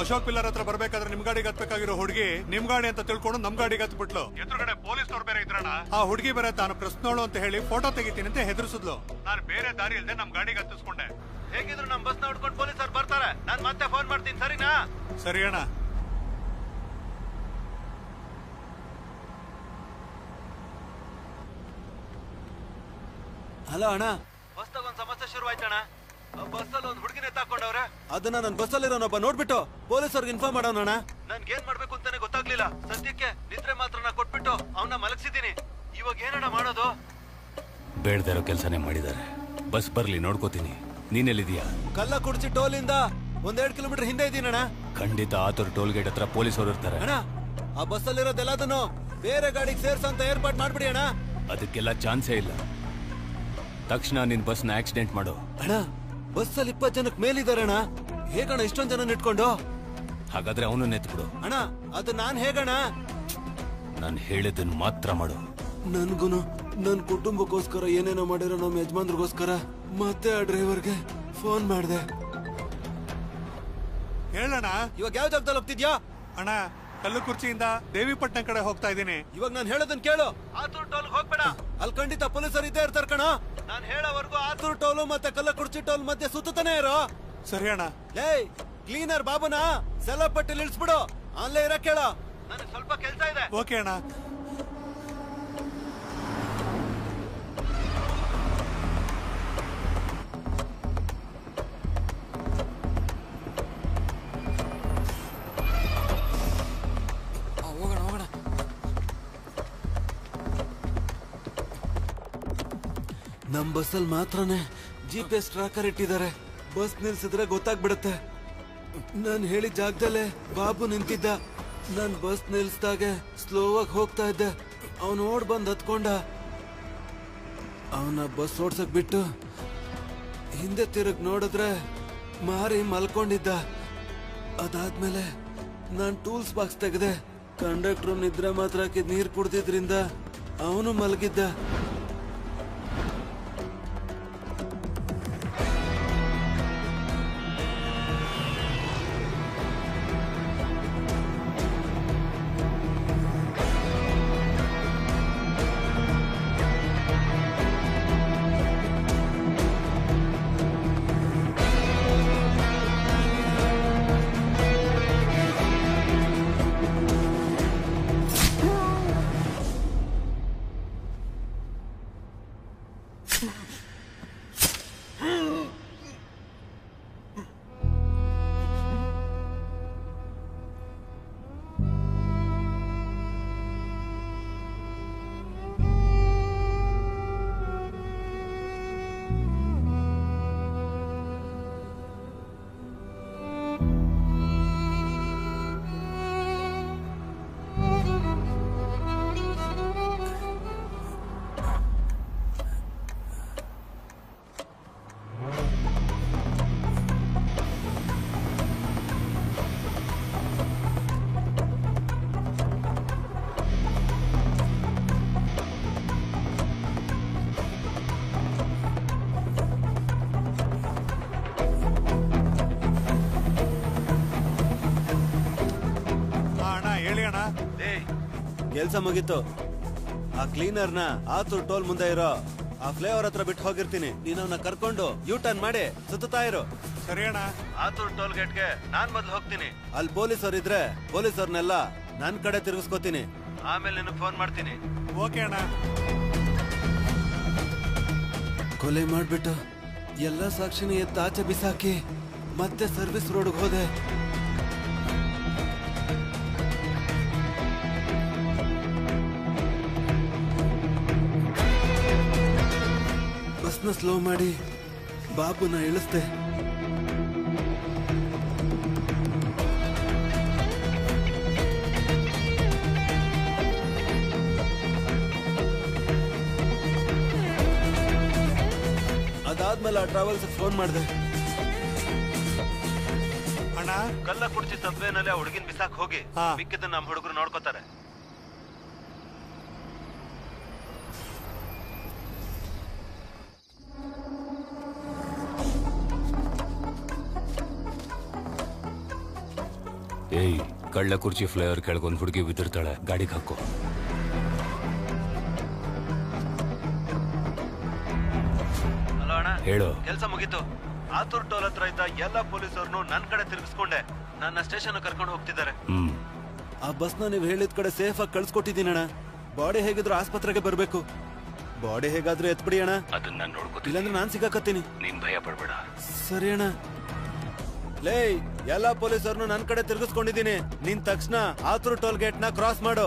ಅಶೋಕ್ ಪಿಲ್ಲರ್ ಹತ್ರ ಬರ್ಬೇಕಾದ್ರೆ ನಿಮ್ ಗಾಡಿಗೆ ಹತ್ಬೇಕಾಗಿರೋ ಹುಡುಗಿ ನಿಮ್ ಗಾಡಿ ಅಂತ ತಿಳ್ಕೊಂಡು ನಮ್ ಗಾಡಿಗೆ ಹತ್ಬಿಟ್ಲು. ಎದುರುಗಡೆ ಪೊಲೀಸ್ನವ್ರು ಬೇರೆ ಇದ್ರಣ್ಣ. ಆ ಹುಡುಗಿ ಬೇರೆ ತಾನು ಪ್ರಶ್ನೋಳು ಅಂತ ಹೇಳಿ ಫೋಟೋ ತೆಗಿತೀನಿ ಅಂತ ಹೆದರ್ಸಿದ್ಲು. ನಾನು ಬೇರೆ ದಾರಿ ಇಲ್ದೆ ನಮ್ ಗಾಡಿಗೆ ಹತ್ತಿಸ್ಕೊಂಡೆ. ಹೇಗಿದ್ರು ನಮ್ ಬಸ್ ನೋಡ್ಕೊಂಡು ಪೊಲೀಸರು ಬರ್ತಾರೆ. ನಾನ್ ಮತ್ತೆ ಫೋನ್ ಮಾಡ್ತೀನಿ, ಸರಿನಾ? ಸರಿ ಅಣ್ಣ. ಹಲೋ ಅಣ್ಣ, ಬಸ್ದಾಗ ಒಂದ್ ಸಮಸ್ಯೆ ಶುರು ಆಯ್ತಣ್ಣ. ಬಸ್ಸಲ್ಲಿ ಒಂದ್ ಹುಡುಗಿನ ಎತ್ತಾಕೊಂಡವ್ರೆ. ಅದನ್ನ ನನ್ ಬಸ್ಸಲ್ಲಿರೋನೊಬ್ಬ ನೋಡ್ಬಿಟ್ಟು ಪೊಲೀಸರ್ಗೆ ಇನ್ಫಾರ್ಮ್ ಮಾಡೋಣ. ನನ್ಗೆ ಏನ್ ಮಾಡ್ಬೇಕು ಅಂತಾನೆ ಗೊತ್ತಾಗ್ಲಿಲ್ಲ. ಸದ್ಯಕ್ಕೆ ನಿದ್ರೆ ಮಾತ್ರ ಕೊಟ್ಬಿಟ್ಟು ಅವನ್ನ ಮಲಗಿಸಿದೀನಿ. ಇವಾಗ ಏನಣ್ಣ ಮಾಡೋದು? ಬೇಡದೇ ಇರೋ ಕೆಲಸನೇ ಮಾಡಿದ್ದಾರೆ. ಬಸ್ ಬರ್ಲಿ ನೋಡ್ಕೋತೀನಿ. ನೀನೆಲ್ಲಿದೀಯಾ? ಕಲ್ಲಕುರ್ಚಿ ಟೋಲಿಂದ 1-2 ಕಿಲೋಮೀಟರ್ ಹಿಂದೆ ಇದೀನಣ್ಣ. ಖಂಡಿತ ಆತುರ್ ಟೋಲ್ ಗೇಟ್ ಹತ್ರ ಪೊಲೀಸರು ಇರ್ತಾರೆ. ಅಣ್ಣ ಆ ಬಸ್ಸಲ್ಲಿರೋದೆಲ್ಲದನ್ನು ಬೇರೆ ಗಾಡಿಗೆ ಸೇರ್ಸಂತ ಏರ್ಪಾಟ್ ಮಾಡ್ಬಿಡಿ ಅಣ್ಣ. ಅದಕ್ಕೆಲ್ಲ ಚಾನ್ಸೇ ಇಲ್ಲ. ತಕ್ಷಣ ನಿನ್ ಬಸ್ನ ಆಕ್ಸಿಡೆಂಟ್ ಮಾಡು. ಅಣ್ಣ ಬಸ್ಸಲ್ಲಿ 20 ಜನಕ್ಕೆ ಮೇಲಿದ್ದಾರೆ ಅಣ್ಣ. ಹೇಗಣ್ಣ ಇಷ್ಟೊಂದ್ ಜನ ಇಟ್ಕೊಂಡು? ಹಾಗಾದ್ರೆ ಅವನು ಎತ್ಬಿಡು. ಅಣ್ಣ ಅದು ನಾನ್ ಹೇಗಣ್ಣ? ನಾನು ಹೇಳಿದ್ದನ್ನು ಮಾತ್ರ ಮಾಡು. ನನ್ಗೂನು ನನ್ ಕುಟುಂಬಕ್ಕೋಸ್ಕರ ಏನೇನೋ ಮಾಡಿರೋ ನಮ್ಮ ಯಜಮಾನ್ರಿಗೋಸ್ಕರ ಮತ್ತೆ ಆ ಡ್ರೈವರ್ಗೆ ಫೋನ್ ಮಾಡಿದೆ. ಹೇಳಣ್ಣ. ಇವಾಗ ಯಾವ ಜಾಗದಲ್ಲಿ ಹೋಗ್ತಿದ್ಯಾ? ಅಣ್ಣ ಕಲ್ಲುಕುರ್ಚಿಯಿಂದ ದೇವಿಪಟ್ಟಣ ಕಡೆ ಹೋಗ್ತಾ ಇದ್ದೀನಿ. ಇವಾಗ ನಾನು ಹೇಳೋದನ್ನ ಕೇಳು. ಆತೂರ್ ಟೋಲ್ ಹೋಗ್ಬೇಡ. ಅಲ್ಲಿ ಖಂಡಿತ ಪೊಲೀಸರು ಇದ್ದೇ ಇರ್ತಾರ ಕಣ. ನಾನು ಹೇಳೋವರೆಗೂ ಆತೂರ್ ಟೋಲು ಮತ್ತೆ ಕಲ್ಲಕುರ್ಚಿ ಟೋಲ್ ಮಧ್ಯೆ ಸುತ್ತಾನೆ ಇರೋ. ಸರಿ ಅಣ್ಣ. ಲೇ ಕ್ಲೀನರ್ ಬಾಬುನ ಸೆಲಪಟ್ಟಿ ಇಳಿಸ್ಬಿಡು. ಅಲ್ಲೇ ಇರಕ್ ಹೇಳ. ನನಗೆ ಸ್ವಲ್ಪ ಕೆಲಸ ಇದೆ. ಓಕೆ ಅಣ್ಣ. ನಮ್ ಬಸ್ಸಲ್ಲಿ ಮಾತ್ರನೇ GPS ಟ್ರ್ಯಾಕರ್ ಇಟ್ಟಿದ್ದಾರೆ. ಬಸ್ ನಿಲ್ಸಿದ್ರೆ ಗೊತ್ತಾಗ್ಬಿಡುತ್ತೆ. ನಾನು ಹೇಳಿದ ಜಾಗದಲ್ಲೇ ಬಾಬು ನಿಂತಿದ್ದ. ನಾನು ಬಸ್ ನಿಲ್ಸ್ದಾಗೆ ಸ್ಲೋ ಆಗಿ ಹೋಗ್ತಾ ಇದ್ದೆ. ಅವನು ಓಡ್ ಬಂದ್ ಹತ್ಕೊಂಡ. ಅವನ ಬಸ್ ಓಡ್ಸಕ್ ಬಿಟ್ಟು ಹಿಂದೆ ತಿರುಗ್ ನೋಡಿದ್ರೆ ಮಾರಿ ಮಲ್ಕೊಂಡಿದ್ದ. ಅದಾದ್ಮೇಲೆ ನಾನ್ ಟೂಲ್ಸ್ ಬಾಕ್ಸ್ ತೆಗೆದೆ. ಕಂಡಕ್ಟ್ರು ನಿದ್ರೆ ಮಾತ್ರ ಹಾಕಿದ್ ನೀರ್ ಕುಡ್ದಿದ್ರಿಂದ ಅವನು ಮಲಗಿದ್ದ. ಕೆಲ್ಸ ಮುಗೀತು. ಆ ಕ್ಲೀನರ್ನ ಆತೂರ್ ಟೋಲ್ ಮುಂದೆ ಇರೋ ಆ ಫ್ಲೇವರ್ ಹತ್ರ ಬಿಟ್ಟು ಹೋಗಿರ್ತೀನಿ. ನೀನ್ ಅವನ್ನ ಕರ್ಕೊಂಡು ಯೂ ಟರ್ನ್ ಮಾಡಿ ಸುತ್ತಾ ಇರು. ಸರಿ ಅಣ್ಣ. ಆತೂರ್ ಟೋಲ್ ಗೇಟ್ಗೆ ನಾನ್ ಮೊದ್ಲು ಹೋಗ್ತೀನಿ. ಅಲ್ಲಿ ಪೊಲೀಸರು ಇದ್ರೆ ಪೊಲೀಸರ್ನೆಲ್ಲ ನನ್ ಕಡೆ ತಿರುಗಿಸ್ಕೋತೀನಿ. ಆಮೇಲೆ ನಿನಗೆ ಫೋನ್ ಮಾಡ್ತೀನಿ. ಓಕೆ ಅಣ್ಣ. ಕೊಲೆ ಮಾಡ್ಬಿಟ್ಟು ಎಲ್ಲ ಸಾಕ್ಷಿನ ಎತ್ತ ಆಚೆ ಬಿಸಾಕಿ ಮತ್ತೆ ಸರ್ವಿಸ್ ರೋಡ್ಗೆ ಹೋದೆ. ಬಸ್ನ ಸ್ಲೋ ಮಾಡಿ ಬಾಬುನ ಇಳಿಸ್ದೆ. ಅದಾದ್ಮೇಲೆ ಆ ಟ್ರಾವೆಲ್ಸ್ ಫೋನ್ ಮಾಡಿದೆ. ಅಣ್ಣ, ಕಲ್ಲ ಕುಡ್ಚಿ ಸಬ್ವೇನಲ್ಲಿ ಆ ಹುಡುಗಿನ ಬಿಸಾಕ್ ಹೋಗಿ ಮಿಕ್ಕಿದ ನಮ್ಮ ಹುಡುಗರು ನೋಡ್ಕೋತಾರೆ. ಏಯ್, ಕಳ್ಳ ಕುರ್ಚಿ ಫ್ಲೇವರ್ ಕೆಳಗೊಂದು ಹುಡುಗಿ ಬಿದ್ದಿರ್ತಾಳೆ, ಗಾಡಿಗೆ ಹಾಕೋ. ಹಲೋ ಅಣ್ಣ, ಹೇಳು. ಕೆಲಸ ಮುಗೀತು. ಆತೂರ್ ಟೋಲ್ ಹತ್ರ ಇದ್ದ ಎಲ್ಲ ಪೊಲೀಸರನ್ನು ನನ್ ಕಡೆ ತಿರುಗಿಸ್ಕೊಂಡೆ. ನನ್ನ ಸ್ಟೇಷನ್ ಕರ್ಕೊಂಡು ಹೋಗ್ತಿದ್ದಾರೆ. ಆ ಬಸ್ನ ನೀವು ಹೇಳಿದ ಕಡೆ ಸೇಫ್ ಆಗಿ ಕಳ್ಸಿಕೊಟ್ಟಿದ್ದೀನಿ ಅಣ್ಣ. ಬಾಡಿ ಹೇಗಿದ್ರು ಆಸ್ಪತ್ರೆಗೆ ಬರ್ಬೇಕು. ಬಾಡಿ ಹೇಗಾದ್ರೂ ಎತ್ಬಿಡಿ ಅಣ್ಣ. ಅದನ್ನ ನೋಡ್ಕೊತೀನಿ. ಇಲ್ಲಾಂದ್ರೆ ನಾನ್ ಸಿಗಾಕತ್ತೀನಿ. ನೀನ್ ಭಯ ಪಡ್ಬೇಡ. ಸರಿ ಅಣ್ಣ. ಲೇ, ಎಲ್ಲಾ ಪೊಲೀಸರನ್ನು ನನ್ ಕಡೆ ತಿರುಗಿಸ್ಕೊಂಡಿದ್ದೀನಿ. ನೀನ್ ತಕ್ಷಣ ಆತೂರ್ ಟೋಲ್ ಗೇಟ್ ನ ಕ್ರಾಸ್ ಮಾಡು.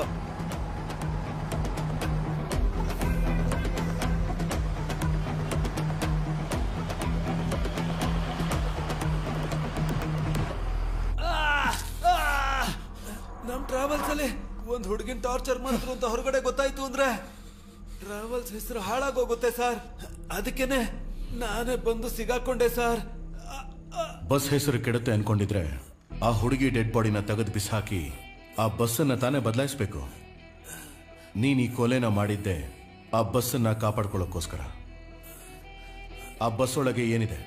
ನಮ್ ಟ್ರಾವೆಲ್ಸ್ ಅಲ್ಲಿ ಒಂದ್ ಹುಡುಗಿನ ಟಾರ್ಚರ್ ಮಾಡಿದ್ರು ಅಂತ ಹೊರಗಡೆ ಗೊತ್ತಾಯ್ತು ಅಂದ್ರೆ ಟ್ರಾವೆಲ್ಸ್ ಹೆಸರು ಹಾಳಾಗೋಗುತ್ತೆ ಸರ್. ಅದಕ್ಕೇನೆ ನಾನೇ ಬಂದು ಸಿಗಾಕೊಂಡೆ ಸರ್. ಬಸ್ ಹೆಸರು ಕೆಡುತ್ತೆ ಅನ್ಕೊಂಡಿದ್ರೆ ಆ ಹುಡುಗಿ ಡೆಡ್ ಬಾಡಿನ ತೆಗೆದು ಬಿಸಾಕಿ ಆ ಬಸ್ಸನ್ನ ತಾನೇ ಬದಲಾಯಿಸ್ಬೇಕು. ನೀನ್ ಈ ಕೊಲೆನ ಮಾಡಿದ್ದೆ ಆ ಬಸ್ಸನ್ನ ಕಾಪಾಡ್ಕೊಳ್ಳೋಕ್ಕೋಸ್ಕರ. ಆ ಬಸ್ ಒಳಗೆ ಏನಿದೆ?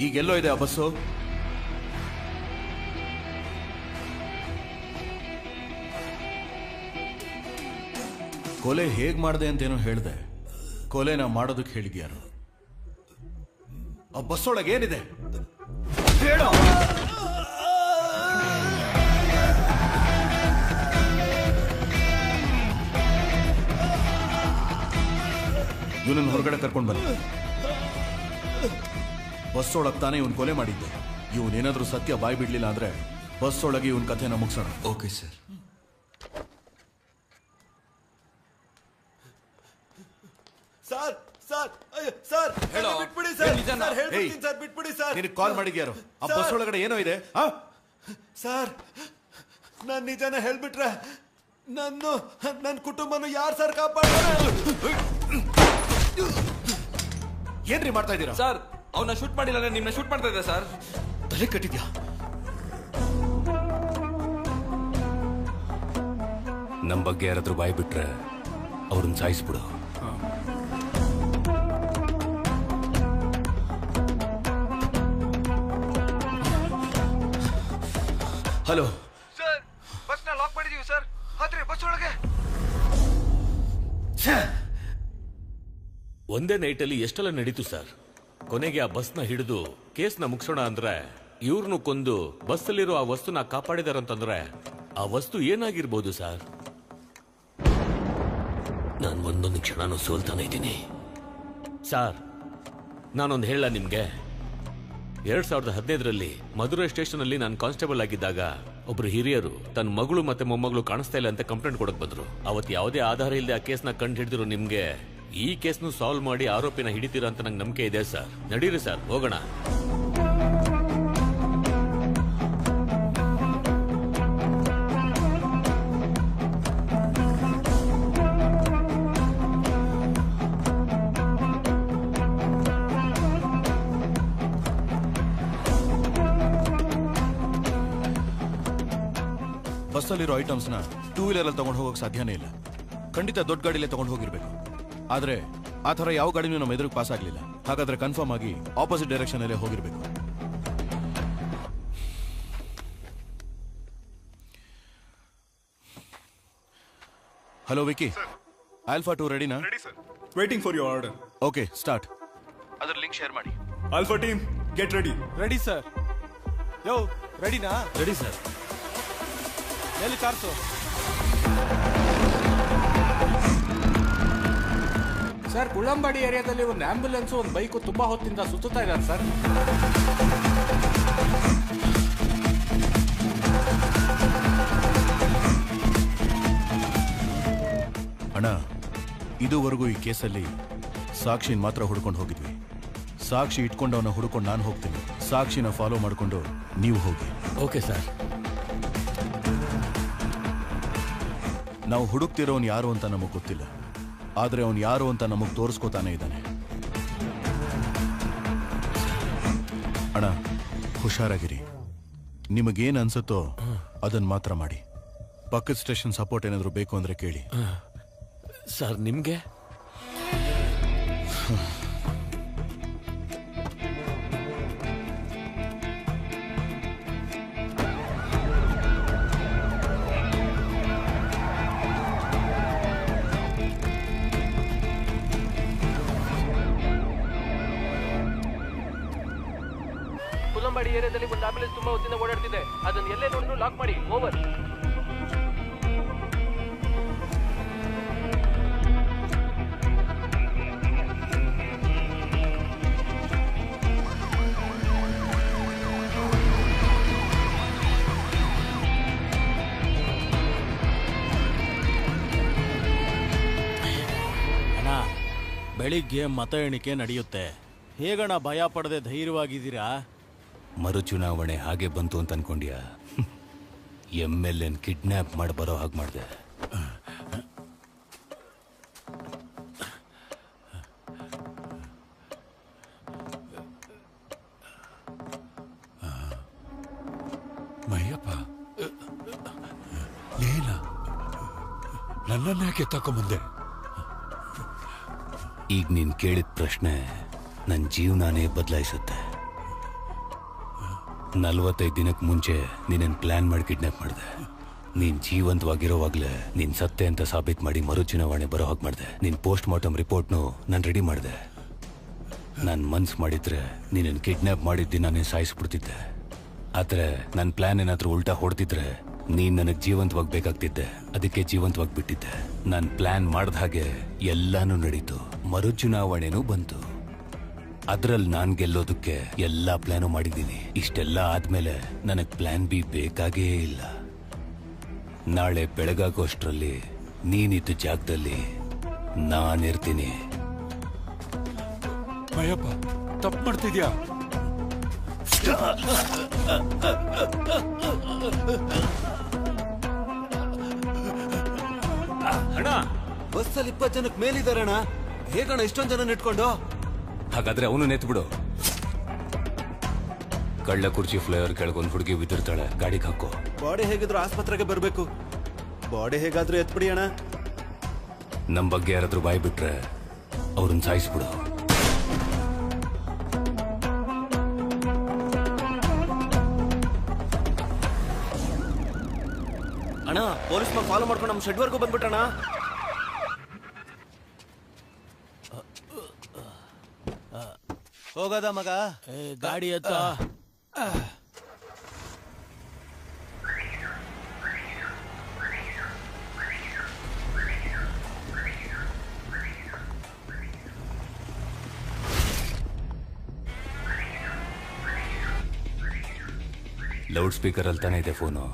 ಈಗೆಲ್ಲೋ ಇದೆ ಆ ಬಸ್ಸು? ಕೊಲೆ ಹೇಗ್ ಮಾಡಿದೆ ಅಂತೇನೋ ಹೇಳ್ದೆ. ಕೊಲೆನ ಮಾಡೋದಕ್ಕೆ ಹೇಳಿದ್ಯಾರು? ಆ ಬಸ್ ಒಳಗೆ ಏನಿದೆ ಹೇಳು. ಇವನನ್ನ ಹೊರಗಡೆ ಕರ್ಕೊಂಡು ಬನ್ನಿ. ಬಸ್ ಒಳಗೆ ತಾನೇ ಇವನ್ ಕೊಲೆ ಮಾಡಿದ್ದೆ. ಇವನೇನಾದ್ರೂ ಸತ್ಯ ಬಾಯ್ ಬಿಡ್ಲಿಲ್ಲ ಅಂದ್ರೆ ಬಸ್ ಒಳಗೆ ಇವನ್ ಕಥೆನ ಮುಗಿಸೋಣ. Okay sir. ಸರ್ ಸರ್ ಅಯ್ಯೋ, ಸರ್ ಹೇಳೋ. ಬಿಟ್ಬಿಡಿ ಸರ್ ನಿಜನಾ? ಸರ್ ಹೇಳ್ಬಿಡ್ತೀನಿ ಏಯ್. ಸರ್ ಬಿಟ್ಬಿಡಿ ಸರ್ ನಿನಗೆ ಕಾಲ್ ಮಾಡಿದ್ಯಾರು ಆ ಸರ್. ಬಸ್ ಒಳಗಡೆ ಏನೋ ಇದೆ ಸರ್ ನಾನ್ ನಿಜಾನ ಹೇಳ್ಬಿಟ್ರೆ ನನ್ನ ಕುಟುಂಬನ ಯಾರು ಸರ್ ಕಾಪಾಡ್ತಾರೆ? ಏನ್ರಿ ಮಾಡ್ತಾ ಇದ್ದೀರಾ ಸರ್ ಅವನ್ನ ಶೂಟ್ ಮಾಡಿಲ್ಲ ಅಂದ್ರೆ ನಿಮ್ನ ಶೂಟ್ ಮಾಡ್ತಾ ಇದ್ದೆ ಸರ್. ತಲೆ ಕಟ್ಟಿದ್ಯಾ? ನಮ್ ಬಗ್ಗೆ ಯಾರಾದ್ರೂ ಬಾಯ್ ಬಿಟ್ರೆ ಅವ್ರನ್ನ ಸಾಯಿಸ್ಬಿಡು. ಹಲೋ ಸರ್ ಬಸ್ ನ ಲಾಕ್ ಮಾಡಿದೀವಿ ಸರ್. ಆದ್ರೆ ಬಸ್ ಒಳಗೆ ಒಂದೇ ನೈಟಲ್ಲಿ ಎಷ್ಟೆಲ್ಲ ನಡೀತು ಸರ್. ಕೊನೆಗೆ ಆ ಬಸ್ನ ಹಿಡಿದು ಕೇಸ್ನ ಮುಗಿಸೋಣ ಅಂದ್ರೆ ಇವ್ರನ್ನು ಕೊಂದು ಬಸ್ಸಲ್ಲಿರೋ ಆ ವಸ್ತುನ ಕಾಪಾಡಿದಾರಂತಂದ್ರೆ ಆ ವಸ್ತು ಏನಾಗಿರ್ಬೋದು ಸರ್? ನಾನು ಒಂದೊಂದು ಕ್ಷಣನೂ ಸೋಲ್ತಾನೆ ಇದ್ದೀನಿ ಸರ್. ನಾನೊಂದು ಹೇಳ ನಿಮ್ಗೆ, 2015ರಲ್ಲಿ ಮಧುರೈ ಸ್ಟೇಷನ್ ಅಲ್ಲಿ ನಾನು ಕಾನ್ಸ್ಟೇಬಲ್ ಆಗಿದ್ದಾಗ ಒಬ್ರು ಹಿರಿಯರು ತನ್ನ ಮಗಳು ಮತ್ತೆ ಮೊಮ್ಮಗಳು ಕಾಣಿಸ್ತಾ ಇಲ್ಲ ಅಂತ ಕಂಪ್ಲೇಂಟ್ ಕೊಡಕ್ ಬಂದ್ರು. ಅವತ್ತು ಯಾವುದೇ ಆಧಾರ ಇಲ್ಲದೆ ಆ ಕೇಸ್ನ ಕಂಡು ಹಿಡಿದಿರೋ ನಿಮ್ಗೆ ಈ ಕೇಸ್ನು ಸಾಲ್ವ್ ಮಾಡಿ ಆರೋಪಿನ ಹಿಡಿತೀರಾ ಅಂತ ನಂಗೆ ನಂಬಿಕೆ ಇದೆ ಸರ್. ನಡೀರಿ ಸರ್, ಹೋಗೋಣ. ಬಸ್ಸಲ್ಲಿರೋ ಐಟಮ್ಸ್ನ ಟೂ ವೀಲರ್ ಅಲ್ಲಿ ತಗೊಂಡು ಹೋಗೋಕೆ ಸಾಧ್ಯನೇ ಇಲ್ಲ. ಖಂಡಿತ ದೊಡ್ಡ ಗಾಡಿಲೇ ತಗೊಂಡು ಹೋಗಿರ್ಬೇಕು. ಆದ್ರೆ ಆ ಥರ ಯಾವ ಗಾಡಿನೂ ನಮ್ಮ ಎದುರಿಗೆ ಪಾಸ್ ಆಗಲಿಲ್ಲ. ಹಾಗಾದ್ರೆ ಕನ್ಫರ್ಮ್ ಆಗಿ ಆಪೋಸಿಟ್ ಡೈರೆಕ್ಷನ್ ಅಲ್ಲೇ ಹೋಗಿರ್ಬೇಕು. ಹಲೋ ವಿಕಿ, ಆಲ್ಫಾ 2 ರೆಡಿನಾ? Waiting for your order. Okay, start. ಅದರ ಲಿಂಕ್ ಶೇರ್ ಮಾಡಿ. Alpha team get ready. Ready sir. ಯೋ ರೆಡಿನಾ? Ready sir. ಎಲ್ಲಿ ಕಾರ್ಸು? ಸರ್, ಕುಳ್ಳಂಬಾಡಿ ಏರಿಯಾದಲ್ಲಿ ಒಂದು ಆಂಬ್ಯುಲೆನ್ಸ್ ಒಂದು ಬೈಕು ತುಂಬಾ ಹೊತ್ತಿಂದ ಸುತ್ತುತ್ತಾ ಇದ್ದಾರೆ ಸರ್. ಅಣ್ಣ, ಇದುವರೆಗೂ ಈ ಕೇಸಲ್ಲಿ ಸಾಕ್ಷಿನ ಮಾತ್ರ ಹುಡ್ಕೊಂಡು ಹೋಗಿದ್ವಿ. ಸಾಕ್ಷಿ ಇಟ್ಕೊಂಡವನ್ನ ಹುಡ್ಕೊಂಡು ನಾನು ಹೋಗ್ತೀನಿ. ಸಾಕ್ಷಿನ ಫಾಲೋ ಮಾಡಿಕೊಂಡು ನೀವು ಹೋಗಿ. Okay sir. ನಾವು ಹುಡುಕ್ತಿರೋನ್ ಯಾರು ಅಂತ ನಮಗೆ ಗೊತ್ತಿಲ್ಲ, ಆದ್ರೆ ಅವನು ಯಾರು ಅಂತ ನಮಗೆ ತೋರಿಸ್ಕೋತಾನೆ ಇದ್ದಾನೆ. ಅಣ್ಣ, ಹುಷಾರಾಗಿರಿ. ನಿಮಗೇನು ಅನ್ಸುತ್ತೋ ಅದನ್ನ ಮಾತ್ರ ಮಾಡಿ. ಪಕ್ಕದ ಸ್ಟೇಷನ್ ಸಪೋರ್ಟ್ ಏನಾದರೂ ಬೇಕು ಅಂದ್ರೆ ಕೇಳಿ. ಸರ್, ನಿಮ್ಗೆ ಕುಲ್ಲಂಬಾಡಿ ಏರಿಯಾದಲ್ಲಿ ಒಂದು ಆಂಬ್ಯುಲೆನ್ಸ್ ತುಂಬಾ ಹೊತ್ತಿಂದ ಓಡಾಡ್ತಿದೆ. ಅದನ್ನ ಎಲ್ಲೇ ನೋಡಿದ್ರು ಲಾಕ್ ಮಾಡಿ. ಓವರ್. ಬೆಳಿಗ್ಗೆ ಮತ ಎಣಿಕೆ ನಡೆಯುತ್ತೆ. ಹೇಗಣ ಭಯ ಪಡದೆ ಧೈರ್ಯವಾಗಿದ್ದೀರಾ? ಮರು ಚುನಾವಣೆ ಹಾಗೆ ಬಂತು ಅಂತ ಅನ್ಕೊಂಡ್ಯಾ? MLA ಕಿಡ್ನಾಪ್ ಮಾಡಿ ಬರೋ ಹಾಗೆ ಮಾಡಿದೆ. ಮಯ್ಯಪ್ಪ, ಏನ ನನ್ನನ್ಯಾಕೆ ತಕೊಂಬಂದೆ? ಈಗ ನೀನ್ ಕೇಳಿದ ಪ್ರಶ್ನೆ ನನ್ನ ಜೀವನಾನೇ ಬದಲಾಯಿಸುತ್ತೆ. 45 ದಿನಕ್ಕೆ ಮುಂಚೆ ನೀನೇನು ಪ್ಲಾನ್ ಮಾಡಿ ಕಿಡ್ನಾಪ್ ಮಾಡಿದೆ. ನೀನ್ ಜೀವಂತವಾಗಿರೋವಾಗ್ಲೇ ನೀನ್ ಸತ್ತೆ ಅಂತ ಸಾಬೀತು ಮಾಡಿ ಮರು ಚುನಾವಣೆ ಬರೋ ಹಾಗೆ ಮಾಡಿದೆ. ನಿನ್ ಪೋಸ್ಟ್ ಮಾರ್ಟಮ್ ರಿಪೋರ್ಟ್ನು ನಾನು ರೆಡಿ ಮಾಡಿದೆ. ನಾನು ಮನ್ಸು ಮಾಡಿದ್ರೆ ನೀನೇನು ಕಿಡ್ನಾಪ್ ಮಾಡಿದ್ದಿ ನಾನೇ ಸಾಯಿಸ್ಬಿಡ್ತಿದ್ದೆ. ಆದ್ರೆ ನನ್ನ ಪ್ಲಾನ್ ಏನಾದ್ರೂ ಉಲ್ಟಾ ಹೊಡೆದಿದ್ರೆ ನೀನ್ ನನಗೆ ಜೀವಂತವಾಗಿ ಬೇಕಾಗ್ತಿದ್ದೆ. ಅದಕ್ಕೆ ಜೀವಂತವಾಗಿ ಬಿಟ್ಟಿದ್ದೆ. ನಾನು ಪ್ಲಾನ್ ಮಾಡ್ದ ಹಾಗೆ ಎಲ್ಲಾನು ನಡೀತು. ಮರು ಚುನಾವಣೆನೂ ಬಂತು. ಅದ್ರಲ್ಲಿ ನಾನ್ ಗೆಲ್ಲೋದಕ್ಕೆ ಎಲ್ಲಾ ಪ್ಲಾನು ಮಾಡಿದ್ದೀನಿ. ಇಷ್ಟೆಲ್ಲ ಆದ್ಮೇಲೆ ನನಗ್ ಪ್ಲಾನ್ ಬಿ ಬೇಕಾಗೇ ಇಲ್ಲ. ನಾಳೆ ಬೆಳಗಾಗೋಷ್ಟ್ರಲ್ಲಿ ನೀನಿದ್ದ ಜಾಗದಲ್ಲಿ ನಾನಿರ್ತೀನಿ. ಭಯಪ್ಪ ತಪ್ಪು ಮಾಡ್ತಿದ್ಯಾ? ಅಣ್ಣ ಬಸ್ಸಲ್ಲಿ 20 ಜನಕ್ಕೆ ಮೇಲಿದ್ದಾರೆ ಅಣ್ಣ. ಹೇಗಣ್ಣ ಇಷ್ಟೊಂದು ಜನ ಇಟ್ಕೊಂಡು? ಹಾಗಾದ್ರೆ ಅವನು ನೆತ್ಬಿಡು. ಕಳ್ಳ ಕುರ್ಚಿ ಫ್ಲೈವರ್ ಕೆಳಗೊಂದು ಹುಡುಗಿ ಬಿದ್ದಿರ್ತಾಳೆ, ಗಾಡಿಗೆ ಹಾಕೋ. ಬಾಡಿ ಹೇಗಿದ್ರು ಆಸ್ಪತ್ರೆಗೆ ಬರ್ಬೇಕು. ಬಾಡಿ ಹೇಗಾದ್ರೂ ಎತ್ಬಿಡಿ ಅಣ್ಣ. ನಮ್ ಬಗ್ಗೆ ಯಾರಾದ್ರೂ ಬಾಯ್ ಬಿಟ್ರೆ ಅವ್ರನ್ನ ಸಾಯಿಸ್ಬಿಡು. ಅಣ್ಣ ಪೊಲೀಸ್ ಫಾಲೋ ಮಾಡ್ಕೊಂಡು ನಮ್ಮ ಶೆಡ್ವರ್ಗೂ ಬಂದ್ಬಿಟ್ರಣ. ಹೋಗೋದ ಮಗ? ಗಾಡಿ ಎತ್ತ. ಲೌಡ್ ಸ್ಪೀಕರ್ ಅಲ್ಲಿ ತಾನೇ ಇದೆ ಫೋನು.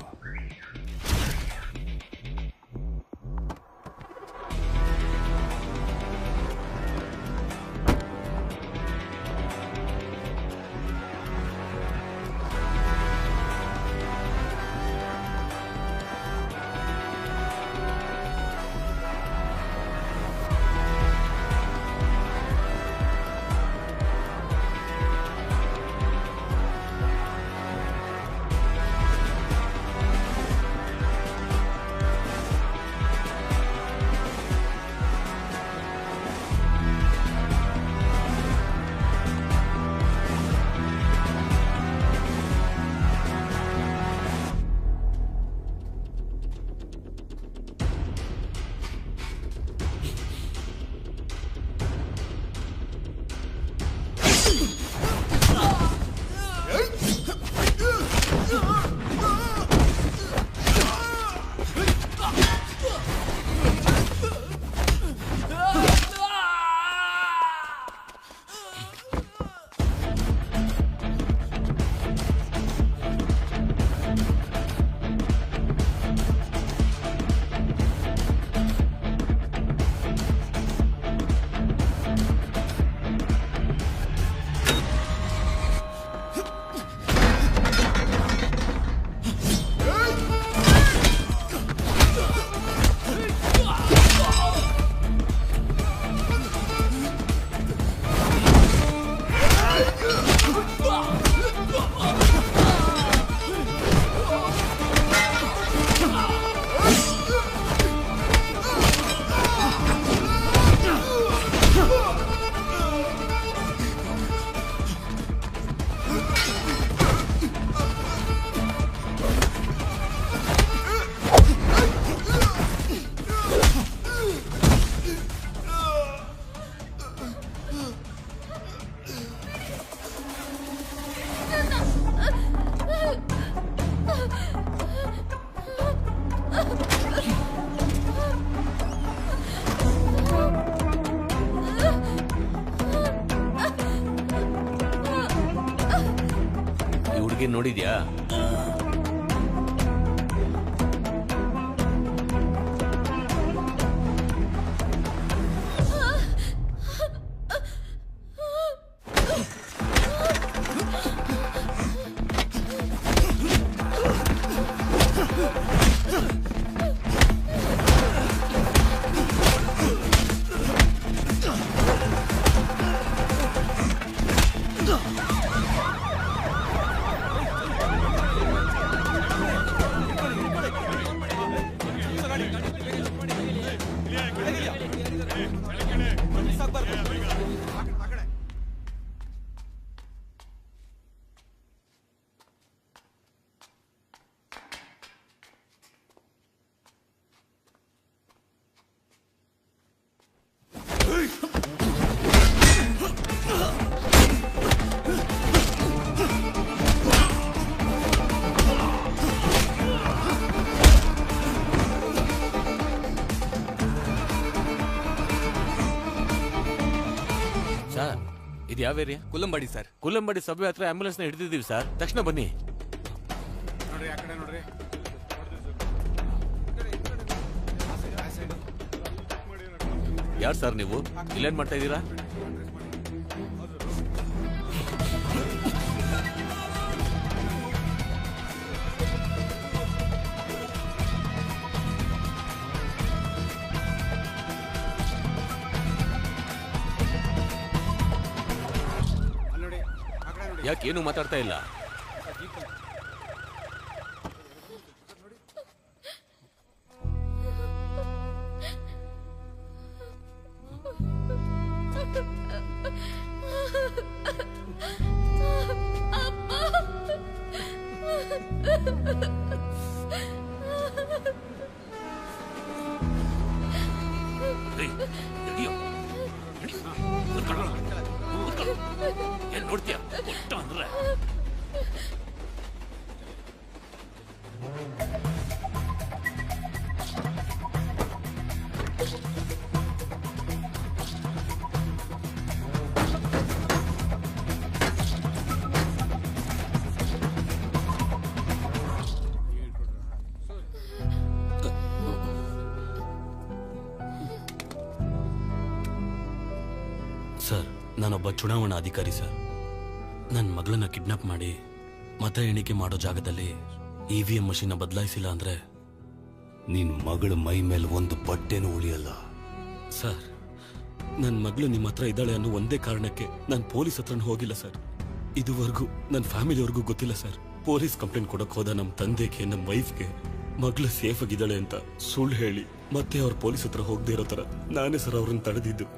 ನೋಡಿದ್ಯಾ? ಇದು ಯಾವ ಏರಿಯಾ? ಕುಲ್ಲಂಬಾಡಿ ಸರ್. ಕುಲ್ಲಂಬಾಡಿ ಸಬ್ವೆ ಹತ್ರ ಆಂಬ್ಯುಲೆನ್ಸ್ ನ ಹಿಡಿದಿದ್ದೀವಿ ಸರ್, ತಕ್ಷಣ ಬನ್ನಿ. ನೋಡ್ರಿ ಆ ಕಡೆ ನೋಡ್ರಿ. ಯಾರು ಸರ್ ನೀವು? ಇಲ್ಲೇನ್ ಮಾಡ್ತಾ ಇದ್ದೀರಾ? ಯಾಕೇನು ಮಾತಾಡ್ತಾ ಇಲ್ಲ? ಏನ್ ನೋಡ್ತೀಯ ಅಂದ್ರೆ ಸರ್, ನಾನೊಬ್ಬ ಚುನಾವಣಾ ಅಧಿಕಾರಿ ಸರ್. ನನ್ನ ಮಗಳನ್ನ ಕಿಡ್ನಾಪ್ ಮಾಡಿ ಮತ ಎಣಿಕೆ ಮಾಡೋ ಜಾಗದಲ್ಲಿ EVM ಮಷೀನ್ ಬದಲಾಯಿಸಿಲ್ಲ ಅಂದ್ರೆ ನಿನ್ ಮಗಳ ಮೈ ಮೇಲೆ ಒಂದು ಬಟ್ಟೆನೂ ಉಳಿಯಲ್ಲ. ಸರ್, ನನ್ನ ಮಗಳು ನಿಮ್ಮ ಹತ್ರ ಇದ್ದಾಳೆ ಅನ್ನೋ ಒಂದೇ ಕಾರಣಕ್ಕೆ ನಾನು ಪೊಲೀಸ್ ಹತ್ರನೂ ಹೋಗಿಲ್ಲ ಸರ್. ಇದುವರೆಗೂ ನನ್ನ ಫ್ಯಾಮಿಲಿವರೆಗೂ ಗೊತ್ತಿಲ್ಲ ಸರ್. ಪೊಲೀಸ್ ಕಂಪ್ಲೇಂಟ್ ಕೊಡಕ್ ಹೋದ ನಮ್ಮ ತಂದೆಗೆ, ನಮ್ಮ ವೈಫ್ಗೆ ಮಗಳು ಸೇಫ್ ಆಗಿದ್ದಾಳೆ ಅಂತ ಸುಳ್ಳು ಹೇಳಿ ಮತ್ತೆ ಅವ್ರ ಪೊಲೀಸ್ ಹತ್ರ ಹೋಗದೆ ಇರೋ ತರ ನಾನೇ ಸರ್ ಅವ್ರನ್ನ ತಡೆದಿದ್ದು.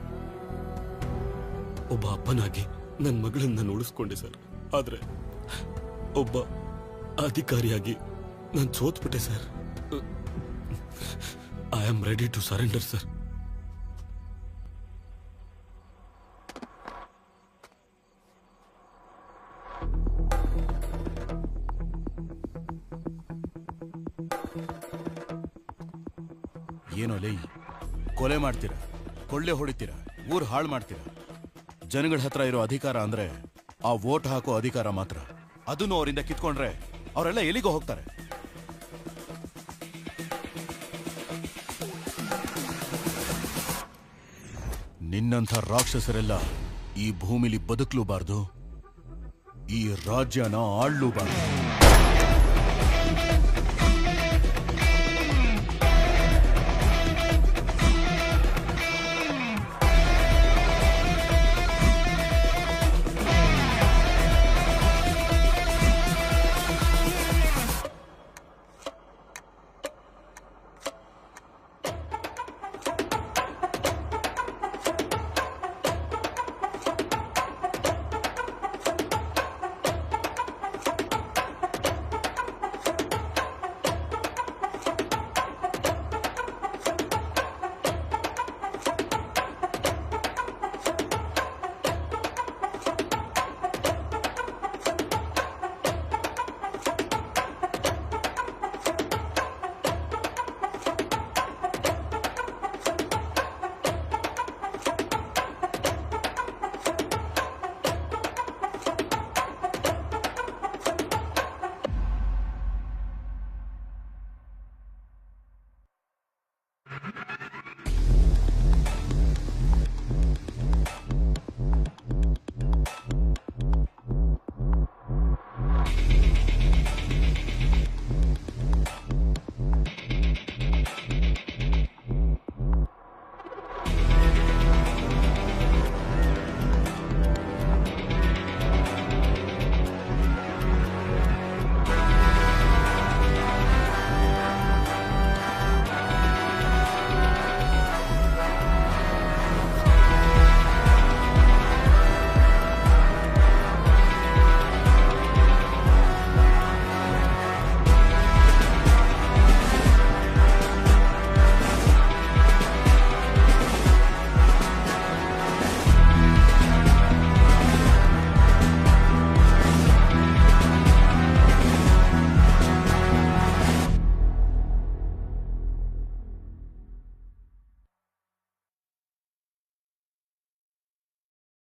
ಒಬ್ಬ ಅಪ್ಪನಾಗಿ ನನ್ನ ಮಗಳನ್ನ ನಾನು ಉಳಿಸ್ಕೊಂಡೆ ಸರ್. ಆದ್ರೆ ಒಬ್ಬ ಅಧಿಕಾರಿಯಾಗಿ ನಾನು ಸೋತ್ಬಿಟ್ಟೆ sir. I am ready to surrender sir. ಏನೋ ಲೈ, ಕೊಲೆ ಮಾಡ್ತೀರಾ, ಕೊಳ್ಳೆ ಹೊಡಿತೀರಾ, ಊರ್ ಹಾಳು ಮಾಡ್ತೀರಾ. ಜನಗಳ ಹತ್ರ ಇರೋ ಅಧಿಕಾರ ಅಂದ್ರೆ ಆ ವೋಟ್ ಹಾಕೋ ಅಧಿಕಾರ ಮಾತ್ರ. ಅದನ್ನು ಅವರಿಂದ ಕಿತ್ಕೊಂಡ್ರೆ ಅವರೆಲ್ಲ ಎಲ್ಲಿಗೋ ಹೋಗ್ತಾರೆ. ನಿನ್ನಂಥ ರಾಕ್ಷಸರೆಲ್ಲ ಈ ಭೂಮಿಲಿ ಬದುಕಲೂಬಾರ್ದು, ಈ ರಾಜ್ಯನ ಆಳ್ಲೂಬಾರ್ದು.